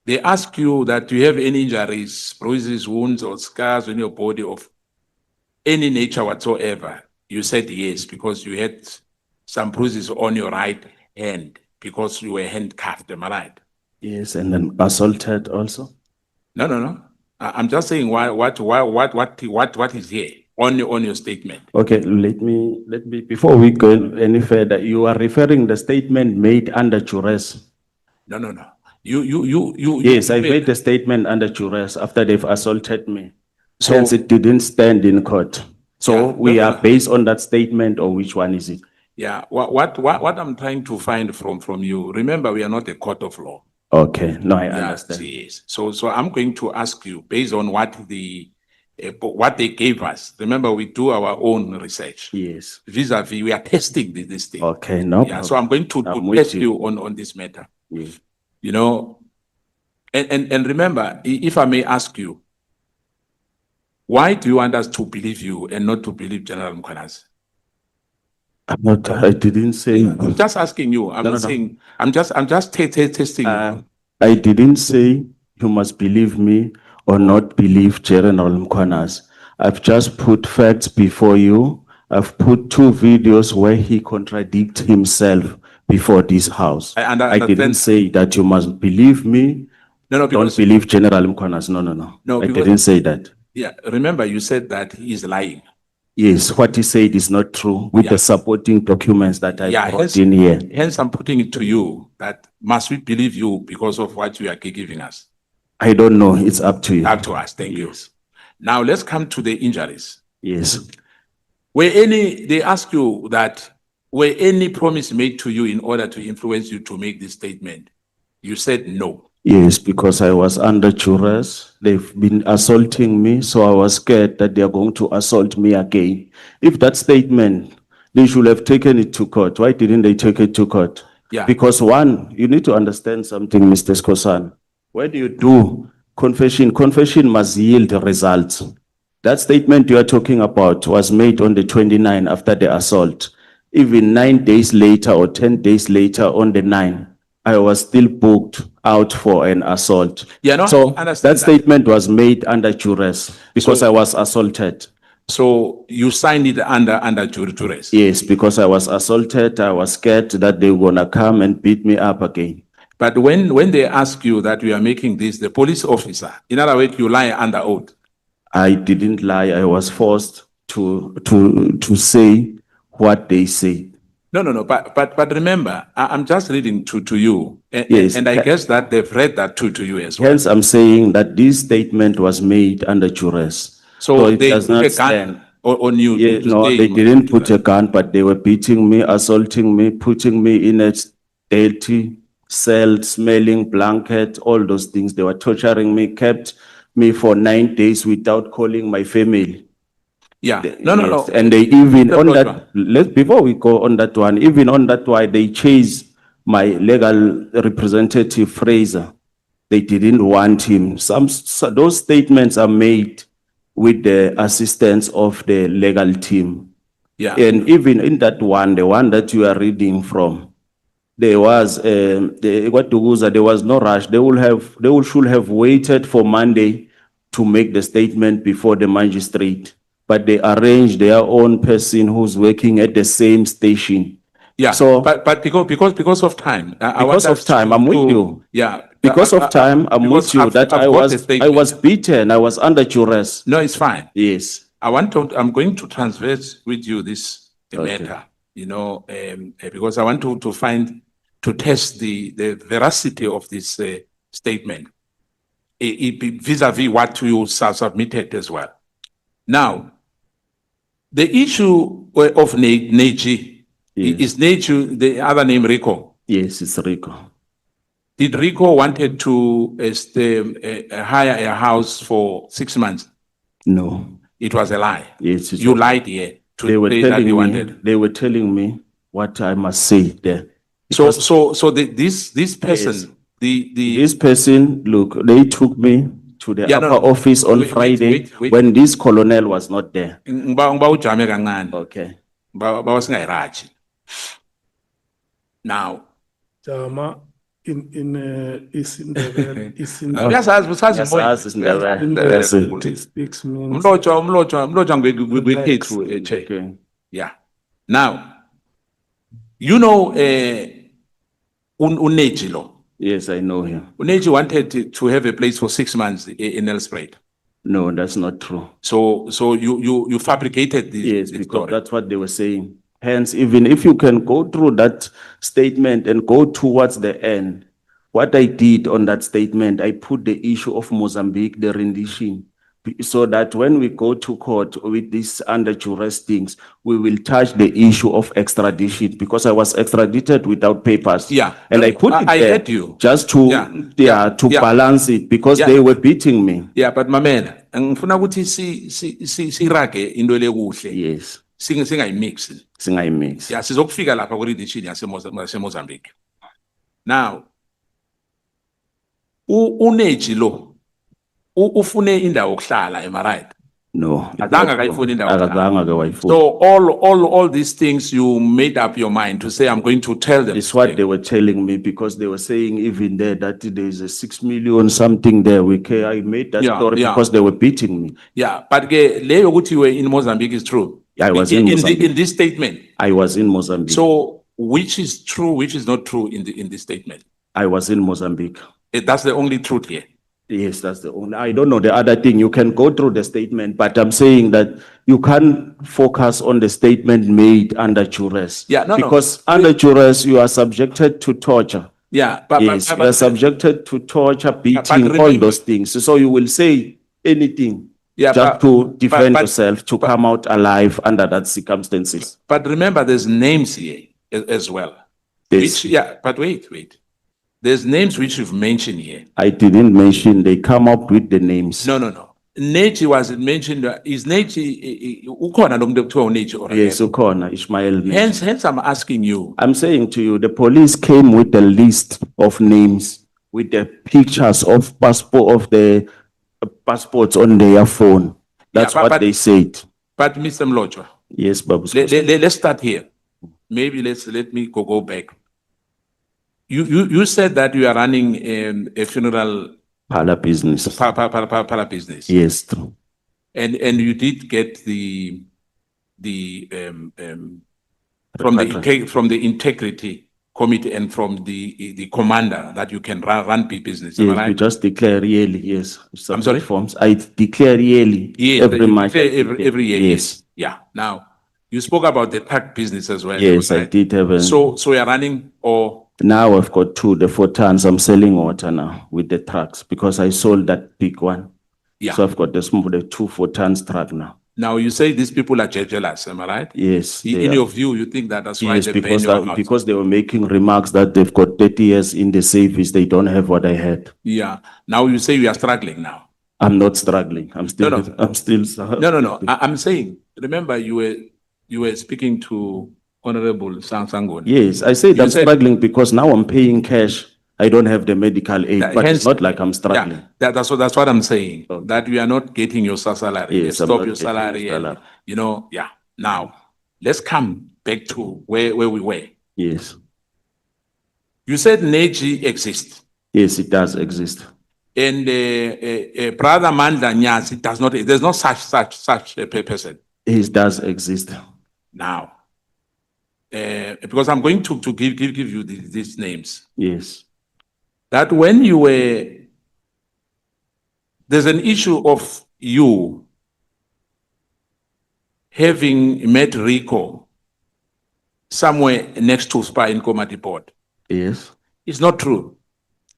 Speaker 3: They ask you that do you have any injuries, bruises, wounds, or scars on your body of any nature whatsoever. You said yes, because you had some bruises on your right hand because you were handcuffed. Am I right?
Speaker 8: Yes, and then assaulted also.
Speaker 3: No. I'm just saying what is here on your statement.
Speaker 8: Okay, let me before we go any further, you are referring the statement made under duress.
Speaker 3: No. You.
Speaker 8: Yes, I made the statement under duress after they've assaulted me.
Speaker 3: So-
Speaker 8: Hence, it didn't stand in court. So
Speaker 3: Yeah,
Speaker 8: we
Speaker 3: no.
Speaker 8: are based on that statement, or which one is it?
Speaker 3: Yeah. What I'm trying to find from you. Remember, we are not a court of law.
Speaker 8: Okay, no, I
Speaker 3: Yeah,
Speaker 8: understand.
Speaker 3: yes. So I'm going to ask you based on what they gave us. Remember, we do our own research.
Speaker 8: Yes.
Speaker 3: Vis-a-vis, we are testing this thing.
Speaker 8: Okay, no
Speaker 3: Yeah. So I'm going to
Speaker 8: I'm with
Speaker 3: test
Speaker 8: you.
Speaker 3: you on this matter.
Speaker 8: Yes.
Speaker 3: And remember, if I may ask you, why do you want us to believe you and not to believe General Mkhwanazi?
Speaker 8: I didn't say.
Speaker 3: I'm just asking you. I'm
Speaker 8: No,
Speaker 3: not
Speaker 8: no.
Speaker 3: saying. I'm just testing you.
Speaker 8: I didn't say you must believe me or not believe General Mkhwanazi. I've just put facts before you. I've put 2 videos where he contradicts himself before this house.
Speaker 3: I
Speaker 8: I
Speaker 3: understand.
Speaker 8: didn't say that you must believe me.
Speaker 3: No,
Speaker 8: Don't
Speaker 3: because
Speaker 8: believe General Mkhwanazi. No.
Speaker 3: No,
Speaker 8: I
Speaker 3: because-
Speaker 8: didn't say that.
Speaker 3: yeah. Remember, you said that he is lying.
Speaker 8: Yes, what he said is not true with
Speaker 3: Yeah.
Speaker 8: the supporting documents that I
Speaker 3: Yeah,
Speaker 8: brought in here.
Speaker 3: Hence, I'm putting it to you that must we believe you because of what you are giving us?
Speaker 8: I don't know. It's up to you.
Speaker 3: Up to us. Thank you. Now let's come to the injuries.
Speaker 8: Yes.
Speaker 3: They ask you that, were any promise made to you in order to influence you to make this statement? You said no.
Speaker 8: Yes, because I was under duress. They've been assaulting me, so I was scared that they are going to assault me again. If that statement, they should have taken it to court. Why didn't they take it to court?
Speaker 3: Yeah.
Speaker 8: Because one, you need to understand something, Mr. Skosan. When you do confession must yield results. That statement you are talking about was made on the 29th after the assault. Even 9 days later or 10 days later on the 9th, I was still booked out for an assault.
Speaker 3: Yeah, no,
Speaker 8: So
Speaker 3: I understand
Speaker 8: that
Speaker 3: that.
Speaker 8: statement was made under duress because
Speaker 3: So-
Speaker 8: I was assaulted.
Speaker 3: So you signed it under duress.
Speaker 8: Yes, because I was assaulted. I was scared that they were gonna come and beat me up again.
Speaker 3: But when they ask you that you are making this, the police officer, in other words, you lie under oath.
Speaker 8: I didn't lie. I was forced to say what they say.
Speaker 3: No. But remember, I'm just reading to you.
Speaker 8: Yes.
Speaker 3: And I guess that they've read that to you as well.
Speaker 8: Hence, I'm saying that this statement was made under duress.
Speaker 3: So
Speaker 8: it
Speaker 3: they
Speaker 8: does
Speaker 3: put
Speaker 8: not
Speaker 3: a gun
Speaker 8: stand.
Speaker 3: on you
Speaker 8: Yeah,
Speaker 3: to
Speaker 8: no,
Speaker 3: stay
Speaker 8: they
Speaker 3: in
Speaker 8: didn't put a
Speaker 3: duress.
Speaker 8: gun, but they were beating me, assaulting me, putting me in a dirty cell, smelling blanket, all those things. They were torturing me, kept me for 9 days without calling my family.
Speaker 3: Yeah.
Speaker 8: Yes,
Speaker 3: No.
Speaker 8: and they even
Speaker 3: Mr.
Speaker 8: on
Speaker 3: Mlotshwa.
Speaker 8: that, before we go on that one, even on that one, they chased my legal representative, Fraser. They didn't want him. Those statements are made with the assistance of the legal team.
Speaker 3: Yeah.
Speaker 8: And even in that one, the one that you are reading from, there was, there was no rush. Should have waited for Monday to make the statement before the magistrate, but they arranged their own person who's working at the same station.
Speaker 3: Yeah.
Speaker 8: So-
Speaker 3: but because of time, I
Speaker 8: Because
Speaker 3: want
Speaker 8: of
Speaker 3: us
Speaker 8: time, I'm with you.
Speaker 3: Yeah.
Speaker 8: Because of time, I'm
Speaker 3: because
Speaker 8: with you
Speaker 3: I've-
Speaker 8: that
Speaker 3: I've
Speaker 8: I
Speaker 3: got a
Speaker 8: was
Speaker 3: statement.
Speaker 8: beaten, I was under duress.
Speaker 3: No, it's fine.
Speaker 8: Yes.
Speaker 3: I'm going to transverse with you this
Speaker 8: Okay.
Speaker 3: matter, because I want to test the veracity of this statement vis-a-vis what you submitted as well. Now, the issue of Neji,
Speaker 8: Yes.
Speaker 3: is Neji the other name Rico?
Speaker 8: Yes, it's Rico.
Speaker 3: Did Rico wanted to hire a house for 6 months?
Speaker 8: No.
Speaker 3: It was a lie.
Speaker 8: Yes,
Speaker 3: You lied here to
Speaker 8: They were
Speaker 3: say that you
Speaker 8: telling me,
Speaker 3: wanted.
Speaker 8: they were telling me what I must say there.
Speaker 3: So
Speaker 8: Because
Speaker 3: this person,
Speaker 8: Yes.
Speaker 3: the
Speaker 8: this person, look, they took me to the
Speaker 3: Yeah, no,
Speaker 8: upper
Speaker 3: no.
Speaker 8: office on
Speaker 3: Wait,
Speaker 8: Friday
Speaker 3: wait.
Speaker 8: when this colonel was not there.
Speaker 3: Ngiba ujame kancane.
Speaker 8: Okay.
Speaker 3: Bawa singayiraji. Now,
Speaker 1: Jama in isindebele
Speaker 3: uyasazi usazi
Speaker 8: Yes,
Speaker 3: Moyi?
Speaker 8: as
Speaker 3: Uyasazi.
Speaker 8: Ndebele.
Speaker 1: it speaks means
Speaker 3: Umlotshwa ngwekhethu che.
Speaker 8: Okay.
Speaker 3: Yeah. Now, Uneji lo.
Speaker 8: Yes, I know him.
Speaker 3: Uneji wanted to have a place for 6 months in Nelspruit.
Speaker 8: No, that's not true.
Speaker 3: So you fabricated this,
Speaker 8: Yes,
Speaker 3: this
Speaker 8: because
Speaker 3: story.
Speaker 8: that's what they were saying. Hence, even if you can go through that statement and go towards the end, what I did on that statement, I put the issue of Mozambique, the rendition, so that when we go to court with these under duress things, we will touch the issue of extradition because I was extradited without papers.
Speaker 3: Yeah.
Speaker 8: And I put it
Speaker 3: I
Speaker 8: there
Speaker 3: get you.
Speaker 8: just to,
Speaker 3: Yeah.
Speaker 8: to
Speaker 3: Yeah.
Speaker 8: balance it because
Speaker 3: Yeah.
Speaker 8: they were beating me.
Speaker 3: Yeah, but mamela, ngifuna ukuthi sirage into le kuhle.
Speaker 8: Yes,
Speaker 3: Singayimix.
Speaker 8: singayimix.
Speaker 3: Yeah, sizokufika lapha ku rendition Mozambique. Now, uneji lo ufune indawo yokuhlala, am I right?
Speaker 8: No.
Speaker 3: Azange akayifuni indawo yokuhlala.
Speaker 8: Akazange akayifuni.
Speaker 3: So all these things you made up your mind to say I'm going to tell them.
Speaker 8: It's what they were telling me because they were saying even there that there's a 6 million something there. I made that
Speaker 3: Yeah,
Speaker 8: story
Speaker 3: yeah.
Speaker 8: because they were beating me.
Speaker 3: Yeah, but leyo ukuthi you were in Mozambique is true.
Speaker 8: I was in Mozambique.
Speaker 3: in this statement.
Speaker 8: I was in Mozambique.
Speaker 3: So which is true, which is not true in this statement?
Speaker 8: I was in Mozambique.
Speaker 3: That's the only truth here.
Speaker 8: Yes, that's the only. I don't know the other thing. You can go through the statement, but I'm saying that you can't focus on the statement made under duress.
Speaker 3: Yeah, no.
Speaker 8: Because under duress, you are subjected to torture.
Speaker 3: Yeah, but
Speaker 8: Yes, you are subjected to torture, beating, all
Speaker 3: remember-
Speaker 8: those things. So you will say anything
Speaker 3: Yeah,
Speaker 8: just to defend
Speaker 3: but-
Speaker 8: yourself, to come out alive under that circumstances.
Speaker 3: But remember, there's names here as well.
Speaker 8: Yes.
Speaker 3: But wait. There's names which you've mentioned here.
Speaker 8: I didn't mention, they come up with the names.
Speaker 3: No. Neji was mentioned. Is Neji ukhona lo muntu ekuthiwa uNeji or
Speaker 8: Yes, Ukona, Ishmael.
Speaker 3: Hence, I'm asking you.
Speaker 8: I'm saying to you, the police came with a list of names with the pictures of the passports on their phone. That's
Speaker 3: Yeah,
Speaker 8: what
Speaker 3: but-
Speaker 8: they said.
Speaker 3: But Mr. Mlotshwa,
Speaker 8: Yes, Babu.
Speaker 3: let's start here. Maybe let me go back. You said that you are running a funeral
Speaker 8: Pala business.
Speaker 3: para business.
Speaker 8: Yes, true.
Speaker 3: And you did get from the integrity committee and from the commander that you can run business. Am I
Speaker 8: Yes, we
Speaker 3: right?
Speaker 8: just declare yearly, yes.
Speaker 3: I'm sorry?
Speaker 8: Forms. I declare yearly.
Speaker 3: Yes,
Speaker 8: Every
Speaker 3: you
Speaker 8: month.
Speaker 3: declare
Speaker 8: I declare.
Speaker 3: every year.
Speaker 8: Yes.
Speaker 3: Yeah. Now, you spoke about the truck business as well.
Speaker 8: Yes, I
Speaker 3: right?
Speaker 8: did have a.
Speaker 3: So you're running or
Speaker 8: Now I've got two, the 4 tons. I'm selling water now with the trucks because I sold that big one.
Speaker 3: yeah.
Speaker 8: So I've got the 2 4 tons truck now.
Speaker 3: Now you say these people are jealous, am I right?
Speaker 8: Yes. they
Speaker 3: In
Speaker 8: are.
Speaker 3: your view, you think that that's why
Speaker 8: Yes,
Speaker 3: they ban
Speaker 8: because,
Speaker 3: your house?
Speaker 8: because they were making remarks that they've got 30 years in the service. They don't have what I had.
Speaker 3: Yeah. Now you say you are struggling now.
Speaker 8: I'm not struggling. I'm still,
Speaker 3: No.
Speaker 8: I'm still.
Speaker 3: No. I'm saying, remember you were speaking to Honorable Sangoni.
Speaker 8: Yes, I said
Speaker 3: You
Speaker 8: I'm
Speaker 3: said-
Speaker 8: struggling because now I'm paying cash. I don't have the medical aid,
Speaker 3: That-
Speaker 8: but
Speaker 3: hence-
Speaker 8: it's not like I'm struggling.
Speaker 3: Yeah, that's what I'm saying. That you are not getting your salary.
Speaker 8: Yes,
Speaker 3: They
Speaker 8: I'm
Speaker 3: stop
Speaker 8: not
Speaker 3: your
Speaker 8: getting
Speaker 3: salary,
Speaker 8: my
Speaker 3: and,
Speaker 8: salary.
Speaker 3: you know, yeah. Now, let's come back to where we were.
Speaker 8: Yes,
Speaker 3: You said NEGI exists.
Speaker 8: yes, it does exist.
Speaker 3: And Brother Mandla Nyas, it does not. There's no such a person
Speaker 8: It does exist.
Speaker 3: now. Because I'm going to give you these names.
Speaker 8: Yes,
Speaker 3: That when you were, there's an issue of you having met Rico somewhere next to Spa in Komati Port.
Speaker 8: yes.
Speaker 3: It's not true.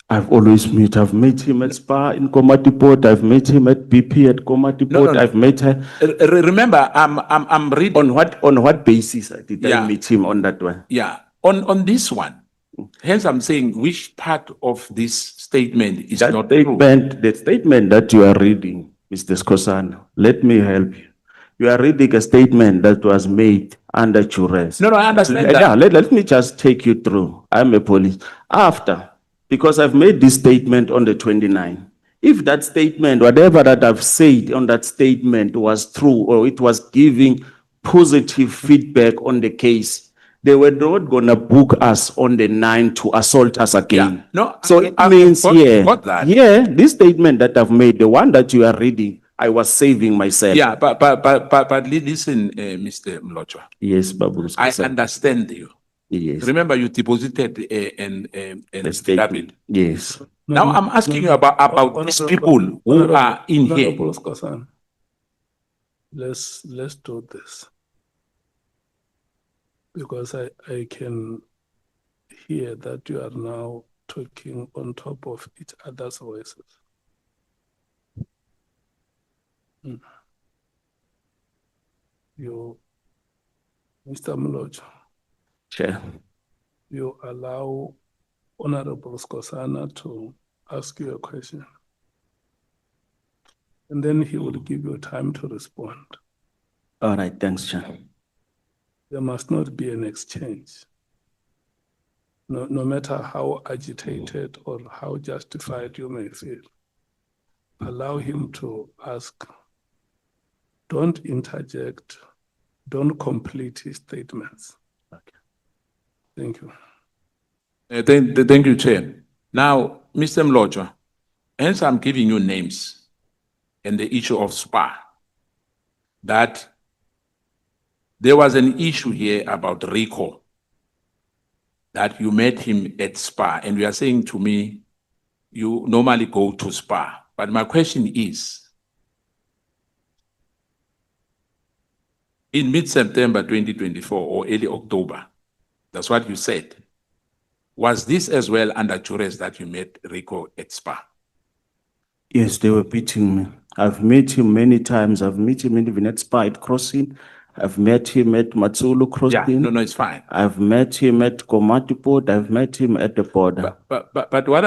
Speaker 8: I've always met. I've met him at Spa in Komati Port. I've met him at BP at Komati Port.
Speaker 3: no.
Speaker 8: I've met her.
Speaker 3: Remember, I'm reading.
Speaker 8: On what basis did
Speaker 3: Yeah.
Speaker 8: I meet him on that one?
Speaker 3: Yeah, on this one. Hence, I'm saying which part of this statement is
Speaker 8: That
Speaker 3: not true.
Speaker 8: statement, the statement that you are reading, Mr. Skosana, let me help you. You are reading a statement that was made under duress.
Speaker 3: No, I understand that.
Speaker 8: Yeah, let me just take you through. I'm a police. After, because I've made this statement on the 29th. If that statement, whatever that I've said on that statement was true or it was giving positive feedback on the case, they were not going to book us on the 9th to assault us again.
Speaker 3: Yeah. No,
Speaker 8: So it means,
Speaker 3: got that.
Speaker 8: this statement that I've made, the one that you are reading, I was saving myself.
Speaker 3: Yeah, but listen, Mr. Mlochwa.
Speaker 8: Yes, Babu.
Speaker 3: I understand you.
Speaker 8: Yes.
Speaker 3: Remember, you deposited an
Speaker 8: The statement. Yes.
Speaker 3: Now I'm asking you about these people who are in here.
Speaker 1: Honorable Skosan, let's do this. Because I can hear that you are now talking on top of each other's voices. You, Mr. Mloch,
Speaker 8: Chair.
Speaker 1: you allow Honorable Skosana to ask you a question. And then he will give you time to respond.
Speaker 8: All right, thanks, Chair.
Speaker 1: There must not be an exchange. No matter how agitated or how justified you may feel, allow him to ask. Don't interject. Don't complete his statements.
Speaker 8: Okay.
Speaker 1: Thank you.
Speaker 3: Thank you, Chair. Now, Mr. Mlochwa, hence I'm giving you names and the issue of SPA, that there was an issue here about Rico, that you met him at SPA, and you are saying to me, you normally go to SPA. But my question is, in mid-September 2024 or early October, that's what you said, was this as well under duress that you met Rico at SPA?
Speaker 8: Yes, they were beating me. I've met him many times. I've met him even at Spa at Crossing. I've met him at Matsulu Crossing.
Speaker 3: Yeah, no, it's fine.
Speaker 8: I've met him at Komati Port. I've met him at the border.
Speaker 3: But what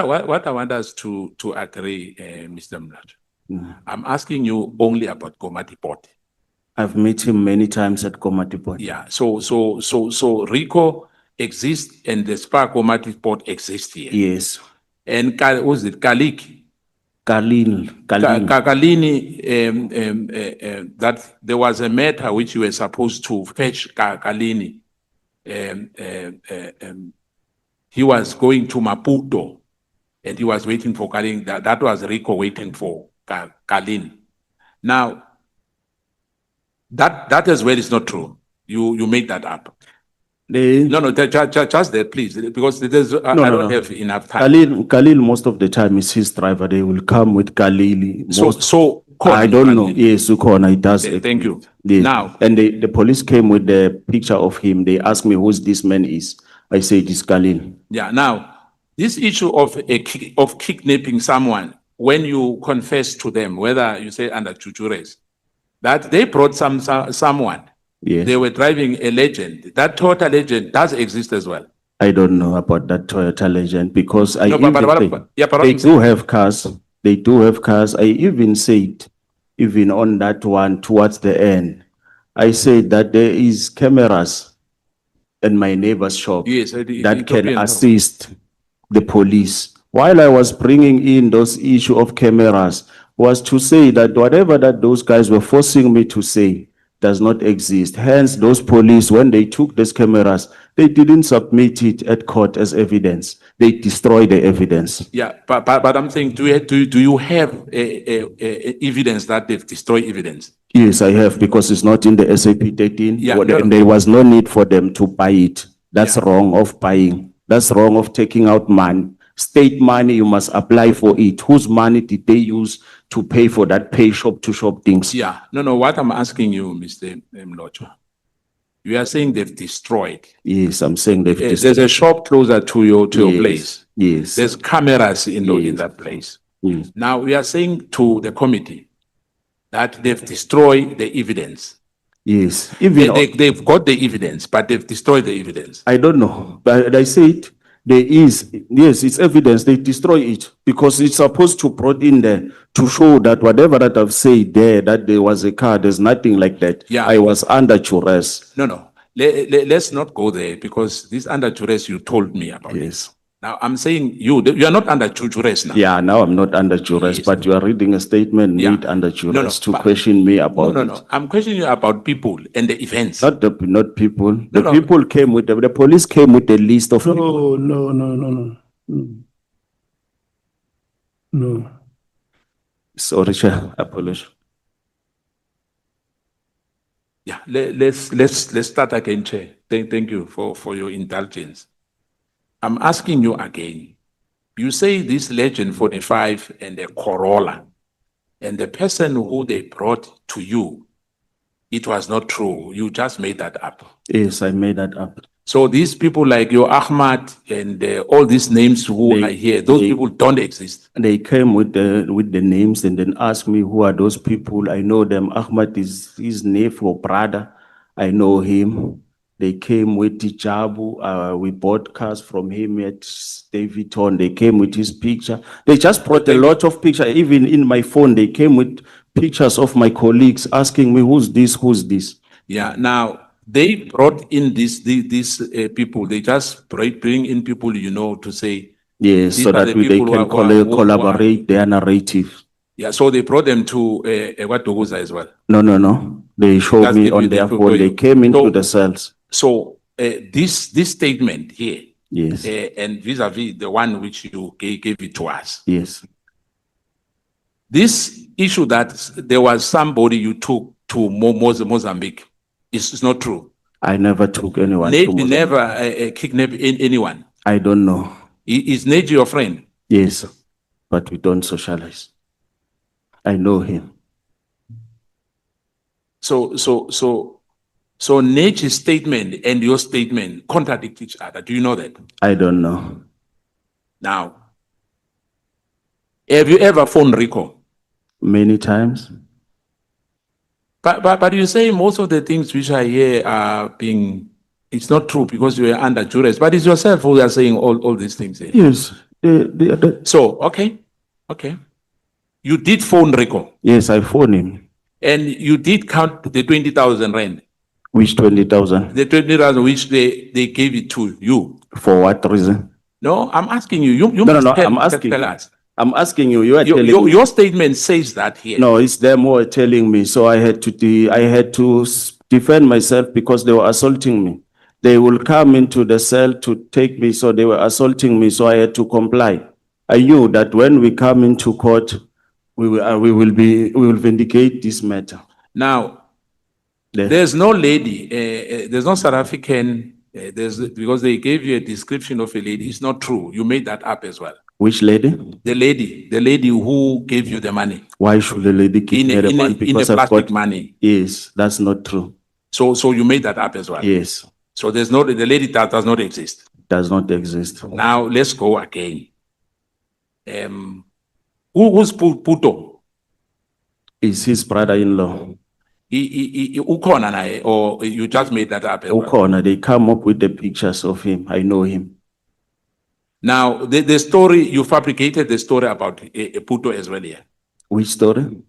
Speaker 3: I want us to agree, Mr. Mlochwa, I'm asking you only about Komati Port.
Speaker 8: I've met him many times at Komati Port.
Speaker 3: Yeah, so Rico exists and the SPA Komati Port exists here.
Speaker 8: Yes.
Speaker 3: And was it Kaliki?
Speaker 8: Kalini.
Speaker 3: That there was a matter which you were supposed to fetch Kalini. He was going to Maputo and he was waiting for Kalini. That was Rico waiting for Kalini. Now, that as well is not true. You made that up. No, just that, please, because there's, I don't have enough time.
Speaker 8: Khalil, most of the time is his driver. They will come with Khalil.
Speaker 3: So,
Speaker 8: I don't know. Yes, Ukona, it does.
Speaker 3: Thank you.
Speaker 8: Yes.
Speaker 3: Now,
Speaker 8: And the police came with the picture of him. They asked me who's this man is. I said it's Khalil.
Speaker 3: yeah, now, this issue of of kidnapping someone, when you confess to them, whether you say under Chuchures, that they brought someone,
Speaker 8: Yes.
Speaker 3: they were driving a Legend. That Toyota Legend does exist as well.
Speaker 8: I don't know about that Toyota Legend because I
Speaker 3: No,
Speaker 8: even they do have cars. They do have cars. I even said, even on that one towards the end, I said that there is cameras in my neighbor's shop
Speaker 3: Yes,
Speaker 8: that can assist the police. While I was bringing in those issue of cameras was to say that whatever that those guys were forcing me to say does not exist. Hence, those police, when they took these cameras, they didn't submit it at court as evidence. They destroyed the evidence.
Speaker 3: Yeah, but I'm saying, do you have evidence that they've destroyed evidence?
Speaker 8: Yes, I have, because it's not in the SAP 13.
Speaker 3: Yeah,
Speaker 8: And there was no need for them to buy it. That's wrong of buying. That's wrong of taking out money. State money, you must apply for it. Whose money did they use to pay for that pay shop to shop things?
Speaker 3: Yeah, no, what I'm asking you, Mr. Mlocho, you are saying they've destroyed.
Speaker 8: Yes, I'm saying they've destroyed.
Speaker 3: There's a shop closer to your place.
Speaker 8: Yes.
Speaker 3: There's cameras in that place.
Speaker 8: Yes.
Speaker 3: Now we are saying to the committee that they've destroyed the evidence.
Speaker 8: Yes. Even
Speaker 3: They've got the evidence, but they've destroyed the evidence.
Speaker 8: I don't know, but I said there is, yes, it's evidence. They destroy it because it's supposed to brought in there to show that whatever that I've said there, that there was a car, there's nothing like that.
Speaker 3: Yeah.
Speaker 8: I was under duress.
Speaker 3: No. Let's not go there, because this under duress you told me about.
Speaker 8: Yes.
Speaker 3: Now I'm saying you are not under duress now.
Speaker 8: Yeah, now I'm not under duress,
Speaker 3: Yes.
Speaker 8: but you are reading a statement
Speaker 3: Yeah.
Speaker 8: made under duress to
Speaker 3: but-
Speaker 8: question me about
Speaker 3: No. I'm questioning you about people and the events.
Speaker 8: Not people. The
Speaker 3: No.
Speaker 8: people came with the police came with a list of people.
Speaker 1: No.
Speaker 8: Sorry, Chair, apologize.
Speaker 3: Yeah, let's start again, Chair. Thank you for your indulgence. I'm asking you again. You say this Legend 45 and a Corolla, and the person who they brought to you, it was not true. You just made that up.
Speaker 8: Yes, I made that up.
Speaker 3: So these people like your Ahmad and all these names who are here, those people don't exist.
Speaker 8: They came with the names and then asked me who are those people. I know them. Ahmad is his nephew or brother. I know him. They came with Tijabu. We bought cars from him at Davidton. They came with his picture. They just brought a lot of pictures. Even in my phone, they came with pictures of my colleagues asking me, who's this?
Speaker 3: Yeah, now they brought in these people. They just bring in people, to say.
Speaker 8: Yes,
Speaker 3: these
Speaker 8: so
Speaker 3: are
Speaker 8: that
Speaker 3: the
Speaker 8: they
Speaker 3: people
Speaker 8: can
Speaker 3: who are-
Speaker 8: collaborate their narrative.
Speaker 3: Yeah, so they brought them to Watuguza as well.
Speaker 8: No. They showed
Speaker 3: Just
Speaker 8: me
Speaker 3: give
Speaker 8: on
Speaker 3: you the
Speaker 8: their
Speaker 3: info
Speaker 8: phone.
Speaker 3: to
Speaker 8: They
Speaker 3: you.
Speaker 8: came into
Speaker 3: So-
Speaker 8: the cells.
Speaker 3: So this statement here,
Speaker 8: Yes.
Speaker 3: and vis-a-vis the one which you gave it to us,
Speaker 8: Yes.
Speaker 3: this issue that there was somebody you took to Mozambique is not true.
Speaker 8: I never took anyone. to
Speaker 3: Neji
Speaker 8: Mozambique.
Speaker 3: never kidnapped anyone.
Speaker 8: I don't know.
Speaker 3: Is Neji your friend?
Speaker 8: Yes, but we don't socialize. I know him.
Speaker 3: So Neji's statement and your statement contradict each other. Do you know that?
Speaker 8: I don't know.
Speaker 3: Now, have you ever phoned Rico?
Speaker 8: Many times.
Speaker 3: But you say most of the things which I hear are being, it's not true because you are under duress, but it's yourself who are saying all these things here.
Speaker 8: Yes.
Speaker 3: So, okay. You did phone Rico
Speaker 8: Yes, I phoned him.
Speaker 3: and you did count the 20,000 rand,
Speaker 8: Which 20,000?
Speaker 3: the 20,000 which they gave it to you.
Speaker 8: For what reason?
Speaker 3: No, I'm asking you. You
Speaker 8: No,
Speaker 3: must
Speaker 8: I'm asking
Speaker 3: tell
Speaker 8: you.
Speaker 3: us.
Speaker 8: I'm asking you. You are telling me.
Speaker 3: Your statement says that here.
Speaker 8: No, it's them who are telling me. So I had to defend myself because they were assaulting me. They will come into the cell to take me, so they were assaulting me. So I had to comply. I knew that when we come into court, we will vindicate this matter.
Speaker 3: Now, there's no lady, there's no South African Because they gave you a description of a lady. It's not true. You made that up as well.
Speaker 8: Which lady?
Speaker 3: The lady who gave you the money.
Speaker 8: Why should the lady give me the money?
Speaker 3: In a
Speaker 8: Because I've
Speaker 3: plastic
Speaker 8: got
Speaker 3: money.
Speaker 8: Yes, that's not true.
Speaker 3: So you made that up as well.
Speaker 8: Yes,
Speaker 3: So the lady that does not exist.
Speaker 8: does not exist.
Speaker 3: Now let's go again. Who's Puto?
Speaker 8: Is his brother-in-law.
Speaker 3: Ukhona naye, or you just made that up as well?
Speaker 8: Okona, they come up with the pictures of him. I know him.
Speaker 3: Now the story, you fabricated the story about Puto as well here.
Speaker 8: Which story?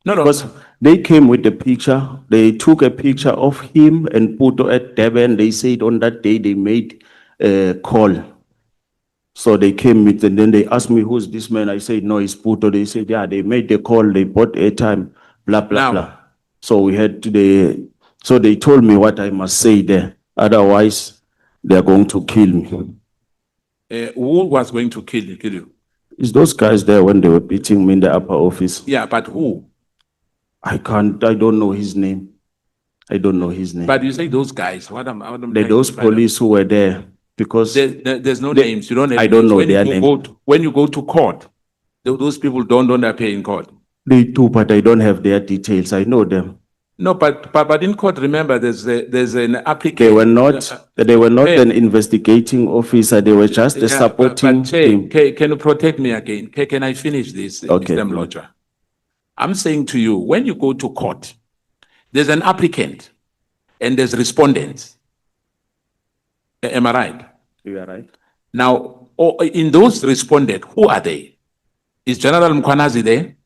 Speaker 3: No.
Speaker 8: Because they came with the picture. They took a picture of him and Puto at Durban. They said on that day they made a call. So they came with, and then they asked me, who's this man? I said, no, it's Puto. They said, yeah, they made the call. They bought airtime, blah, blah,
Speaker 3: Now-
Speaker 8: blah. So we had to, so they told me what I must say there. Otherwise, they're going to kill me.
Speaker 3: Who was going to kill you?
Speaker 8: It's those guys there when they were beating me in the upper office.
Speaker 3: Yeah, but who?
Speaker 8: I don't know his name. I don't know his name.
Speaker 3: But you say those guys. What am
Speaker 8: Those police who were there, because
Speaker 3: There's no names. You don't have
Speaker 8: I don't
Speaker 3: names.
Speaker 8: know
Speaker 3: When
Speaker 8: their
Speaker 3: you
Speaker 8: name.
Speaker 3: go when you go to court, those people don't appear in court.
Speaker 8: They do, but I don't have their details. I know them.
Speaker 3: No, but in court, remember, there's an applicant.
Speaker 8: They were not an investigating officer. They were just a supporting team.
Speaker 3: Can you protect me again? Can I finish this,
Speaker 8: Okay.
Speaker 3: Mr. Mlocha? I'm saying to you, when you go to court, there's an applicant and there's respondents. Am I right?
Speaker 8: You are right.
Speaker 3: Now, in those respondents, who are they? Is General Mkwanazi there?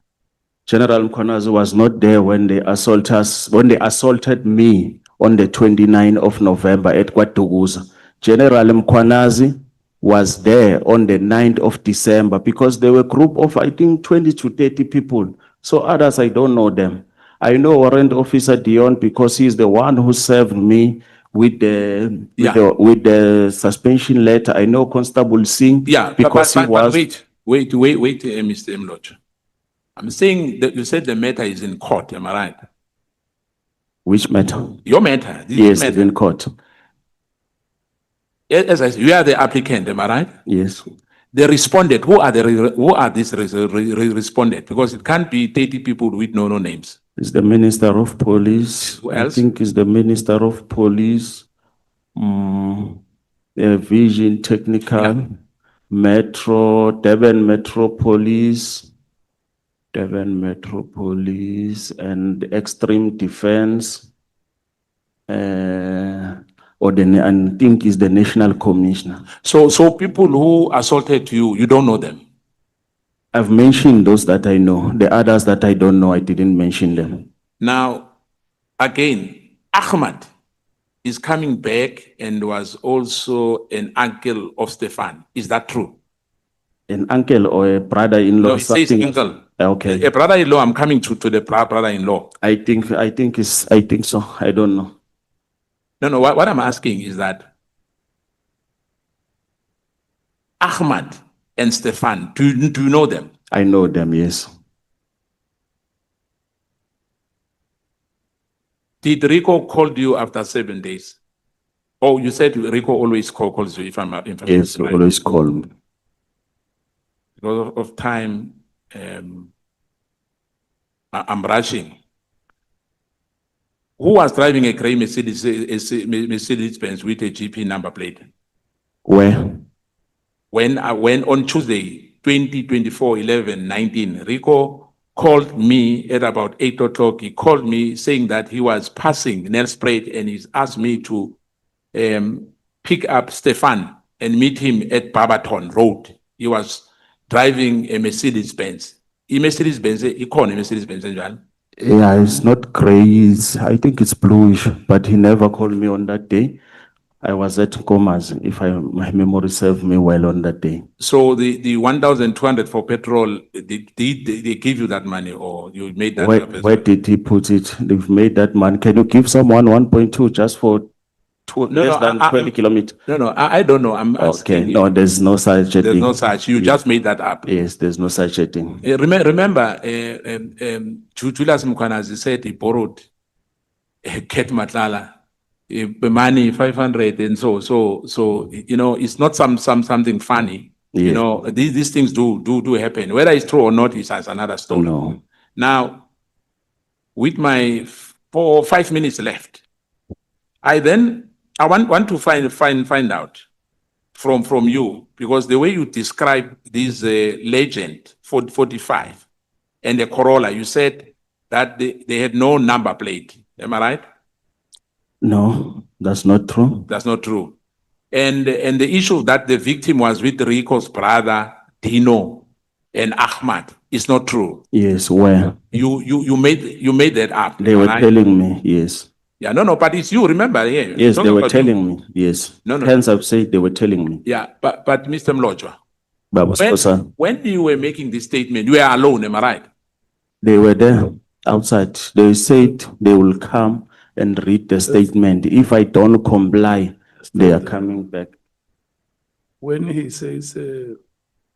Speaker 8: General Mkwanazi was not there when they assaulted me on the 29th of November at Kwatuguza. General Mkwanazi was there on the 9th of December because they were a group of, I think, 20 to 30 people. So others, I don't know them. I know Warrant Officer Dion because he's the one who served me with the suspension letter. I know Constable Singh because he was.
Speaker 3: Wait, Mr. Mlocha. I'm saying that you said the matter is in court. Am I right?
Speaker 8: Which matter?
Speaker 3: Your matter.
Speaker 8: Yes, it's in court.
Speaker 3: As I said, you are the applicant. Am I right?
Speaker 8: Yes.
Speaker 3: The respondent. Who are these respondent? Because it can't be 30 people with no names.
Speaker 8: It's the Minister of Police.
Speaker 3: Who else?
Speaker 8: I think it's the Minister of Police, Vision Technical, Metro, Durban Metro Police, and Extreme Defense, or I think is the National Commissioner.
Speaker 3: So people who assaulted you, you don't know them.
Speaker 8: I've mentioned those that I know. The others that I don't know, I didn't mention them.
Speaker 3: Now, again, Ahmad is coming back and was also an uncle of Stefan. Is that true?
Speaker 8: An uncle or a brother-in-law?
Speaker 3: No, it says uncle.
Speaker 8: Okay.
Speaker 3: A brother-in-law, I'm coming to the brother-in-law.
Speaker 8: I think so. I don't know.
Speaker 3: No, what I'm asking is that Ahmad and Stefan, do you know them?
Speaker 8: I know them, yes.
Speaker 3: Did Rico call you after 7 days? Oh, you said Rico always calls you, if I'm
Speaker 8: Yes,
Speaker 3: right.
Speaker 8: always call me.
Speaker 3: Because of time, I'm rushing. Who was driving a gray Mercedes-Benz with a GP number plate?
Speaker 8: Where?
Speaker 3: When on Tuesday, 20/24/11/19, Rico called me at about 8 o'clock. He called me saying that he was passing Nelspruit and he's asked me to pick up Stefan and meet him at Barberton Road. He was driving a Mercedes-Benz. He called a Mercedes-Benz.
Speaker 8: Yeah, it's not gray. I think it's bluish, but he never called me on that day. I was at Comas, if my memory serves me well on that day.
Speaker 3: So the 1,200 for petrol, did they give you that money or you made that up?
Speaker 8: Where did he put it? They've made that money. Can you give someone 1.2 just for less than 20 kilometers?
Speaker 3: No, I don't know. I'm asking.
Speaker 8: Okay, no, there's no such a thing.
Speaker 3: There's no such. You just made that up.
Speaker 8: Yes, there's no such a thing.
Speaker 3: Remember, Julius Mkwanazi said he borrowed Ket Matlala the money 500 and so you know it's not something funny. You
Speaker 8: Yes.
Speaker 3: know these things do happen. Whether it's true or not is another story.
Speaker 8: No.
Speaker 3: Now, with my 4 or 5 minutes left, I want to find out from you, because the way you describe this legend 45 and the Corolla, you said that they had no number plate. Am I right?
Speaker 8: No, that's not true.
Speaker 3: That's not true. And the issue that the victim was with Rico's brother Dino and Ahmad is not true.
Speaker 8: Yes, where?
Speaker 3: You made that up.
Speaker 8: They
Speaker 3: am I
Speaker 8: were
Speaker 3: right?
Speaker 8: telling me, yes.
Speaker 3: Yeah, no, but it's you. Remember, yeah.
Speaker 8: Yes,
Speaker 3: Talking
Speaker 8: they were
Speaker 3: about you.
Speaker 8: telling me, yes.
Speaker 3: No.
Speaker 8: Hence I've said they were telling me.
Speaker 3: Yeah, but Mr. Mlojwa,
Speaker 8: Babu Skosa,
Speaker 3: when you were making this statement, you were alone. Am I right?
Speaker 8: they were there outside. They said they will come and read the statement. If I don't comply, they are coming back.
Speaker 1: When he says,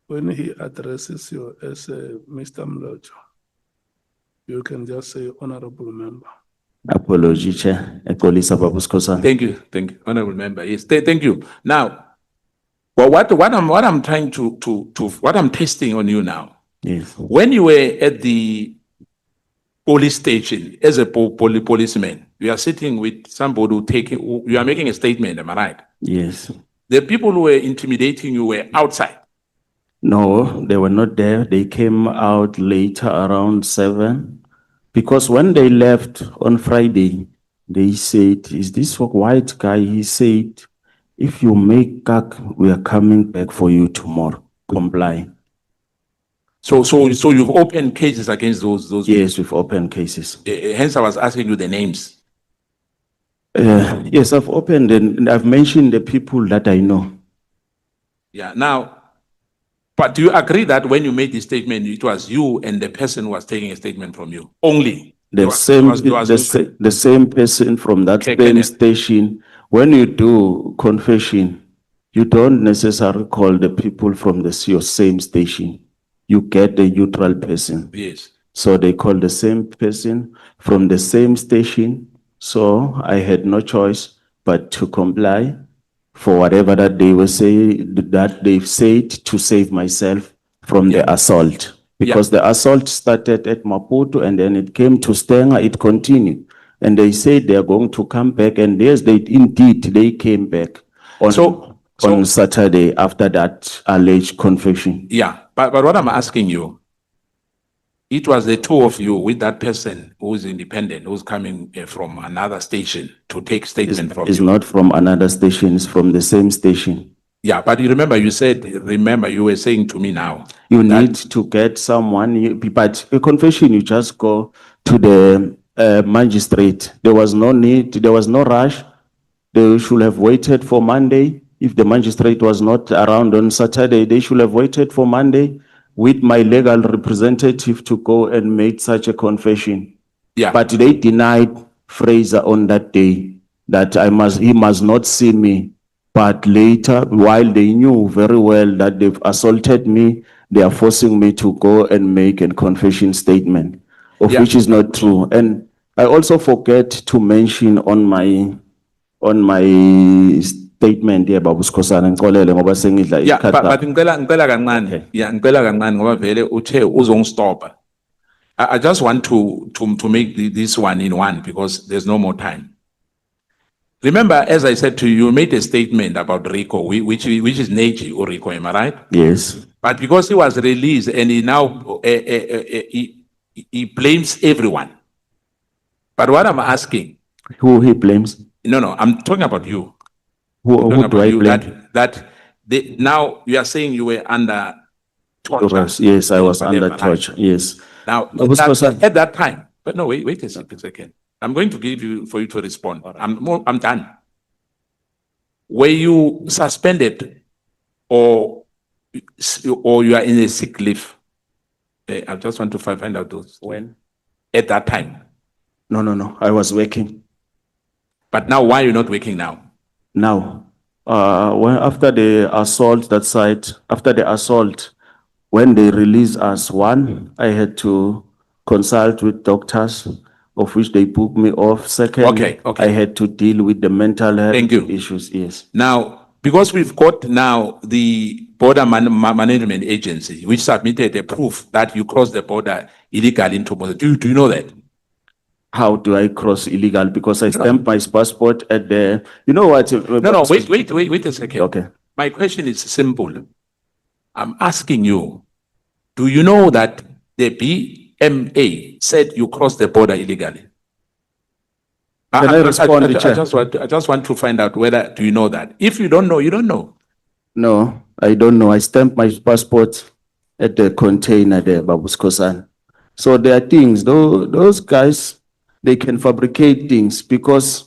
Speaker 1: when he addresses you as Mr. Mlojo, you can just say honorable member.
Speaker 8: Apology, Chair. Ekolisa Babu Skosa.
Speaker 3: Thank you, honorable member. Yes, thank you. Now, well, what I'm trying to what I'm testing on you now.
Speaker 8: Yes.
Speaker 3: When you were at the police station as a policeman, you are sitting with somebody you are making a statement. Am I right?
Speaker 8: Yes.
Speaker 3: The people who were intimidating you were outside.
Speaker 8: No, they were not there. They came out later around 7. Because when they left on Friday, they said, is this a white guy? He said, if you make CAC, we are coming back for you tomorrow. Comply.
Speaker 3: So you've opened cases against those
Speaker 8: Yes, we've opened cases.
Speaker 3: hence I was asking you the names.
Speaker 8: Yes, I've opened and I've mentioned the people that I know.
Speaker 3: Yeah. Now, but do you agree that when you made this statement, it was you and the person who was taking a statement from you only?
Speaker 8: The same person from that
Speaker 3: Okay,
Speaker 8: same
Speaker 3: Kenneth.
Speaker 8: station. When you do confession, you don't necessarily call the people from your same station. You get the neutral person.
Speaker 3: Yes.
Speaker 8: So they call the same person from the same station. So I had no choice but to comply for whatever that they were saying, that they've said to save myself from the assault. Because the assault started at Maputo and then it came to Stenga, it continued. And they said they are going to come back, and yes, they came back on Saturday after that alleged confession.
Speaker 3: Yeah, but what I'm asking you, it was the two of you with that person who's independent, who's coming from another station to take statement from
Speaker 8: It's
Speaker 3: you.
Speaker 8: not from another station, it's from the same station.
Speaker 3: Yeah, but you remember you were saying to me now.
Speaker 8: You need to get someone, but a confession, you just go to the magistrate. There was no need, there was no rush. They should have waited for Monday. If the magistrate was not around on Saturday, they should have waited for Monday with my legal representative to go and make such a confession.
Speaker 3: Yeah.
Speaker 8: But they denied Fraser on that day that he must not see me. But later, while they knew very well that they've assaulted me, they are forcing me to go and make a confession statement, of which is not true. And I also forget to mention on my statement here, Babu Skosana, ngicolele ngoba sengidla
Speaker 3: Yeah,
Speaker 8: isikhathi
Speaker 3: but ngicela kancane. Yeah, ngicela kancane ngoba vele uthe uzongistopha. I just want to make this one in one because there's no more time. Remember, as I said to you, you made a statement about Rico, which is Neji or Rico, am I right?
Speaker 8: Yes.
Speaker 3: But because he was released and he now he blames everyone. But what I'm asking,
Speaker 8: Who he blames?
Speaker 3: no, I'm talking about you.
Speaker 8: Who do I blame?
Speaker 3: Now you are saying you were under torture.
Speaker 8: Yes, I was
Speaker 3: Whatever,
Speaker 8: under torture. Yes.
Speaker 3: Now,
Speaker 8: Babu Skosana.
Speaker 3: at that time, but no, wait a second. I'm going to give you for you to respond. I'm done. Were you suspended or you are in a sick leave? I just want to find out those.
Speaker 8: When?
Speaker 3: At that time.
Speaker 8: No. I was working.
Speaker 3: But now, why are you not working now?
Speaker 8: Now, after the assault, when they released us, I had to consult with doctors of which they booked me off. Second,
Speaker 3: Okay, okay.
Speaker 8: I had to deal with the mental health
Speaker 3: Thank you.
Speaker 8: issues. Yes.
Speaker 3: Now, because we've got now the border management agency, which submitted a proof that you crossed the border illegally into Mozambique. Do you know that?
Speaker 8: How do I cross illegal? Because I stamped my passport at the, you know what?
Speaker 3: No, wait a second.
Speaker 8: Okay.
Speaker 3: My question is simple. I'm asking you, do you know that the BMA said you crossed the border illegally?
Speaker 8: Can I respond, Chair?
Speaker 3: I just want to find out whether, do you know that? If you don't know, you don't know.
Speaker 8: No, I don't know. I stamped my passport at the container there, Babuskosan. So there are things, those guys, they can fabricate things because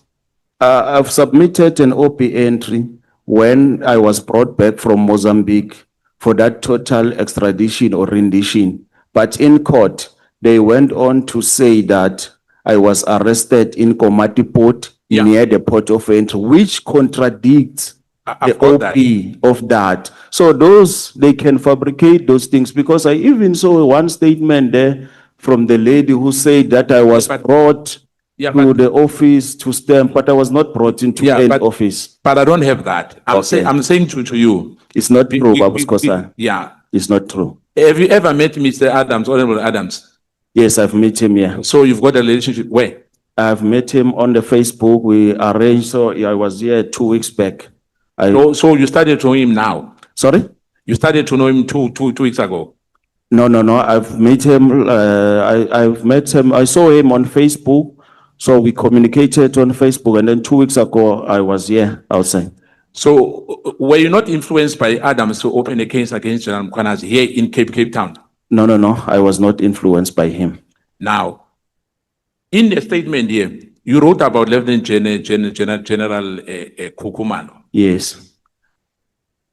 Speaker 8: I've submitted an OP entry when I was brought back from Mozambique for that total extradition or rendition. But in court, they went on to say that I was arrested in Komati Port near the port of entry, which contradicts the OP of that. So those, they can fabricate those things because I even saw one statement there from the lady who said that I was brought to the office to stamp, but I was not brought into any office.
Speaker 3: But I don't have that. I'm saying to you.
Speaker 8: It's not true, Babuskosan.
Speaker 3: Yeah.
Speaker 8: It's not true.
Speaker 3: Have you ever met Mr. Adams, Honorable Adams?
Speaker 8: Yes, I've met him, yeah.
Speaker 3: So you've got a relationship where?
Speaker 8: I've met him on the Facebook. We arranged, so I was here 2 weeks back.
Speaker 3: So you started to know him now?
Speaker 8: Sorry?
Speaker 3: You started to know him two weeks ago?
Speaker 8: No. I've met him. I've met him. I saw him on Facebook. So we communicated on Facebook. And then 2 weeks ago, I was here outside.
Speaker 3: So were you not influenced by Adams to open a case against General Mkhwanazi here in Cape Town?
Speaker 8: No. I was not influenced by him.
Speaker 3: Now, in the statement here, you wrote about Lieutenant General Kukumano.
Speaker 8: Yes.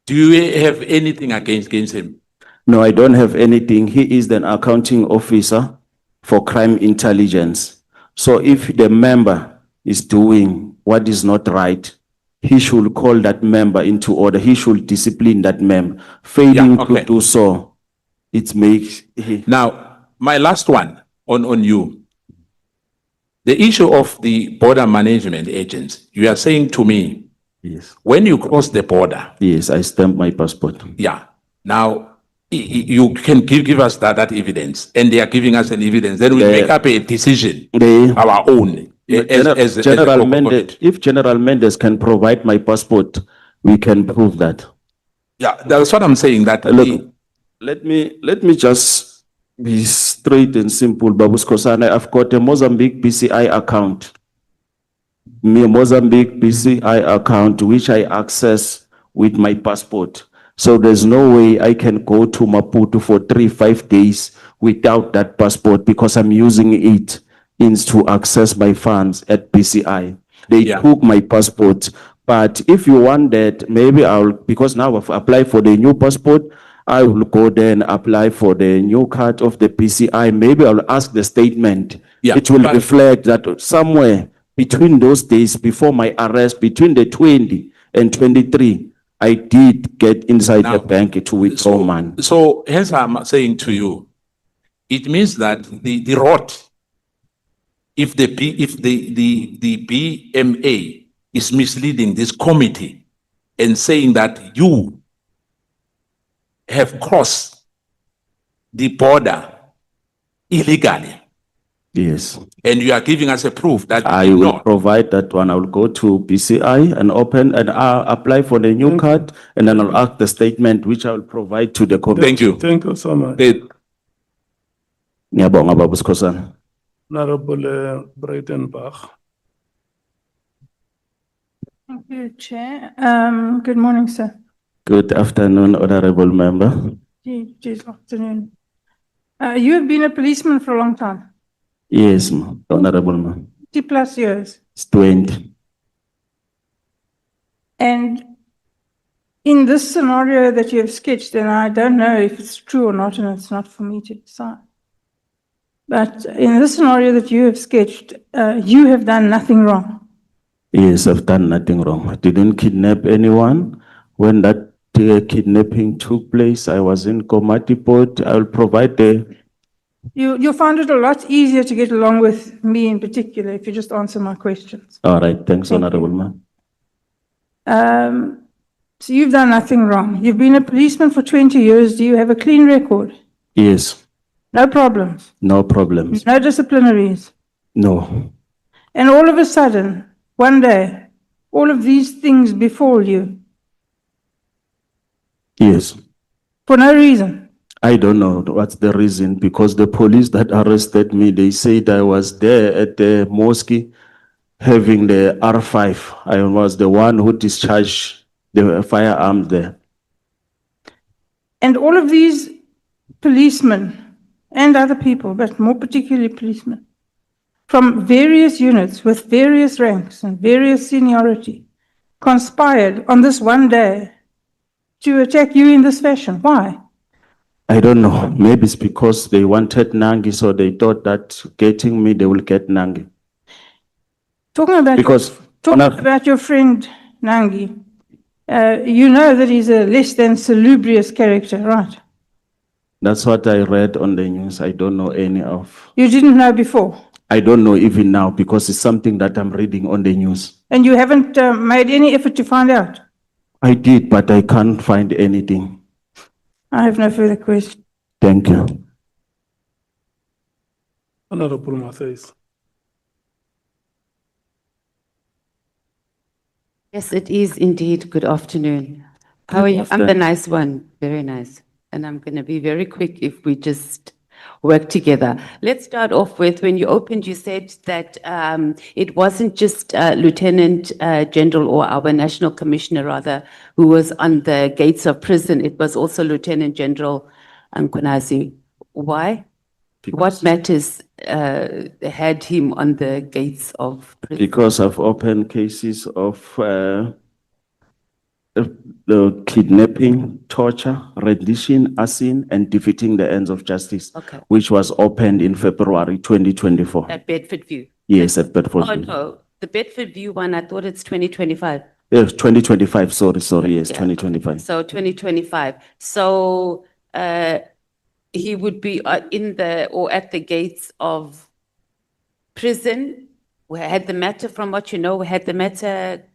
Speaker 3: Do you have anything against him?
Speaker 8: No, I don't have anything. He is an accounting officer for crime intelligence. So if the member is doing what is not right, he should call that member into order. He should discipline that member. Failing to do so, it makes...
Speaker 3: Now, my last one on you. The issue of the border management agents, you are saying to me,
Speaker 8: yes,
Speaker 3: when you cross the border.
Speaker 8: Yes, I stamped my passport.
Speaker 3: Yeah. Now, you can give us that evidence, and they are giving us an evidence. Then we make up a decision, our own.
Speaker 8: General Mendes, if General Mendes can provide my passport, we can prove that.
Speaker 3: Yeah, that's what I'm saying. That
Speaker 8: look, let me just be straight and simple, Babuskosan. I've got a Mozambique BCI account. Mozambique BCI account, which I access with my passport. So there's no way I can go to Maputo for 3-5 days without that passport because I'm using it to access my funds at BCI. They took my passport. But if you want that, maybe because now I've applied for the new passport, I will go there and apply for the new card of the BCI. Maybe I'll ask the statement. It will reflect that somewhere between those days before my arrest, between the 20 and 23, I did get inside the bank to withdraw money.
Speaker 3: So hence I'm saying to you, it means that the road, if the BMA is misleading this committee and saying that you have crossed the border illegally.
Speaker 8: Yes.
Speaker 3: And you are giving us a proof that
Speaker 8: I will provide that one. I will go to BCI and open and apply for the new card, and then I'll ask the statement which I will provide to the committee.
Speaker 3: Thank you.
Speaker 1: Thank you so much.
Speaker 8: Ngiyabonga, Babuskosan.
Speaker 1: Honorable Breitenbach.
Speaker 4: Thank you, Chair. Good morning, sir.
Speaker 8: Good afternoon, Honorable Member.
Speaker 4: Good afternoon. You have been a policeman for a long time.
Speaker 8: Yes, Honorable Member.
Speaker 4: 50+ years.
Speaker 8: It's 20.
Speaker 4: And in this scenario that you have sketched, and I don't know if it's true or not, and it's not for me to decide. But in this scenario that you have sketched, you have done nothing wrong.
Speaker 8: Yes, I've done nothing wrong. I didn't kidnap anyone. When that kidnapping took place, I was in Komati Port. I will provide the
Speaker 4: You'll find it a lot easier to get along with me in particular if you just answer my questions.
Speaker 8: All right, thanks,
Speaker 4: Thank you.
Speaker 8: Honorable Ma'am.
Speaker 4: So you've done nothing wrong. You've been a policeman for 20 years. Do you have a clean record?
Speaker 8: Yes,
Speaker 4: No problems,
Speaker 8: no problems.
Speaker 4: no disciplinaries.
Speaker 8: No,
Speaker 4: And all of a sudden, one day, all of these things befall you
Speaker 8: yes.
Speaker 4: for no reason.
Speaker 8: I don't know what's the reason, because the police that arrested me, they said I was there at the mosque having the R5. I was the one who discharged the firearms there.
Speaker 4: And all of these policemen and other people, but more particularly policemen, from various units with various ranks and various seniority, conspired on this one day to attack you in this fashion. Why?
Speaker 8: I don't know. Maybe it's because they wanted Nangi, so they thought that getting me, they will get Nangi.
Speaker 4: Talking about your friend Nangi, you know that he's a less than salubrious character, right?
Speaker 8: That's what I read on the news. I don't know any of.
Speaker 4: You didn't know before,
Speaker 8: I don't know even now, because it's something that I'm reading on the news.
Speaker 4: and you haven't made any effort to find out.
Speaker 8: I did, but I can't find anything.
Speaker 4: I have no further questions.
Speaker 8: Thank you.
Speaker 1: Honorable Matthys.
Speaker 2: Yes, it is indeed. Good afternoon. How are you? I'm the nice one. Very nice. And I'm going to be very quick if we just work together. Let's start off with, when you opened, you said that it wasn't just Lieutenant General, or our National Commissioner rather, who was on the gates of prison. It was also Lieutenant General Mkhwanazi. Why? What matters had him on the gates of prison?
Speaker 8: Because I've opened cases of the kidnapping, torture, rendition, arson, and defeating the ends of justice,
Speaker 2: Okay.
Speaker 8: which was opened in February 2024.
Speaker 2: At Bedford View.
Speaker 8: Yes, at Bedford.
Speaker 2: Oh, no. The Bedford View one, I thought it's 2025.
Speaker 8: Yes, 2025. Sorry. Yes,
Speaker 2: Yeah.
Speaker 8: 2025.
Speaker 2: So 2025. So he would be in the, or at the gates of prison. Had the matter, from what you know, had the matter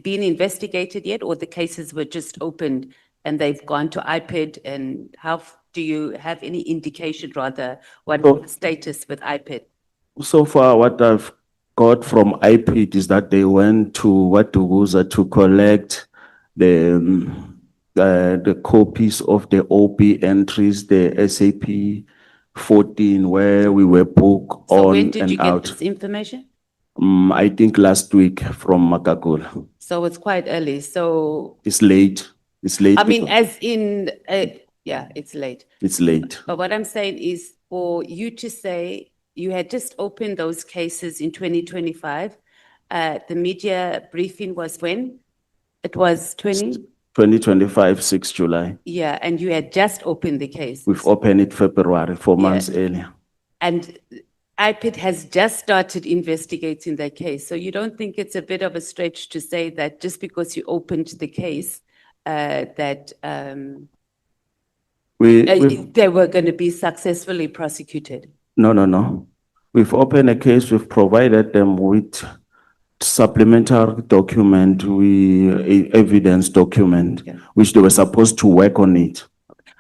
Speaker 2: been investigated yet, or the cases were just opened and they've gone to IPED? And how do you have any indication, rather, what the status with IPED?
Speaker 8: So far, what I've got from IPID is that they went to Watuguza to collect the copies of the OP entries, the SAP 14, where we were booked
Speaker 2: So
Speaker 8: on
Speaker 2: when did you
Speaker 8: and
Speaker 2: get
Speaker 8: out.
Speaker 2: this information?
Speaker 8: I think last week from Makakula.
Speaker 2: So it's quite early. So
Speaker 8: It's late. It's late.
Speaker 2: I mean,
Speaker 8: because
Speaker 2: as in, yeah, it's late.
Speaker 8: it's late.
Speaker 2: But what I'm saying is, for you to say you had just opened those cases in 2025, the media briefing was when? It was
Speaker 8: 2025, 6 July.
Speaker 2: Yeah, and you had just opened the case.
Speaker 8: We've opened it February, 4 months earlier.
Speaker 2: And IPID has just started investigating that case. So you don't think it's a bit of a stretch to say that just because you opened the case, that they were going to be successfully prosecuted?
Speaker 8: No. We've opened a case, we've provided them with supplementary document, evidence document, which they were supposed to work on it.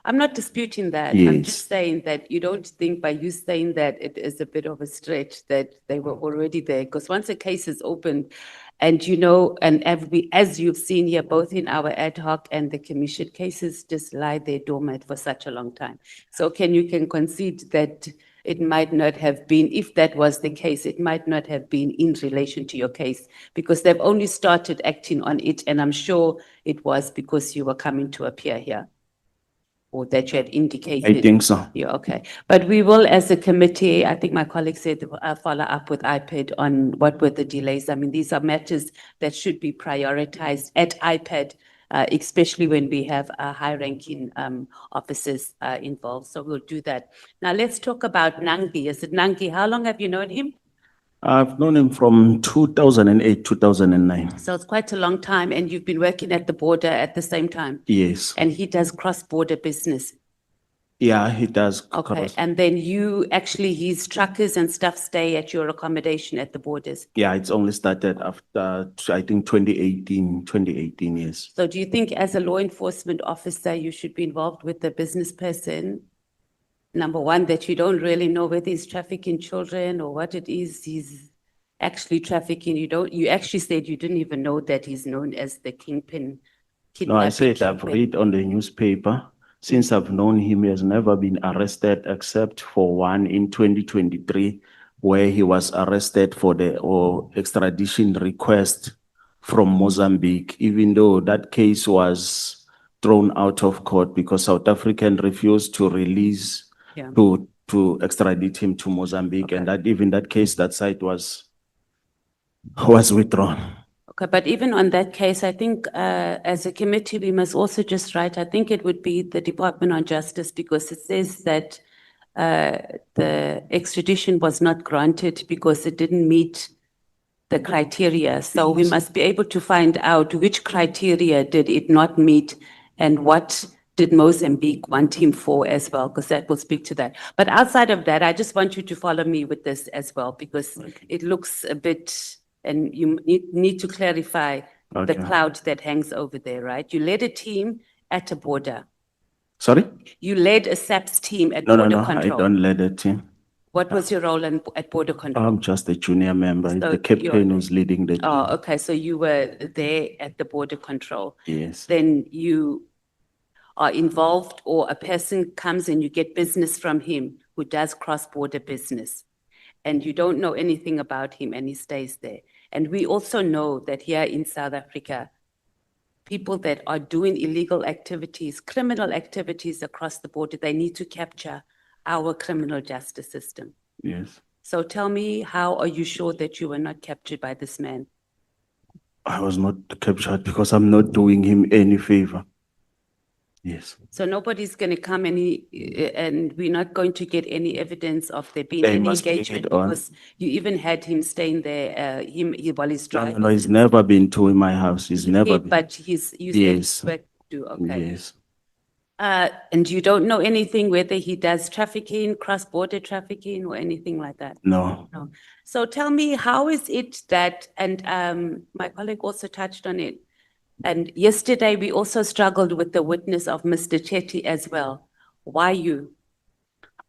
Speaker 2: I'm not disputing that.
Speaker 8: Yes.
Speaker 2: I'm just saying that you don't think, by you saying that, it is a bit of a stretch that they were already there. Because once a case is opened, and you know, and as you've seen here, both in our ad hoc and the commission, cases just lie there dormant for such a long time. So you can concede that it might not have been, if that was the case, it might not have been in relation to your case, because they've only started acting on it. And I'm sure it was because you were coming to appear here, or that you had indicated.
Speaker 8: I think so.
Speaker 2: Yeah, okay. But we will, as a committee, I think my colleague said, follow up with IPED on what were the delays. I mean, these are matters that should be prioritized at IPED, especially when we have high-ranking officers involved. So we'll do that. Now, let's talk about Nangi. Is it Nangi? How long have you known him?
Speaker 8: I've known him from 2008, 2009.
Speaker 2: So it's quite a long time, and you've been working at the border at the same time?
Speaker 8: Yes.
Speaker 2: And he does cross-border business?
Speaker 8: Yeah, he does.
Speaker 2: Okay,
Speaker 8: correct.
Speaker 2: and then you, actually, his truckers and stuff stay at your accommodation at the borders.
Speaker 8: Yeah, it's only started after, I think, 2018, yes.
Speaker 2: So do you think as a law enforcement officer, you should be involved with the business person? Number one, that you don't really know whether he's trafficking children or what it is he's actually trafficking. You actually said you didn't even know that he's known as the kingpin.
Speaker 8: No, I
Speaker 2: kidnapping
Speaker 8: said I've
Speaker 2: kingpin.
Speaker 8: read on the newspaper. Since I've known him, he has never been arrested except for one in 2023, where he was arrested for the extradition request from Mozambique, even though that case was thrown out of court because South African refused to release,
Speaker 2: Yeah.
Speaker 8: to extradite him to Mozambique, and
Speaker 2: Okay.
Speaker 8: that even that case, that site was withdrawn.
Speaker 2: Okay, but even on that case, I think as a committee, we must also just write, I think it would be the Department of Justice, because it says that the extradition was not granted because it didn't meet the criteria. So we must be able to find out which criteria did it not meet and what did Mozambique want him for as well, because that will speak to that. But outside of that, I just want you to follow me with this as well, because it looks a bit, and you need to clarify the
Speaker 8: Okay.
Speaker 2: cloud that hangs over there, right? You led a team at a border.
Speaker 8: Sorry?
Speaker 2: You led a SAPS team at
Speaker 8: No,
Speaker 2: border
Speaker 8: I
Speaker 2: control.
Speaker 8: don't lead a team.
Speaker 2: What was your role at border control?
Speaker 8: I'm just a junior member.
Speaker 2: So
Speaker 8: The captain who's leading the team.
Speaker 2: Oh, okay, so you were there at the border control.
Speaker 8: Yes.
Speaker 2: Then you are involved, or a person comes and you get business from him who does cross-border business, and you don't know anything about him and he stays there. And we also know that here in South Africa, people that are doing illegal activities, criminal activities across the border, they need to capture our criminal justice system.
Speaker 8: Yes.
Speaker 2: So tell me, how are you sure that you were not captured by this man?
Speaker 8: I was not captured because I'm not doing him any favor. Yes.
Speaker 2: So nobody's going to come and we're not going to get any evidence of there being
Speaker 8: They
Speaker 2: any
Speaker 8: must bring
Speaker 2: engagement,
Speaker 8: it on.
Speaker 2: because you even had him staying there, while he's driving.
Speaker 8: No, he's never been to my house. He's never
Speaker 2: Yeah,
Speaker 8: been.
Speaker 2: but you said
Speaker 8: Yes.
Speaker 2: he's work to do, okay.
Speaker 8: Yes.
Speaker 2: And you don't know anything whether he does trafficking, cross-border trafficking or anything like that?
Speaker 8: No.
Speaker 2: No. So tell me, how is it that, and my colleague also touched on it, and yesterday we also struggled with the witness of Mr. Chetty as well. Why you?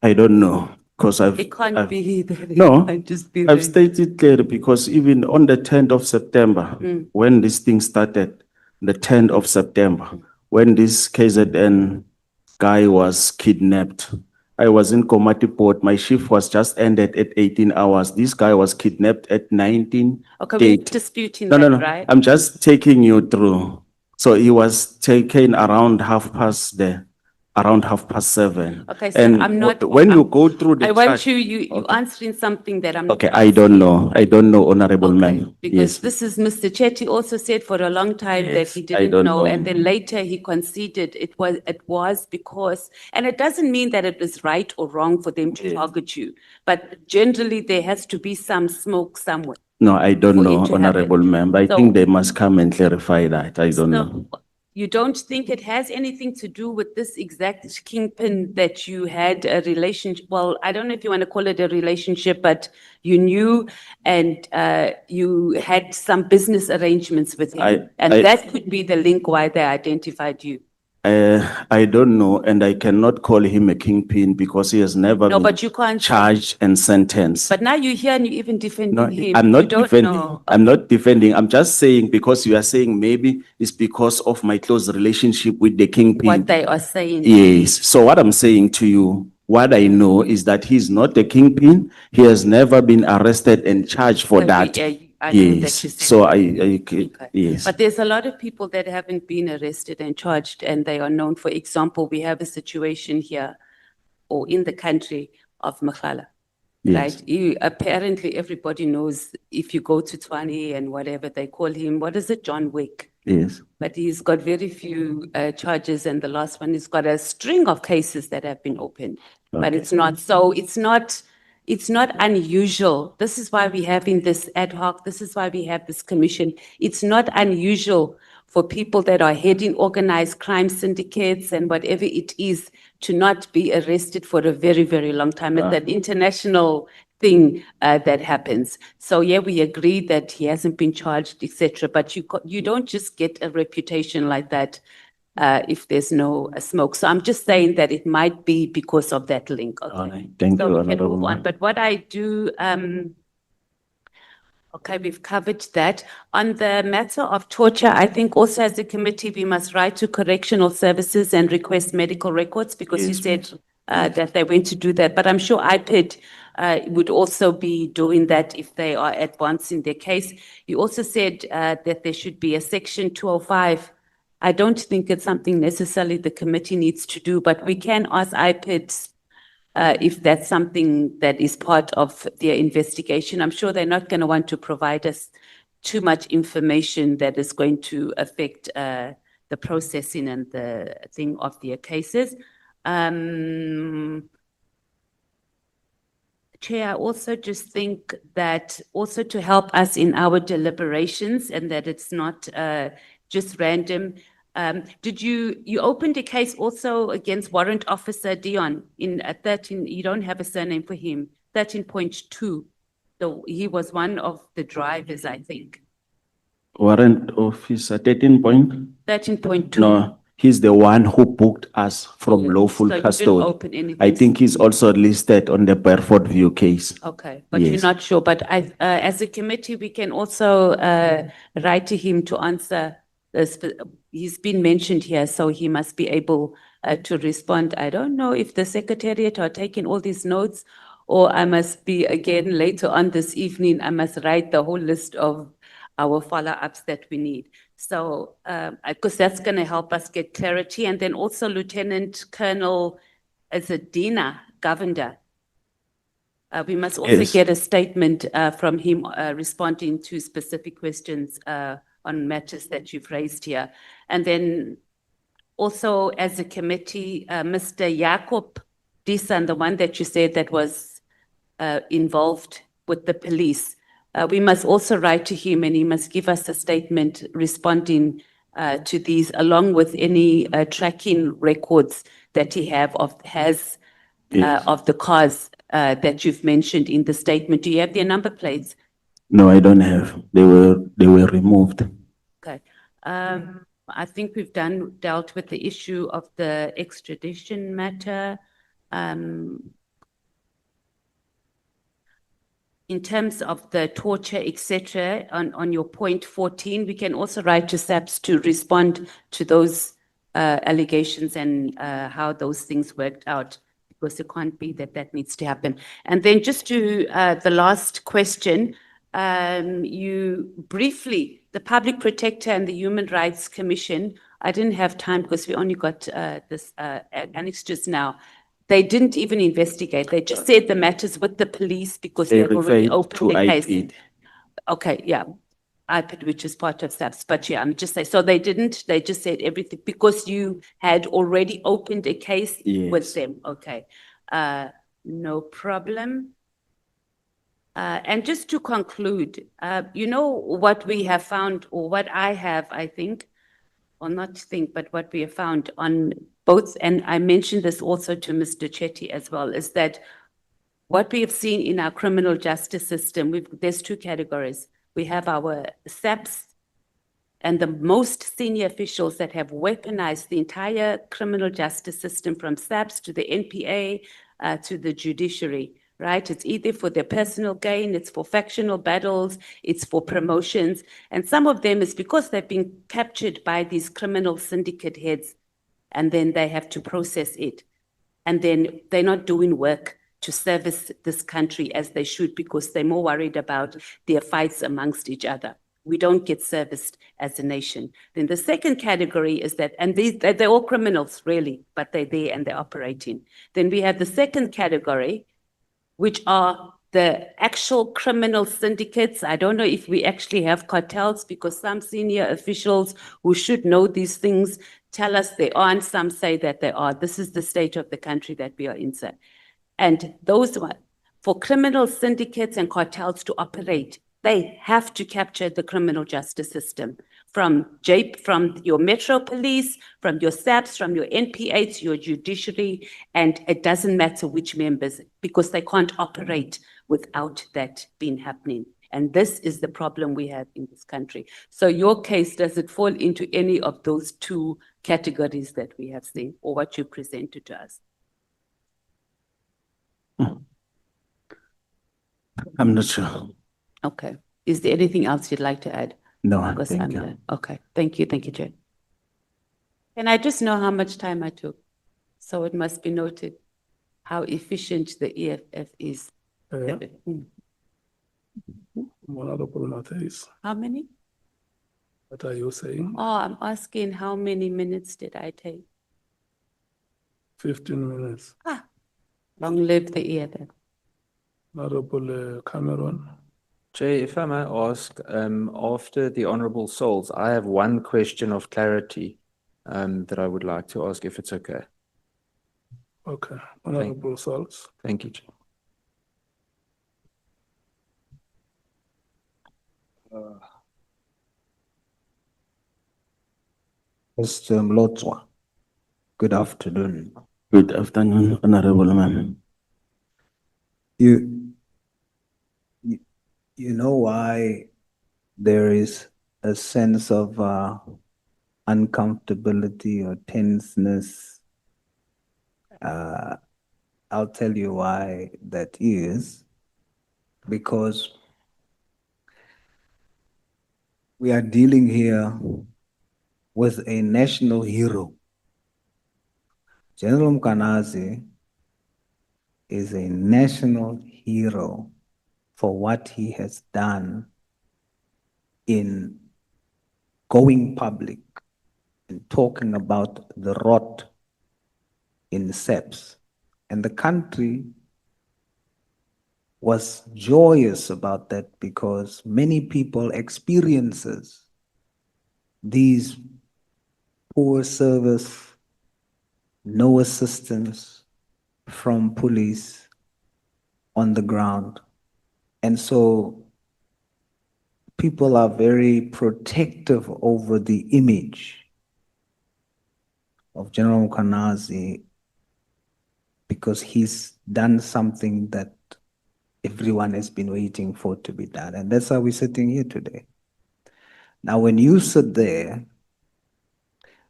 Speaker 8: I don't know because
Speaker 2: It can't be that. It
Speaker 8: No,
Speaker 2: can't just be
Speaker 8: I've
Speaker 2: that.
Speaker 8: stated clearly because even on the 10th of September, when this thing started, the 10th of September, when this KZN guy was kidnapped, I was in Komati Port. My shift was just ended at 18 hours. This guy was kidnapped at 19.
Speaker 2: Okay, we're disputing that,
Speaker 8: No.
Speaker 2: right?
Speaker 8: I'm just taking you through. So he was taken around around 7:30.
Speaker 2: Okay, so
Speaker 8: And
Speaker 2: I'm not.
Speaker 8: when you go through the
Speaker 2: I want
Speaker 8: chart-
Speaker 2: you answering something that I'm not.
Speaker 8: Okay, I don't know. I don't know, Honorable Member.
Speaker 2: Because
Speaker 8: Yes.
Speaker 2: this is Mr. Chetty also said for a long time that
Speaker 8: Yes,
Speaker 2: he
Speaker 8: I
Speaker 2: didn't
Speaker 8: don't
Speaker 2: know,
Speaker 8: know.
Speaker 2: and then later he conceded it was because, and it doesn't mean that it was right or wrong for them to target you, but generally there has to be some smoke somewhere.
Speaker 8: No, I don't
Speaker 2: For it
Speaker 8: know,
Speaker 2: to
Speaker 8: Honorable
Speaker 2: happen.
Speaker 8: Member. I
Speaker 2: So-
Speaker 8: think they must come and clarify that. I don't know.
Speaker 2: So you don't think it has anything to do with this exact kingpin that you had a relationship? Well, I don't know if you want to call it a relationship, but you knew and you had some business arrangements with him. And that could be the link why they identified you.
Speaker 8: I don't know, and I cannot call him a kingpin because he has never
Speaker 2: No,
Speaker 8: been
Speaker 2: but you can't.
Speaker 8: charged and sentenced.
Speaker 2: But now you're here and you're even defending
Speaker 8: No,
Speaker 2: him.
Speaker 8: I'm
Speaker 2: You
Speaker 8: not
Speaker 2: don't
Speaker 8: defending.
Speaker 2: know.
Speaker 8: I'm not defending. I'm just saying because you are saying maybe it's because of my close relationship with the kingpin.
Speaker 2: What they are saying.
Speaker 8: Yes. So what I'm saying to you, what I know is that he's not the kingpin. He has never been arrested and charged for
Speaker 2: So
Speaker 8: that.
Speaker 2: I know that
Speaker 8: Yes.
Speaker 2: you said
Speaker 8: So
Speaker 2: that. Okay.
Speaker 8: yes.
Speaker 2: But there's a lot of people that haven't been arrested and charged, and they are known. For example, we have a situation here or in the country of Makhala.
Speaker 8: Yes.
Speaker 2: Right? Apparently, everybody knows if you go to Tshwane and whatever they call him, what is it, John Wick?
Speaker 8: Yes.
Speaker 2: But he's got very few charges, and the last one has got a string of cases that have been opened. But it's not so. It's not unusual. This is why we're having this ad hoc. This is why we have this commission. It's not unusual for people that are heading organized crime syndicates and whatever it is to not be arrested for a very, very long time. It's an international thing that happens. So yeah, we agree that he hasn't been charged, etc. But you don't just get a reputation like that if there's no smoke. So I'm just saying that it might be because of that link. Okay.
Speaker 8: All right. Thank
Speaker 2: So
Speaker 8: you,
Speaker 2: we can
Speaker 8: Honorable
Speaker 2: move on.
Speaker 8: Member.
Speaker 2: But what I do, okay, we've covered that. On the matter of torture, I think also as a committee, we must write to correctional services and request medical records because you
Speaker 8: Yes,
Speaker 2: said that they went to do that. But I'm sure IPID would also be doing that if they are advancing their case. You also said that there should be a section 205. I don't think it's something necessarily the committee needs to do, but we can ask IPID if that's something that is part of their investigation. I'm sure they're not going to want to provide us too much information that is going to affect the processing and the thing of their cases. Chair, I also just think that also to help us in our deliberations and that it's not just random. Did you opened a case also against Warrant Officer Dion in 13, you don't have a surname for him, 13.2. So he was one of the drivers, I think.
Speaker 8: Warrant Officer 13 point?
Speaker 2: 13.2.
Speaker 8: No, he's the one who booked us from lawful
Speaker 2: So you didn't
Speaker 8: custody.
Speaker 2: open anything?
Speaker 8: I think he's also listed on the Beaufort View case.
Speaker 2: Okay, but you're
Speaker 8: Yes.
Speaker 2: not sure. But as a committee, we can also write to him to answer. He's been mentioned here, so he must be able to respond. I don't know if the secretariat are taking all these notes, or I must be again later on this evening. I must write the whole list of our follow-ups that we need. So, because that's going to help us get clarity, and then also Lieutenant Colonel Dina Govender. We must also
Speaker 8: Yes.
Speaker 2: get a statement from him responding to specific questions on matters that you've raised here. And then also as a committee, Mr. Jakob Disan, the one that you said that was involved with the police, we must also write to him and he must give us a statement responding to these along with any tracking records that he has of the cars that you've mentioned in the statement. Do you have their number plates?
Speaker 8: No, I don't have. They were removed.
Speaker 2: Okay. I think we've dealt with the issue of the extradition matter. In terms of the torture, etc., on your point 14, we can also write to SAPS to respond to those allegations and how those things worked out, because it can't be that needs to happen. And then just to the last question, you briefly, the Public Protector and the Human Rights Commission, I didn't have time because we only got this annex just now. They didn't even investigate. They just said the matters with the police because
Speaker 8: They
Speaker 2: they've already
Speaker 8: referred
Speaker 2: opened
Speaker 8: to
Speaker 2: the case.
Speaker 8: IPID.
Speaker 2: Okay, yeah. IPID, which is part of SAPS, but yeah, I'm just saying, so they just said everything because you had already opened a case with
Speaker 8: Yes.
Speaker 2: them. Okay, no problem. And just to conclude, you know what we have found, or what I have, I think, or not think, but what we have found on both, and I mentioned this also to Mr. Chetty as well, is that what we have seen in our criminal justice system, there's two categories. We have our SAPS and the most senior officials that have weaponized the entire criminal justice system, from SAPS to the NPA to the judiciary, right? It's either for their personal gain, it's for factional battles, it's for promotions. And some of them is because they've been captured by these criminal syndicate heads, and then they have to process it. And then they're not doing work to service this country as they should, because they're more worried about their fights amongst each other. We don't get serviced as a nation. Then the second category is that, and they're all criminals really, but they're there and they're operating. Then we have the second category, which are the actual criminal syndicates. I don't know if we actually have cartels, because some senior officials who should know these things tell us they aren't. Some say that they are. This is the state of the country that we are in, sir. And those one, for criminal syndicates and cartels to operate, they have to capture the criminal justice system. from from your Metro Police, from your SAPS, from your NPA to your judiciary, and it doesn't matter which members, because they can't operate without that being happening. And this is the problem we have in this country. So your case, does it fall into any of those two categories that we have seen, or what you presented to us?
Speaker 8: I'm not sure.
Speaker 2: Okay. Is there anything else you'd like to add?
Speaker 6: No,
Speaker 2: Because
Speaker 6: thank
Speaker 2: I'm
Speaker 6: you.
Speaker 2: done. Okay, thank you, Chair. Can I just know how much time I took? So it must be noted how efficient the EFF is.
Speaker 1: Yeah.
Speaker 2: Mm.
Speaker 1: Honorable Matthijs,
Speaker 2: How many?
Speaker 1: what are you saying?
Speaker 2: Oh, I'm asking how many minutes did I take?
Speaker 1: 15 minutes.
Speaker 2: Long live the EFF.
Speaker 1: Honorable Cameron.
Speaker 5: Chair, if I may ask, after the Honourable Souls, I have one question of clarity that I would like to ask, if it's okay.
Speaker 1: Okay. Honorable Souls.
Speaker 5: Thank you, Chair.
Speaker 6: Mr. Mlotswa, good afternoon.
Speaker 8: Good afternoon, Honorable Ma'am.
Speaker 6: You know why there is a sense of uncomfortability or tenseness? I'll tell you why that is. Because we are dealing here with a national hero. General Mkanazi is a national hero for what he has done in going public and talking about the rot in SEPS. And the country was joyous about that because many people experiences these poor service, no assistance from police on the ground. And so people are very protective over the image of General Mkanazi because he's done something that everyone has been waiting for to be done. And that's how we're sitting here today. Now, when you sit there,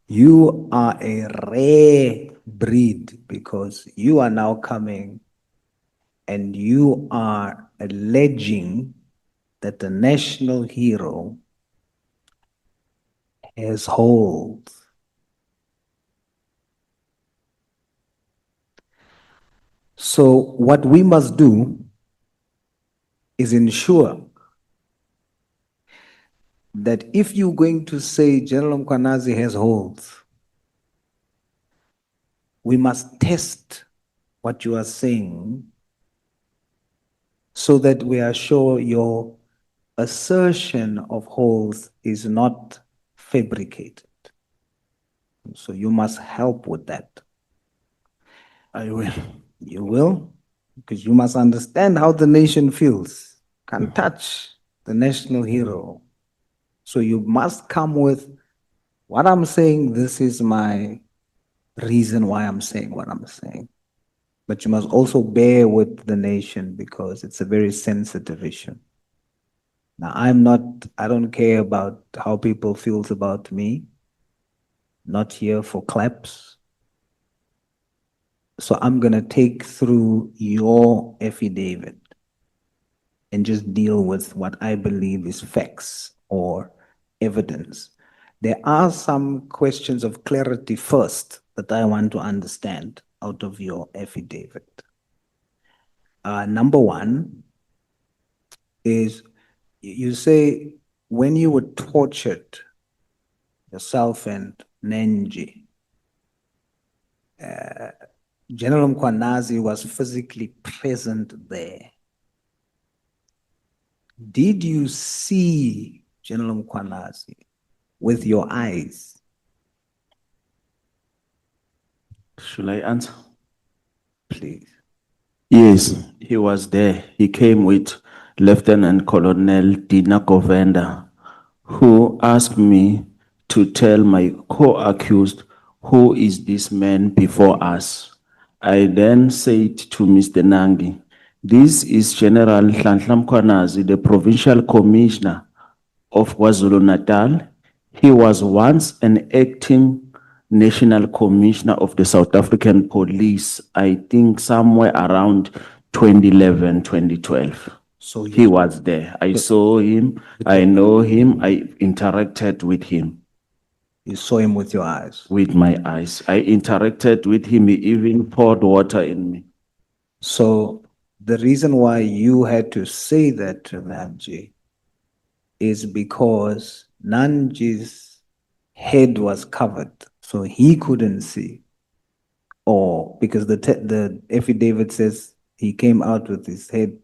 Speaker 6: you are a rare breed because you are now coming and you are alleging that the national hero has holes. So what we must do is ensure that if you're going to say General Mkanazi has holes, we must test what you are saying so that we are sure your assertion of holes is not fabricated. So you must help with that.
Speaker 8: I will.
Speaker 6: You will? Because you must understand how the nation feels. Can't touch the national hero. So you must come with what I'm saying. This is my reason why I'm saying what I'm saying. But you must also bear with the nation because it's a very sensitive issue. Now, I don't care about how people feel about me. Not here for claps. So I'm going to take through your affidavit and just deal with what I believe is facts or evidence. There are some questions of clarity first that I want to understand out of your affidavit. Number one is you say when you were tortured, yourself and Nenji, General Mkanazi was physically present there. Did you see General Mkanazi with your eyes?
Speaker 8: Should I answer?
Speaker 6: Please.
Speaker 8: Yes, he was there. He came with Lieutenant Colonel Dina Govenda, who asked me to tell my co-accused who is this man before us. I then said to Mr. Nangi, this is General Nhlanhla Mkhwanazi, the Provincial Commissioner of KwaZulu-Natal. He was once an acting National Commissioner of the South African Police, I think somewhere around 2011, 2012.
Speaker 6: So
Speaker 8: He was there. I saw him, I know him, I interacted with him.
Speaker 6: you saw him with your eyes.
Speaker 8: With my eyes. I interacted with him, he even poured water in me.
Speaker 6: So the reason why you had to say that to Nanji is because Nanji's head was covered, so he couldn't see. Or because the affidavit says he came out with his head,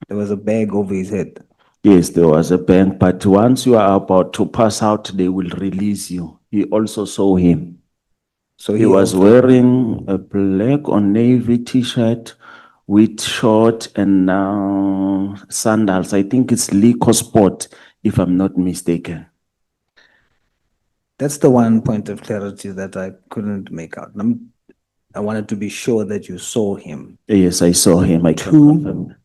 Speaker 6: there was a bag over his head.
Speaker 8: Yes, there was a bank, but once you are about to pass out, they will release you. He also saw him.
Speaker 6: So
Speaker 8: He was wearing a black or navy t-shirt with short and sandals. I think it's Lico Sport, if I'm not mistaken.
Speaker 6: That's the one point of clarity that I couldn't make out. I wanted to be sure that you saw him.
Speaker 8: Yes, I saw him. I can confirm.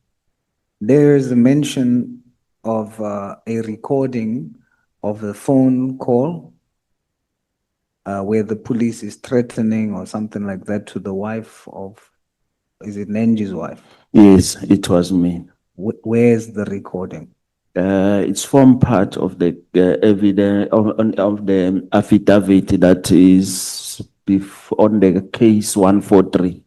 Speaker 6: There's a mention of a recording of a phone call where the police is threatening or something like that to the wife of, is it Nenji's wife?
Speaker 8: Yes, it was me.
Speaker 6: Where's the recording?
Speaker 8: It's formed part of the evidence of the affidavit that is on the case 143.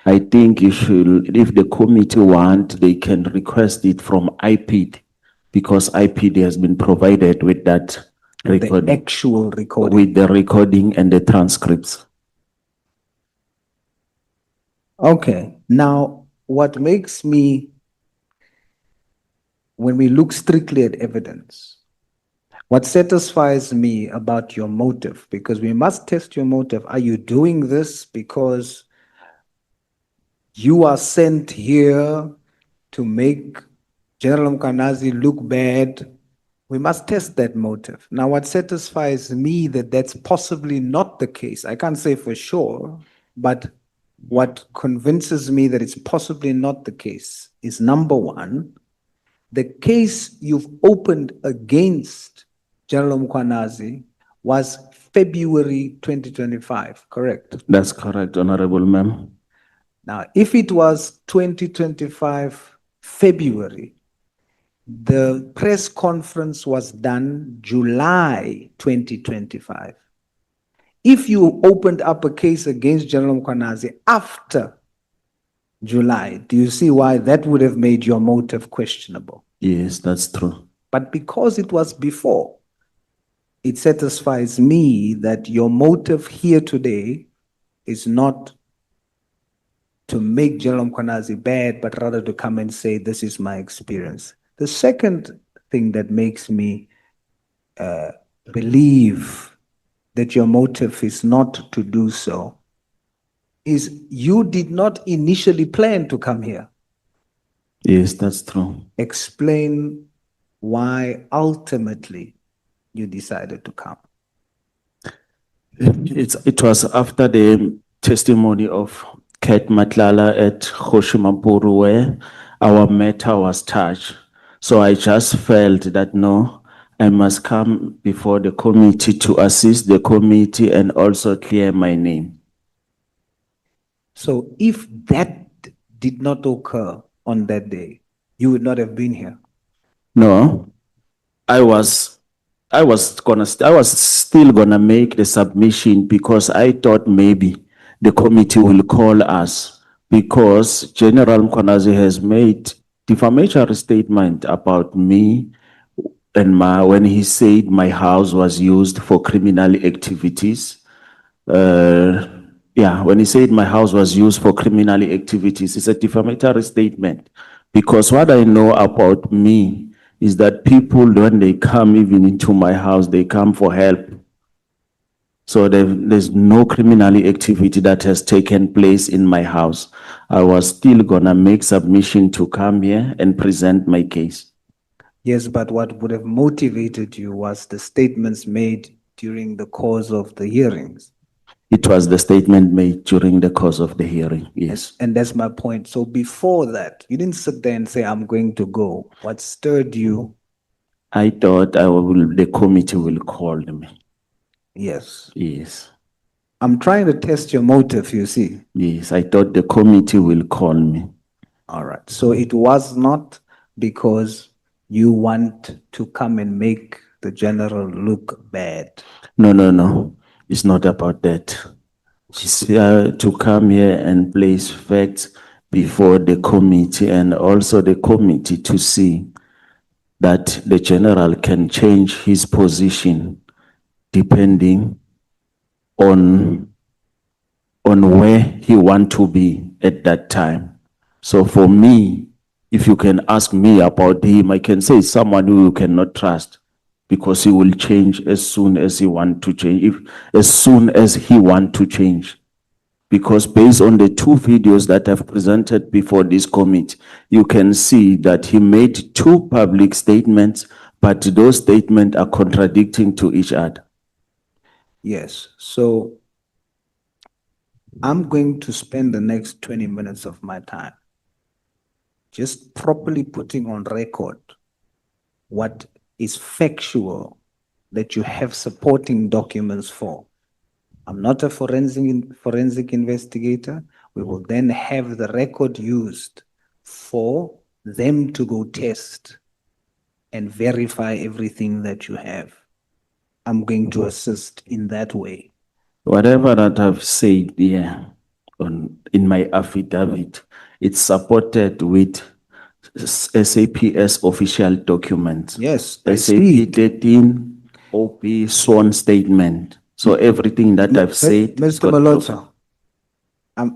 Speaker 8: I think if the committee want, they can request it from IPD because IPD has been provided with that recording.
Speaker 6: The actual recording.
Speaker 8: With the recording and the transcripts.
Speaker 6: Okay, now what makes me, when we look strictly at evidence, what satisfies me about your motive, because we must test your motive. Are you doing this because you are sent here to make General Mkhwanazi look bad? We must test that motive. Now, what satisfies me that that's possibly not the case, I can't say for sure, but what convinces me that it's possibly not the case is, number one, the case you've opened against General Mkhwanazi was February 2025, correct?
Speaker 8: That's correct, Honorable Ma'am.
Speaker 6: Now, if it was 2025 February, the press conference was done July 2025. If you opened up a case against General Mkhwanazi after July, do you see why that would have made your motive questionable?
Speaker 8: Yes, that's true.
Speaker 6: But because it was before, it satisfies me that your motive here today is not to make General Mkhwanazi bad, but rather to come and say, this is my experience. The second thing that makes me believe that your motive is not to do so is you did not initially plan to come here.
Speaker 8: Yes, that's true.
Speaker 6: Explain why ultimately you decided to come.
Speaker 8: It was after the testimony of Kate Matlala at Hoshimampuru where our matter was touched. So I just felt that no, I must come before the committee to assist the committee and also clear my name.
Speaker 6: So if that did not occur on that day, you would not have been here.
Speaker 8: No, I was still gonna make the submission because I thought maybe the committee will call us because General Mkhwanazi has made defamatory statement about me and when he said my house was used for criminal activities. When he said my house was used for criminal activities, it's a defamatory statement because what I know about me is that people, when they come even into my house, they come for help. So there's no criminal activity that has taken place in my house. I was still gonna make submission to come here and present my case.
Speaker 6: Yes, but what would have motivated you was the statements made during the course of the hearings.
Speaker 8: It was the statement made during the course of the hearing, yes.
Speaker 6: And that's my point. So before that, you didn't sit there and say, I'm going to go. What stirred you?
Speaker 8: I thought the committee will call me.
Speaker 6: Yes.
Speaker 8: Yes,
Speaker 6: I'm trying to test your motive, you see.
Speaker 8: yes, I thought the committee will call me.
Speaker 6: All right. So it was not because you want to come and make the general look bad.
Speaker 8: No, it's not about that. It's to come here and place facts before the committee and also the committee to see that the general can change his position depending on where he want to be at that time. So for me, if you can ask me about him, I can say someone who you cannot trust because he will change as soon as he want to change, as soon as he want to change. Because based on the two videos that I've presented before this committee, you can see that he made two public statements, but those statements are contradicting to each other.
Speaker 6: Yes. So I'm going to spend the next 20 minutes of my time just properly putting on record what is factual that you have supporting documents for. I'm not a forensic investigator. We will then have the record used for them to go test and verify everything that you have. I'm going to assist in that way.
Speaker 8: Whatever that I've said here in my affidavit, it's supported with SAPS official documents.
Speaker 6: Yes, I see
Speaker 8: SAP 13 OP sworn statement. So everything that I've said.
Speaker 6: Mr. Malota,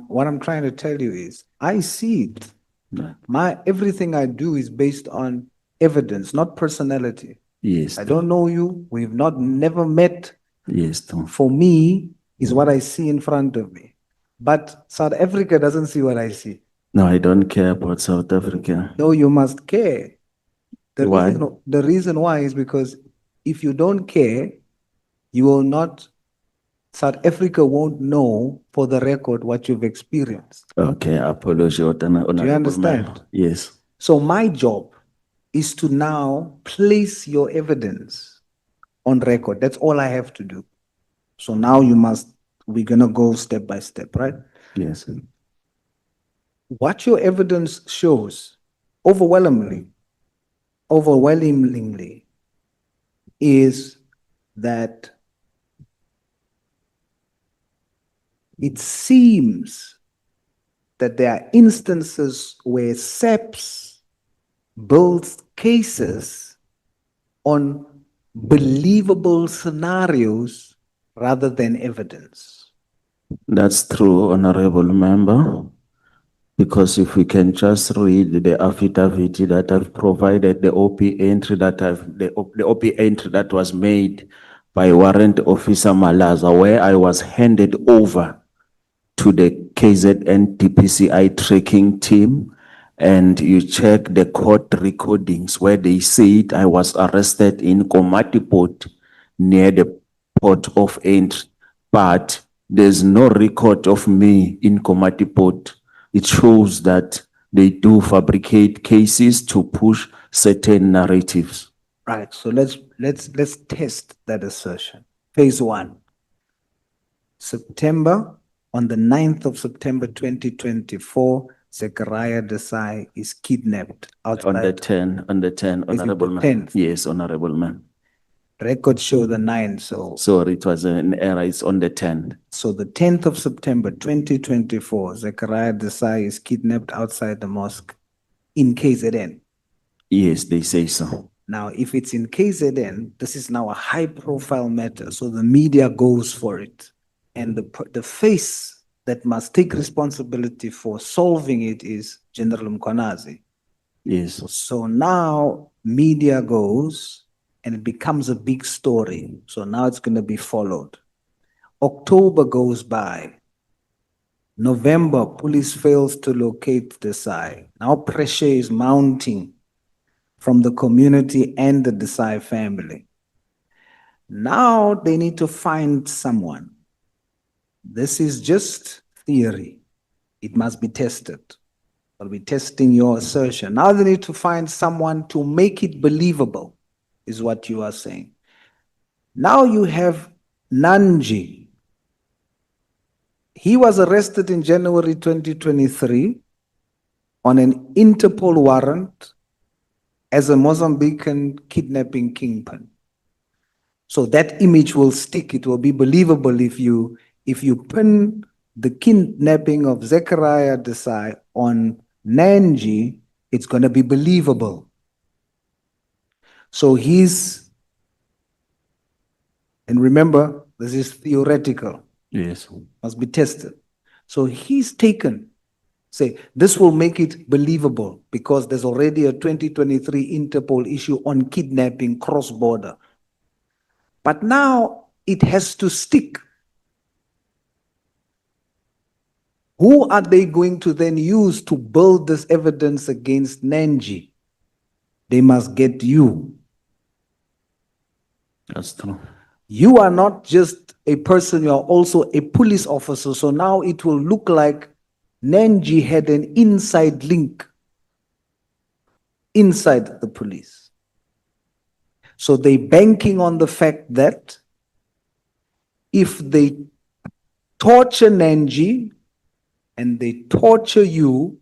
Speaker 6: what I'm trying to tell you is, I see it. Everything I do is based on evidence, not personality.
Speaker 8: Yes.
Speaker 6: I don't know you. We've never met.
Speaker 8: Yes.
Speaker 6: For me, is what I see in front of me. But South Africa doesn't see what I see.
Speaker 8: No, I don't care about South Africa.
Speaker 6: No, you must care.
Speaker 8: Why?
Speaker 6: The reason why is because if you don't care, you will not, South Africa won't know for the record what you've experienced.
Speaker 8: Okay, apology. Do
Speaker 6: you understand?
Speaker 8: Yes.
Speaker 6: So my job is to now place your evidence on record. That's all I have to do. So now we're going to go step by step, right?
Speaker 8: Yes.
Speaker 6: What your evidence shows overwhelmingly is that it seems that there are instances where SAPS builds cases on believable scenarios rather than evidence.
Speaker 8: That's true, Honorable Member. Because if we can just read the affidavit that I've provided, the OP entry the OP entry that was made by Warrant Officer Malaza, where I was handed over to the KZN DPCI tracking team, and you check the court recordings where they said I was arrested in Komati Port near the port of entry, but there's no record of me in Komati Port. It shows that they do fabricate cases to push certain narratives.
Speaker 6: Right. So let's test that assertion. Phase one. On the 9th of September 2024, Zechariah Desai is kidnapped outside.
Speaker 8: On the 10, Honorable Man. Yes, Honorable Man.
Speaker 6: Records show the 9th, so.
Speaker 8: Sorry, it was an error. It's on the 10th.
Speaker 6: So the 10th of September 2024, Zechariah Desai is kidnapped outside the mosque in KZN.
Speaker 8: Yes, they say so.
Speaker 6: Now, if it's in KZN, this is now a high-profile matter, so the media goes for it. And the face that must take responsibility for solving it is General Mkwanazi.
Speaker 8: Yes.
Speaker 6: So now media goes and it becomes a big story. So now it's going to be followed. October goes by. November, police fails to locate Desai. Now pressure is mounting from the community and the Desai family. Now they need to find someone. This is just theory. It must be tested. I'll be testing your assertion. Now they need to find someone to make it believable, is what you are saying. Now you have Nanji. He was arrested in January 2023 on an Interpol warrant as a Mozambican kidnapping kingpin. So that image will stick. It will be believable if you pin the kidnapping of Zechariah Desai on Nanji, it's going to be believable. So and remember, this is theoretical.
Speaker 8: Yes.
Speaker 6: Must be tested. So he's taken, say, this will make it believable because there's already a 2023 Interpol issue on kidnapping cross-border. But now it has to stick. Who are they going to then use to build this evidence against Nanji? They must get you.
Speaker 8: That's true.
Speaker 6: You are not just a person, you are also a police officer. So now it will look like Nanji had an inside link inside the police. So they're banking on the fact that if they torture Nanji and they torture you,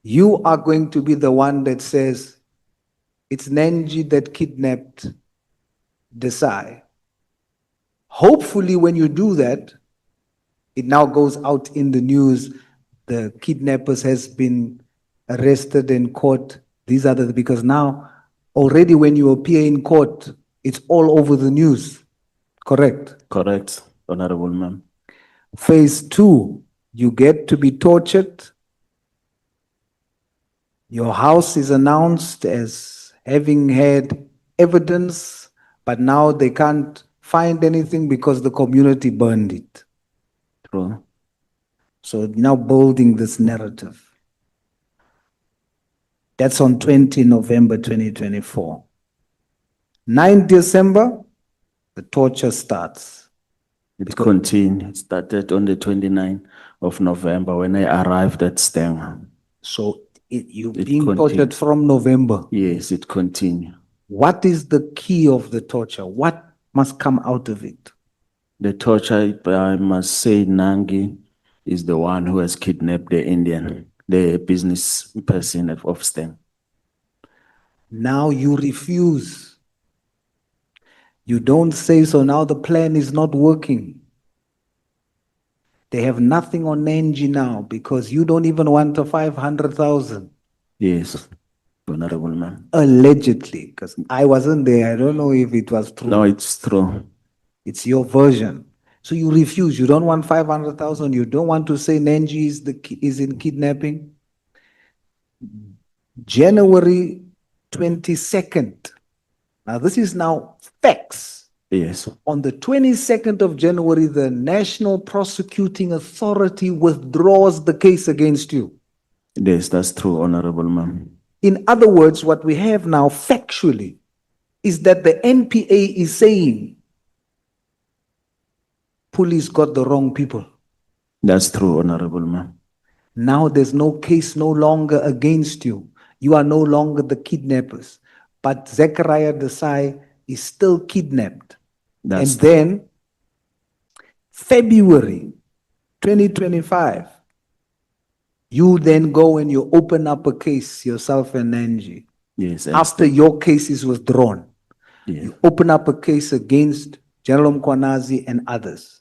Speaker 6: you are going to be the one that says, it's Nanji that kidnapped Desai. Hopefully when you do that, it now goes out in the news, the kidnappers has been arrested and caught. These are because now already when you appear in court, it's all over the news. Correct?
Speaker 8: Correct, Honorable Ma'am.
Speaker 6: Phase 2, you get to be tortured. Your house is announced as having had evidence, but now they can't find anything because the community burned it.
Speaker 8: True.
Speaker 6: So now building this narrative. That's on 20 November 2024. 9 December, the torture starts.
Speaker 8: It continued. It started on the 29th of November when I arrived at Steng.
Speaker 6: So you're being tortured from November.
Speaker 8: Yes, it continued.
Speaker 6: What is the key of the torture? What must come out of it?
Speaker 8: The torture, I must say, Nangi is the one who has kidnapped the Indian, the business person of Steng.
Speaker 6: Now you refuse. You don't say so. Now the plan is not working. They have nothing on Nanji now because you don't even want a 500,000.
Speaker 8: Yes, Honorable Ma'am.
Speaker 6: Allegedly, because I wasn't there. I don't know if it was true.
Speaker 8: No, it's true.
Speaker 6: It's your version. So you refuse. You don't want 500,000. You don't want to say Nanji is in kidnapping. January 22nd. Now this is now facts.
Speaker 8: Yes.
Speaker 6: On the 22nd of January, the National Prosecuting Authority withdraws the case against you.
Speaker 8: Yes, that's true, Honorable Ma'am.
Speaker 6: In other words, what we have now factually is that the NPA is saying police got the wrong people.
Speaker 8: That's true, Honorable Ma'am.
Speaker 6: Now there's no case no longer against you. You are no longer the kidnappers. But Zechariah Desai is still kidnapped. And then February 2025, you then go and you open up a case, yourself and Nanji.
Speaker 8: Yes.
Speaker 6: After your case is withdrawn,
Speaker 8: yes.
Speaker 6: You open up a case against General Mkwanazi and others.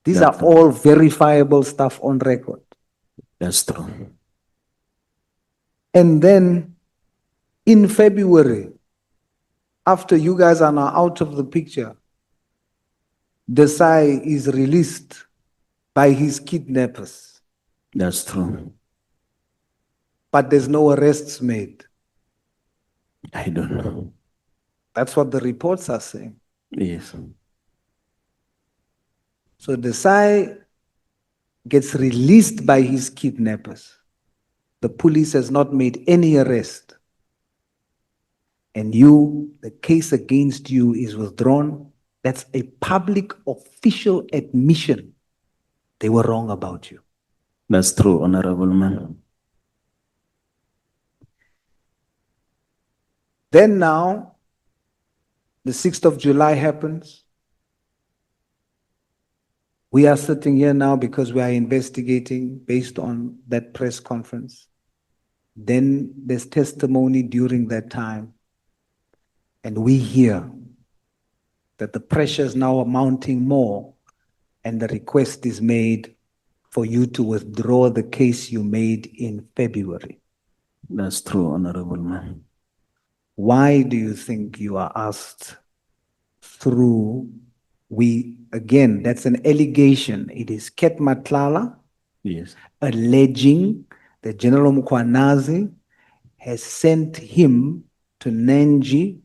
Speaker 6: These are all verifiable stuff on record.
Speaker 8: That's true.
Speaker 6: And then in February, after you guys are now out of the picture, Desai is released by his kidnappers.
Speaker 8: That's true.
Speaker 6: But there's no arrests made.
Speaker 8: I don't know.
Speaker 6: That's what the reports are saying.
Speaker 8: Yes.
Speaker 6: So Desai gets released by his kidnappers. The police has not made any arrest. and you, the case against you is withdrawn, that's a public official admission. They were wrong about you.
Speaker 8: That's true, Honorable Man.
Speaker 6: Then now, the 6th of July happens. We are sitting here now because we are investigating based on that press conference. Then there's testimony during that time. And we hear that the pressure is now mounting more, and the request is made for you to withdraw the case you made in February.
Speaker 8: That's true, Honorable Man.
Speaker 6: Why do you think you are asked through? Again, that's an allegation. It is Ket Matlala
Speaker 8: Yes.
Speaker 6: alleging that General Mkhwanazi has sent him to Nenji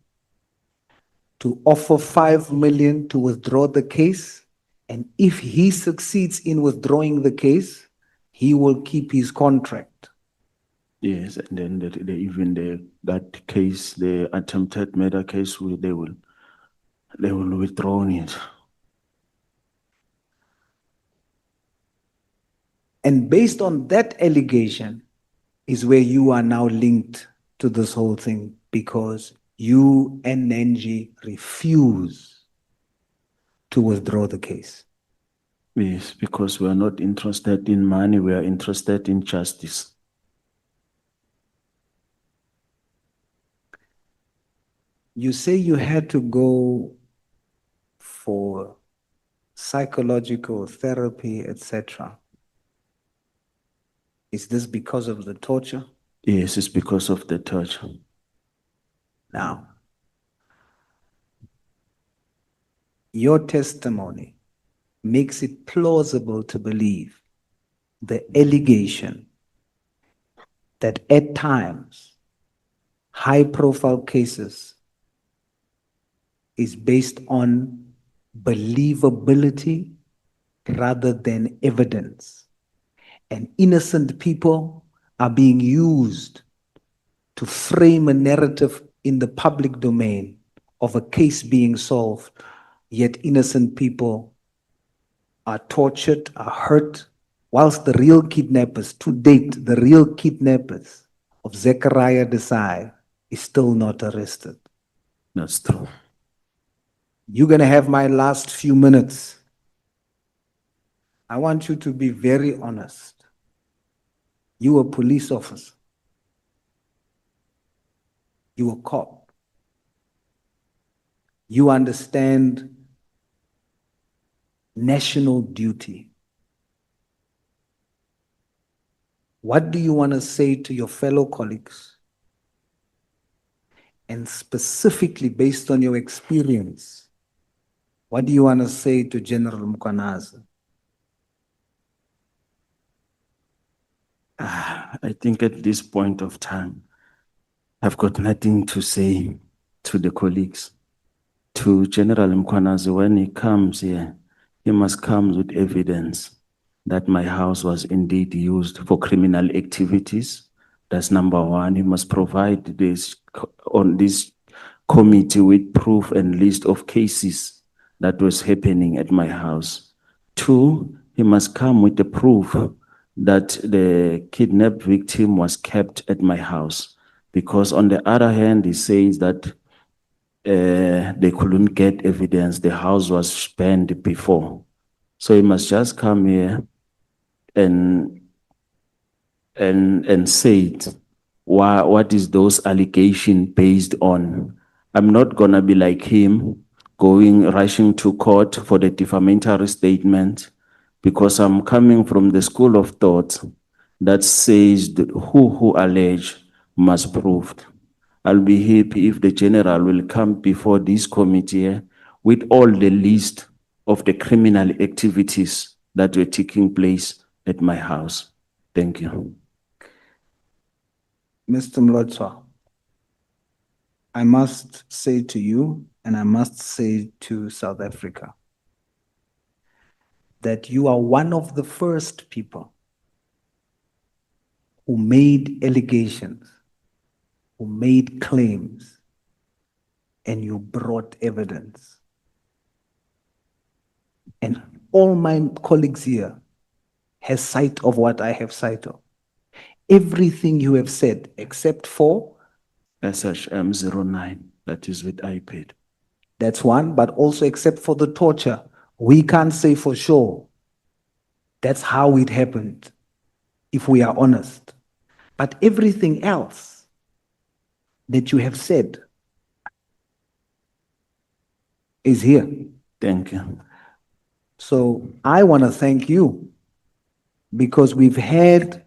Speaker 6: to offer 5 million to withdraw the case. And if he succeeds in withdrawing the case, he will keep his contract.
Speaker 8: Yes, and then that case, the attempted murder case, they will withdraw it.
Speaker 6: And based on that allegation is where you are now linked to this whole thing, because you and Nenji refuse to withdraw the case.
Speaker 8: Yes, because we are not interested in money, we are interested in justice.
Speaker 6: You say you had to go for psychological therapy, etc. Is this because of the torture?
Speaker 8: Yes, it's because of the torture.
Speaker 6: Now, your testimony makes it plausible to believe the allegation that at times high-profile cases is based on believability rather than evidence. And innocent people are being used to frame a narrative in the public domain of a case being solved, yet innocent people are tortured, are hurt, whilst the real kidnappers, to date, the real kidnappers of Zechariah Desai is still not arrested.
Speaker 8: That's true.
Speaker 6: You're going to have my last few minutes. I want you to be very honest. You a police officer. You a cop. You understand national duty. What do you want to say to your fellow colleagues? And specifically based on your experience, what do you want to say to General Mkhwanazi?
Speaker 8: I think at this point of time, I've got nothing to say to the colleagues. To General Mkhwanazi, when he comes here, he must come with evidence that my house was indeed used for criminal activities. That's number one. He must provide this on this committee with proof and list of cases that was happening at my house. Two, he must come with the proof that the kidnapped victim was kept at my house. Because on the other hand, he says that they couldn't get evidence. The house was burned before. So he must just come here and say it. What is those allegations based on? I'm not gonna be like him, rushing to court for the defamatory statement, because I'm coming from the school of thought that says that who allege must prove. I'll be happy if the general will come before this committee with all the list of the criminal activities that were taking place at my house. Thank you.
Speaker 6: Mr. Mlotshwa, I must say to you, and I must say to South Africa, that you are one of the first people who made allegations, who made claims and you brought evidence. And all my colleagues here has sight of what I have sight of. Everything you have said, except for,
Speaker 8: SHM 09, that is with iPad.
Speaker 6: that's one, but also except for the torture, we can't say for sure that's how it happened, if we are honest. But everything else that you have said is here.
Speaker 8: Thank you.
Speaker 6: So I want to thank you because we've had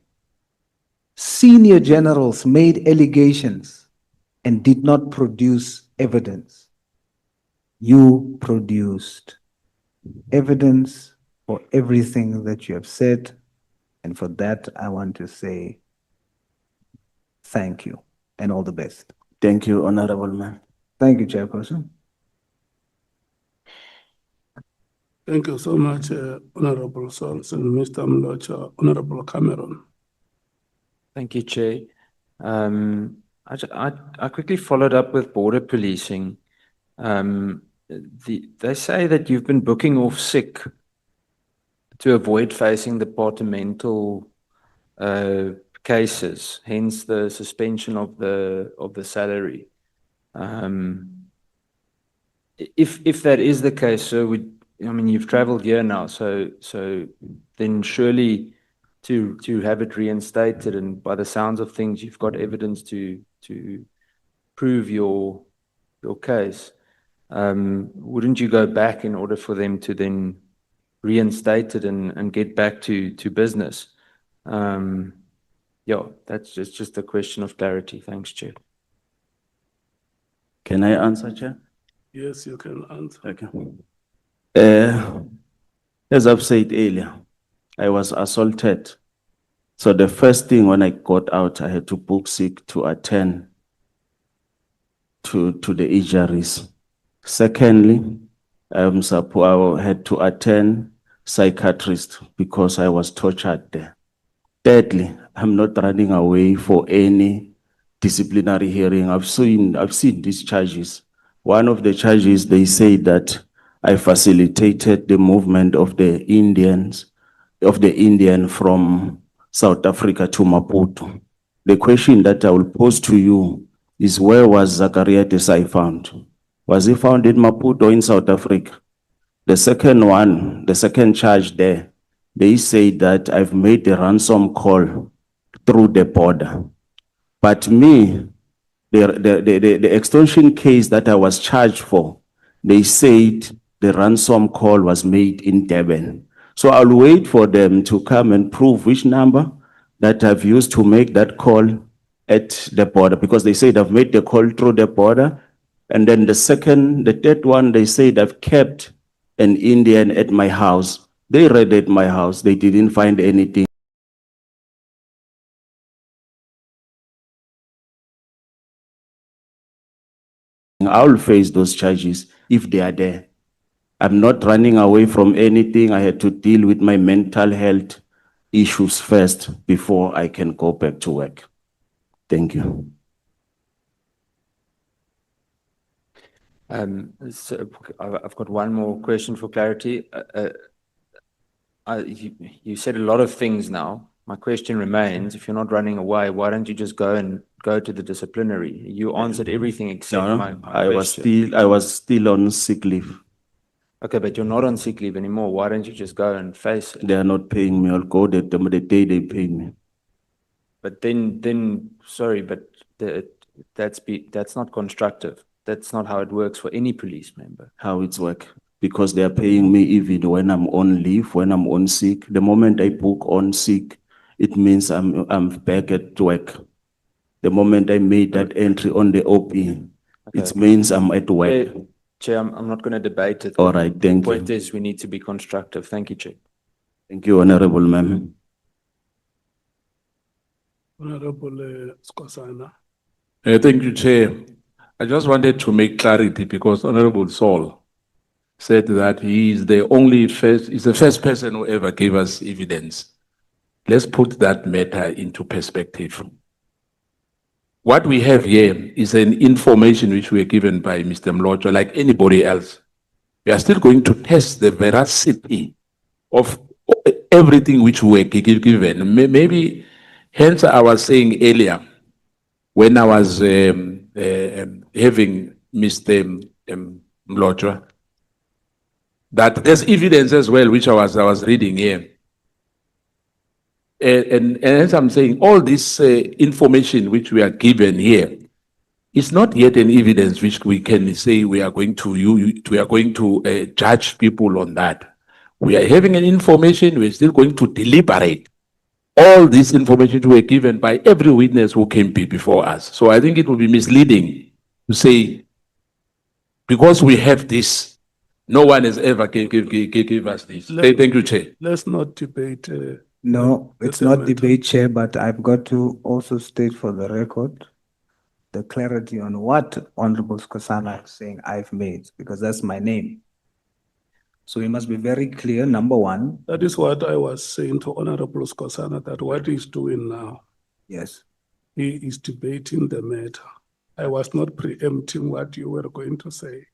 Speaker 6: senior generals made allegations and did not produce evidence. You produced evidence for everything that you have said. And for that, I want to say thank you and all the best.
Speaker 8: Thank you, Honorable Man.
Speaker 6: Thank you, Chairperson.
Speaker 1: Thank you so much, Honorable Sons and Mr. Mlocha, Honorable Cameron.
Speaker 5: Thank you, Chair. I quickly followed up with border policing. They say that you've been booking off sick to avoid facing departmental cases, hence the suspension of the salary. If that is the case, so I mean, you've traveled here now, so then surely to have it reinstated, and by the sounds of things, you've got evidence to prove your case. Wouldn't you go back in order for them to then reinstate it and get back to business? Yeah, that's just a question of clarity. Thanks, Chair.
Speaker 8: Can I answer, Chair?
Speaker 1: Yes, you can answer.
Speaker 8: Okay. As I've said earlier, I was assaulted. So the first thing when I got out, I had to book sick to attend to the injuries. Secondly, I had to attend psychiatrist because I was tortured there. Thirdly, I'm not running away for any disciplinary hearing. I've seen these charges. One of the charges, they say that I facilitated the movement of the Indian from South Africa to Maputo. The question that I will pose to you is, where was Zachariah Desai found? Was he found in Maputo or in South Africa? The second charge there, they say that I've made a ransom call through the border. But me, the extortion case that I was charged for, they said the ransom call was made in Durban. So I'll wait for them to come and prove which number that I've used to make that call at the border, because they said I've made the call through the border. And then the third one, they said I've kept an Indian at my house. They raided my house. They didn't find anything. I'll face those charges if they are there. I'm not running away from anything. I had to deal with my mental health issues first before I can go back to work. Thank you.
Speaker 5: So I've got one more question for clarity. You said a lot of things now. My question remains, if you're not running away, why don't you just go to the disciplinary? You answered everything except my question.
Speaker 8: I was still on sick leave.
Speaker 5: Okay, but you're not on sick leave anymore. Why don't you just go and face it?
Speaker 8: They are not paying me. I'll go the day they pay me.
Speaker 5: But then sorry, but that's not constructive. That's not how it works for any police member.
Speaker 8: How it's work? Because they are paying me even when I'm on leave, when I'm on sick. The moment I book on sick, it means I'm back at work. The moment I made that entry on the OP, it means I'm at work.
Speaker 5: Chair, I'm not going to debate it.
Speaker 8: All right, thank you.
Speaker 5: The point is we need to be constructive. Thank you, Chair.
Speaker 8: Thank you, Honorable Ma'am.
Speaker 1: Honorable Skosana.
Speaker 3: Thank you, Chair. I just wanted to make clarity because Honorable Saul said that he's the first person who ever gave us evidence. Let's put that matter into perspective. what we have here is an information which we are given by Mr. Mlotshwa, like anybody else. We are still going to test the veracity of everything which we were given. Maybe, hence I was saying earlier, when I was having Mr. Mlotshwa, that there's evidence as well, which I was reading here. And as I'm saying, all this information which we are given here is not yet an evidence which we can say we are going to judge people on that. We are having an information, we're still going to deliberate all this information we were given by every witness who came before us. So I think it would be misleading to say, because we have this, no one has ever give us this. Thank you, Chair.
Speaker 1: Let's not debate.
Speaker 6: No, it's
Speaker 1: the
Speaker 6: not
Speaker 1: matter.
Speaker 6: debate, Chair, but I've got to also state for the record the clarity on what Honorable Skosana is saying I've made, because that's my name. So we must be very clear, number one.
Speaker 1: That is what I was saying to Honorable Skosana, that what he's doing now,
Speaker 6: Yes.
Speaker 1: he is debating the matter. I was not preempting what you were going to say.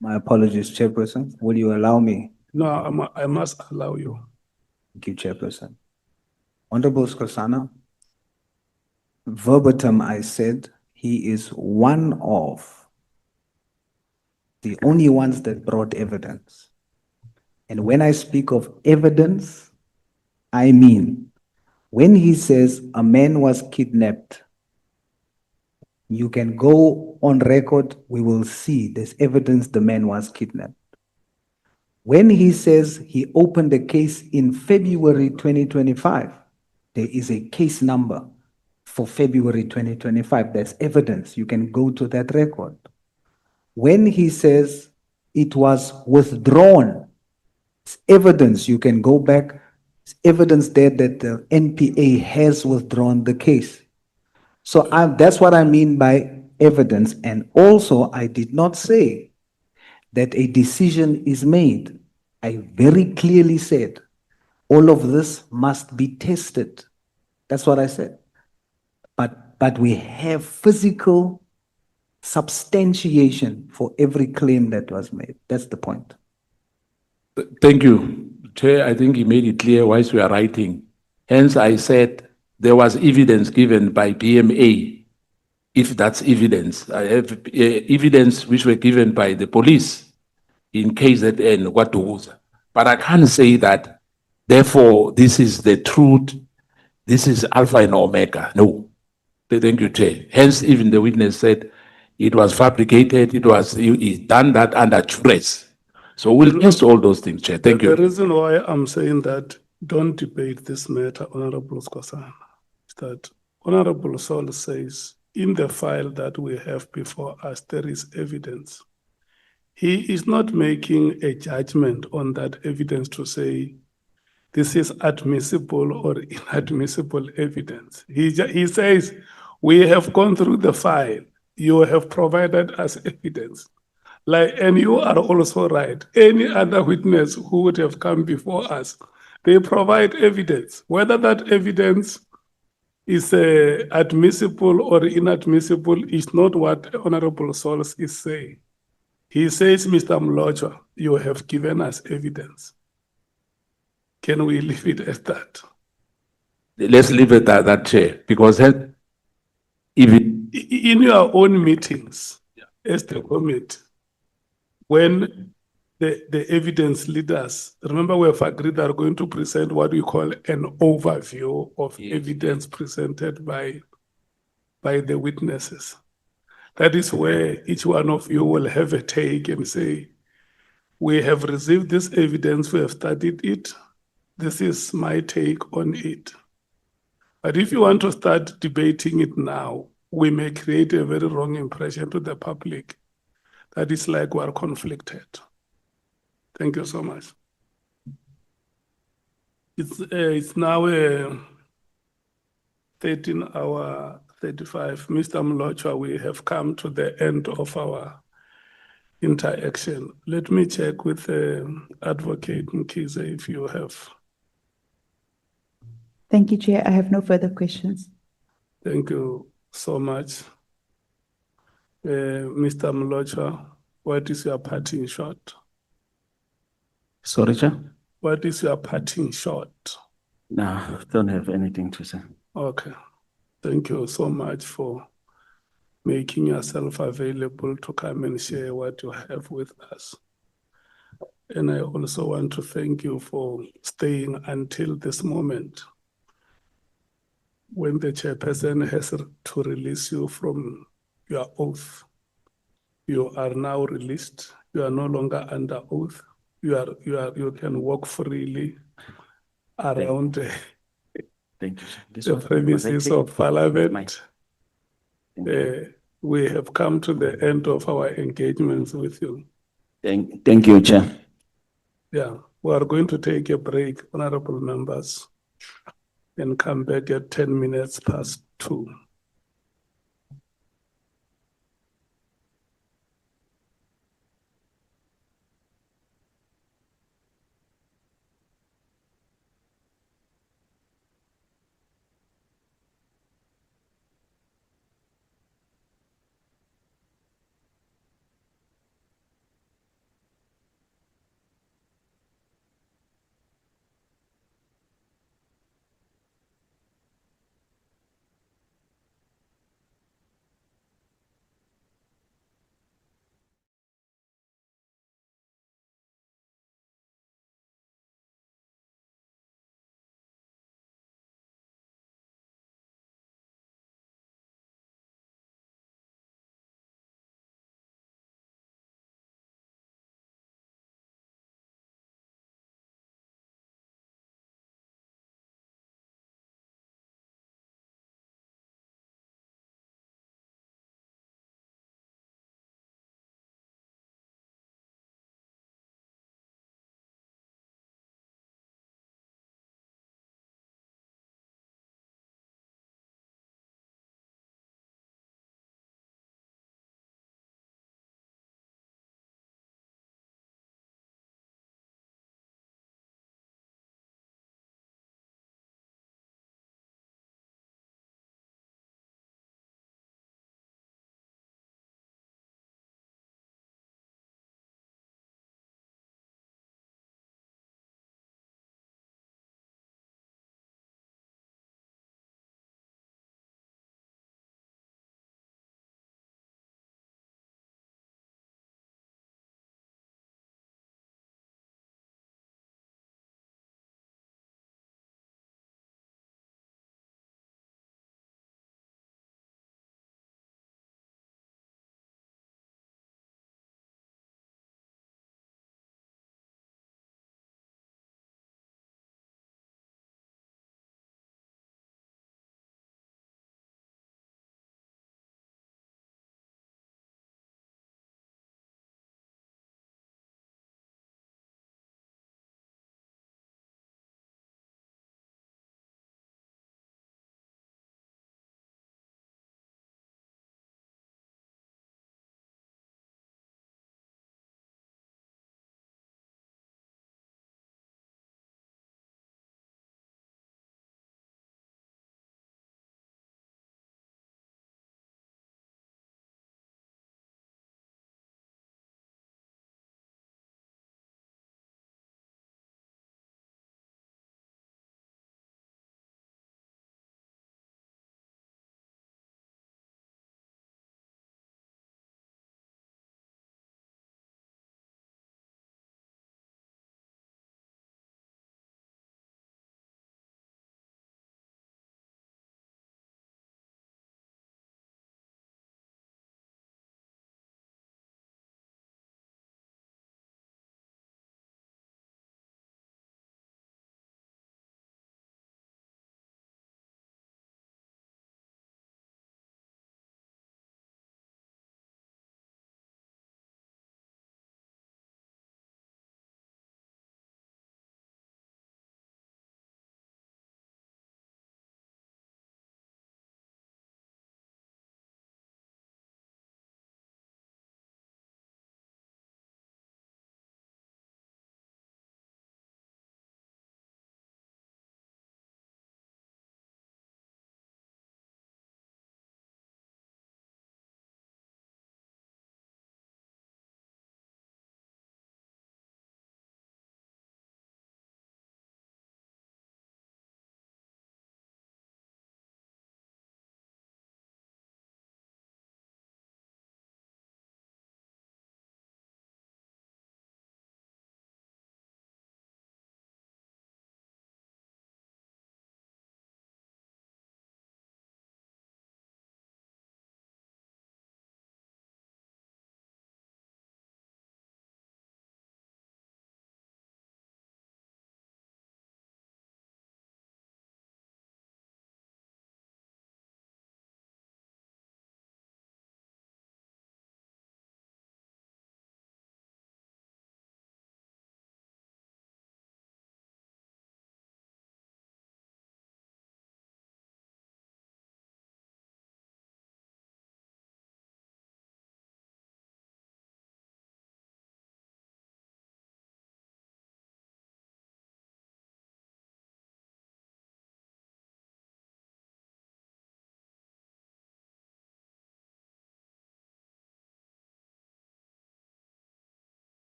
Speaker 6: My apologies, Chairperson. Will you allow me?
Speaker 1: No, I must allow you.
Speaker 6: Thank you, Chairperson. Honorable Skosana, verbatim I said he is one of the only ones that brought evidence. And when I speak of evidence, I mean, when he says a man was kidnapped, you can go on record, we will see there's evidence the man was kidnapped. When he says he opened a case in February 2025, there is a case number for February 2025. There's evidence. You can go to that record. When he says it was withdrawn, it's evidence. You can go back. It's evidence there that the NPA has withdrawn the case. So that's what I mean by evidence. And also, I did not say that a decision is made. I very clearly said all of this must be tested. That's what I said. But we have physical substantiation for every claim that was made. That's the point.
Speaker 3: Thank you, Chair. I think he made it clear whilst we are writing. Hence, I said there was evidence given by BMA. If that's evidence, I have evidence which were given by the police in KZN, Watuza. But I can't say that, therefore, this is the truth, this is Alpha and Omega. No. Thank you, Chair. Hence, even the witness said it was fabricated, he done that under duress. So we'll test all those things, Chair. Thank you.
Speaker 1: The reason why I'm saying that don't debate this matter, Honorable Skosana, is that Honorable Sol says in the file that we have before us, there is evidence. He is not making a judgment on that evidence to say this is admissible or inadmissible evidence. He says, we have gone through the file. You have provided us evidence. And you are also right. Any other witness who would have come before us, they provide evidence. Whether that evidence is admissible or inadmissible is not what Honorable Sols is saying. He says, Mr. Mlotshwa, you have given us evidence. Can we leave it at that?
Speaker 3: Let's leave it at that, Chair, because even
Speaker 1: in your own meetings, as the committee, when the evidence leaders, remember we have agreed that are going to present what we call an overview of evidence presented by the witnesses. That is where each one of you will have a take and say, we have received this evidence, we have studied it, this is my take on it. But if you want to start debating it now, we may create a very wrong impression to the public that it's like we are conflicted. Thank you so much. It's now 13:35. Mr. Mlotshwa, we have come to the end of our interaction. Let me check with Advocate Mkhize if you have.
Speaker 7: Thank you, Chair. I have no further questions.
Speaker 1: Thank you. so much. Mr. Mlocha, what is your parting shot?
Speaker 8: Sorry, Chair?
Speaker 1: What is your parting shot?
Speaker 8: No, don't have anything to say.
Speaker 1: Okay. Thank you so much for making yourself available to come and share what you have with us. And I also want to thank you for staying until this moment when the chairperson has to release you from your oath. You are now released. You are no longer under oath. You can walk freely around
Speaker 8: Thank you, sir. This
Speaker 1: the
Speaker 8: was I
Speaker 1: premises
Speaker 8: taking?
Speaker 1: of Parliament.
Speaker 8: Thank you.
Speaker 1: We have come to the end of our engagements with you.
Speaker 8: Thank you, Chair.
Speaker 1: Yeah, we are going to take a break, honorable members, and come back at 10 minutes past 2.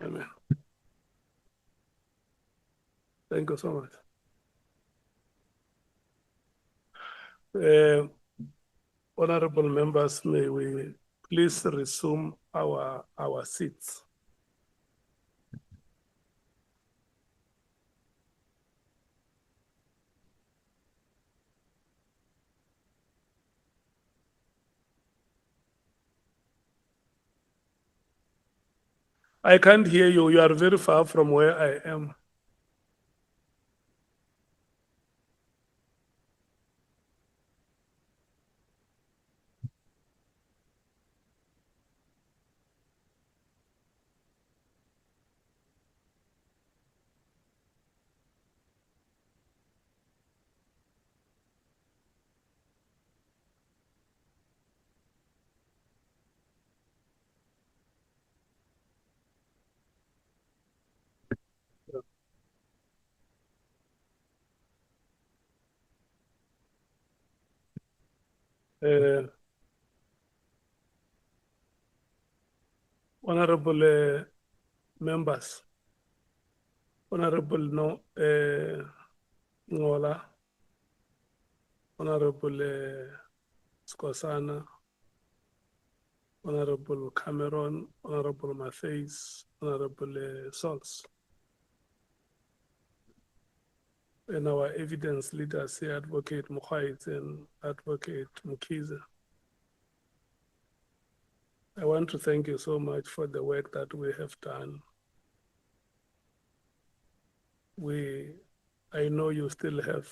Speaker 1: Amen. Thank you so much. Honorable members, may we please resume our seats. I can't hear you. You are very far from where I am. Uh, Honorable members, Honorable Ngola, Honorable Skosana, Honorable Cameron, Honorable Matthews, Honorable Salts, and our evidence leaders here, Advocate Mukhait and Advocate Mukiza. I want to thank you so much for the work that we have done. I know you still have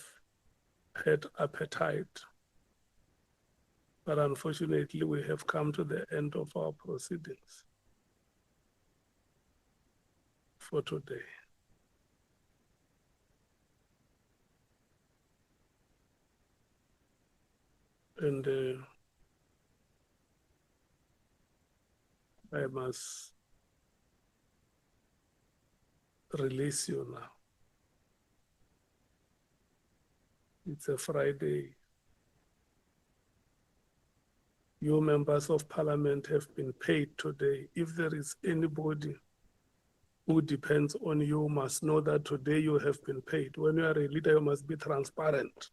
Speaker 1: had appetite, but unfortunately we have come to the end of our proceedings for today. And I must release you now. It's a Friday. You members of parliament have been paid today. If there is anybody who depends on you, must know that today you have been paid. When you are a leader, you must be transparent.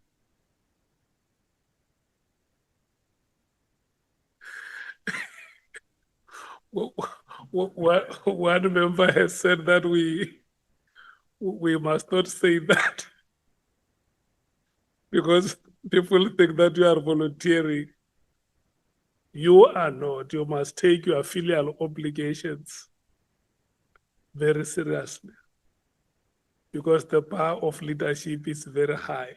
Speaker 1: One member has said that we must not say that because people think that you are volunteering. You are not. You must take your filial obligations very seriously because the bar of leadership is very high.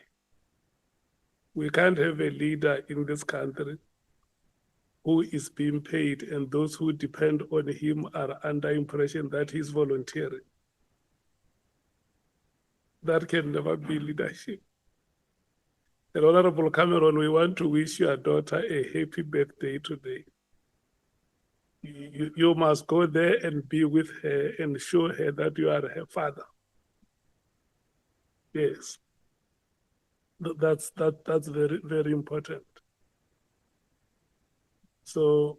Speaker 1: We can't have a leader in this country who is being paid and those who depend on him are under impression that he's volunteering. That can never be leadership. And Honorable Cameron, we want to wish your daughter a happy birthday today. You must go there and be with her and show her that you are her father. Yes. That's very, very important. So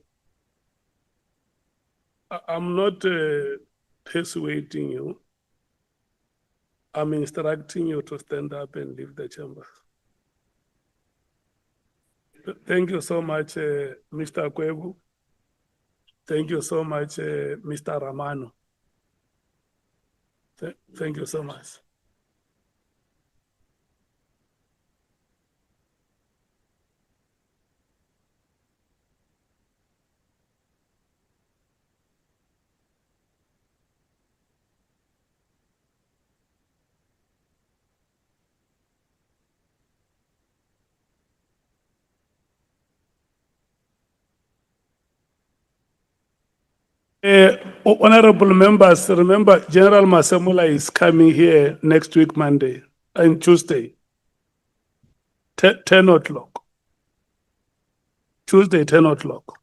Speaker 1: I'm not persuading you. I'm instructing you to stand up and leave the chamber. Thank you so much, Mr. Kwebu. Thank you so much, Mr. Ramano. Thank you so much. Honorable members, remember General Masamula is coming here next week, Monday and Tuesday, 10 o'clock. Tuesday, 10 o'clock.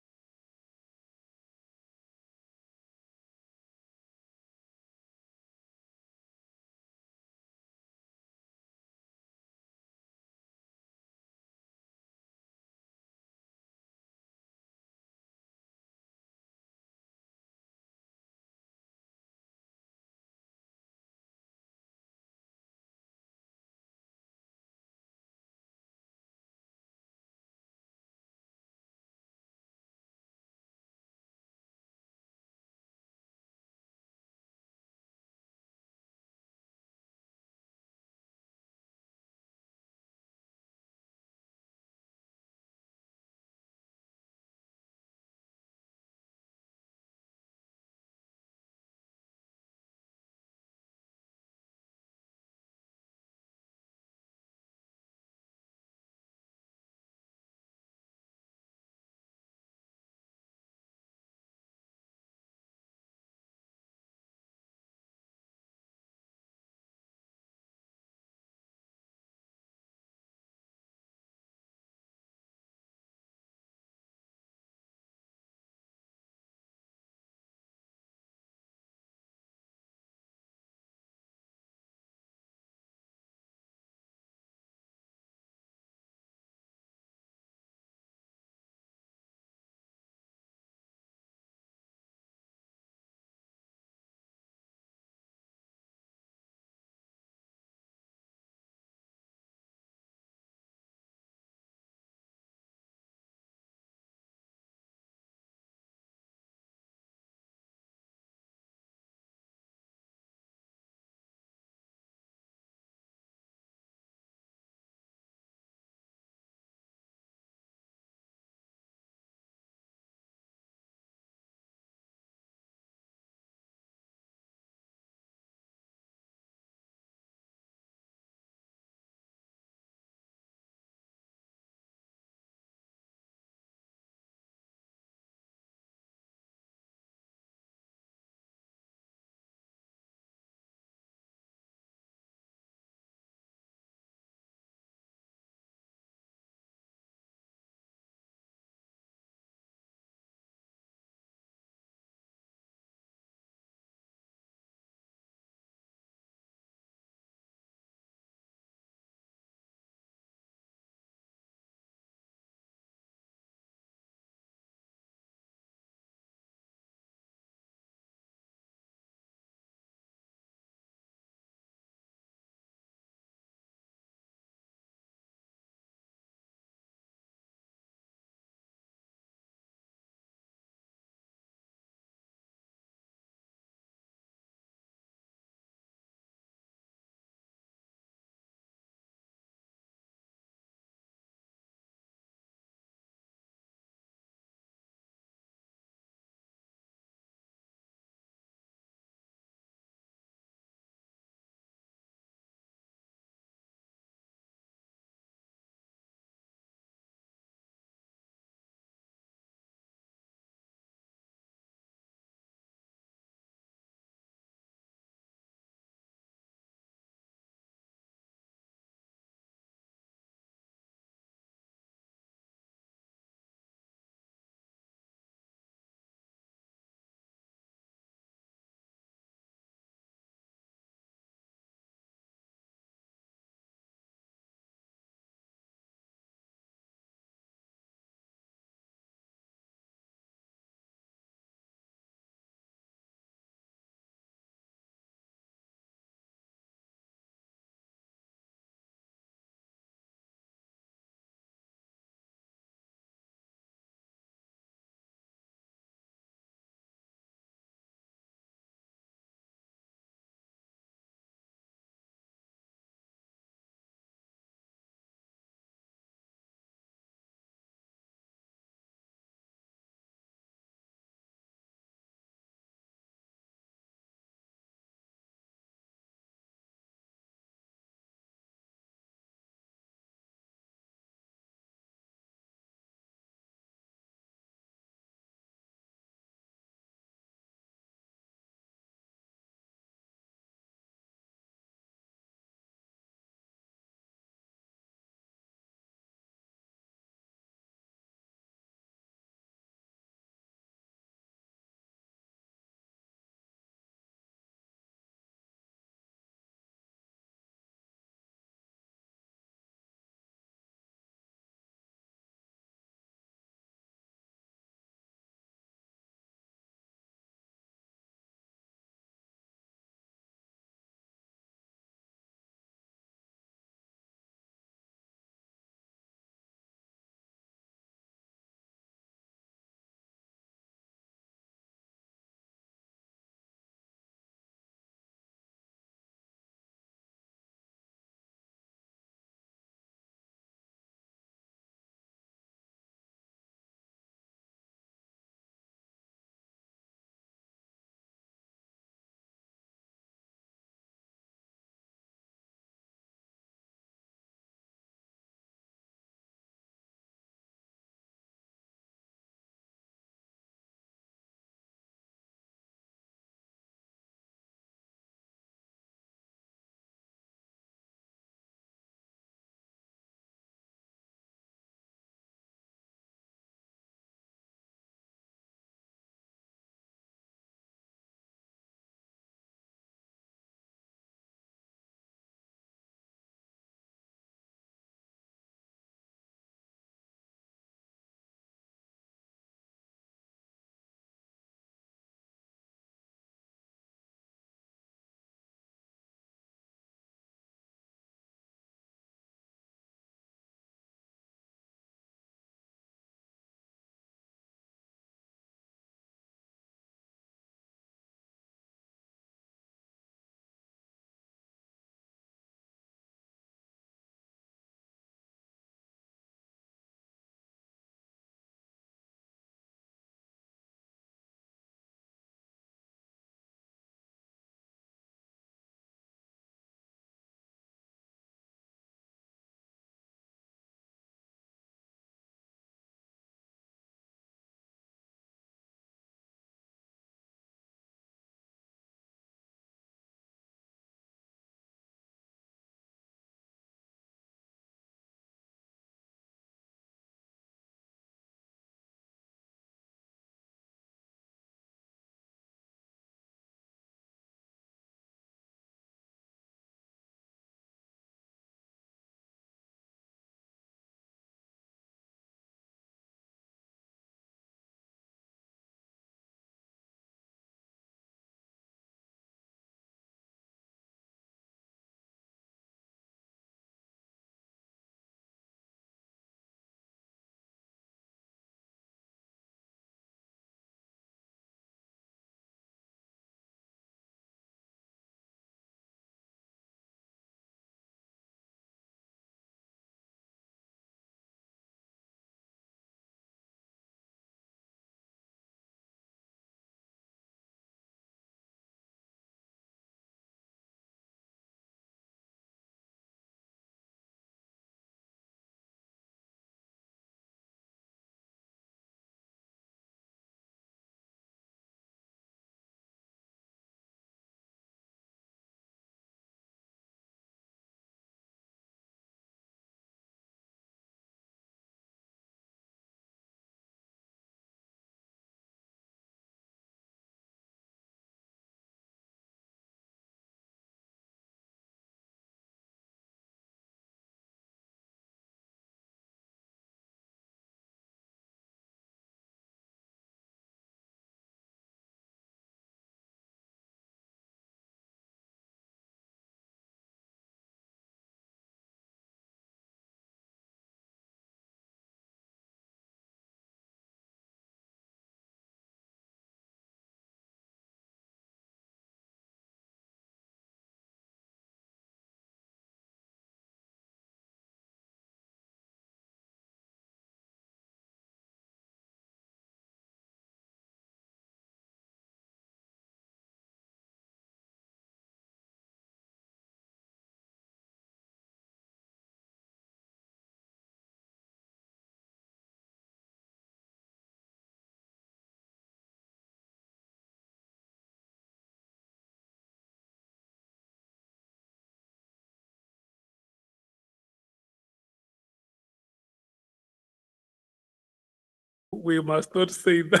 Speaker 1: we must not say that.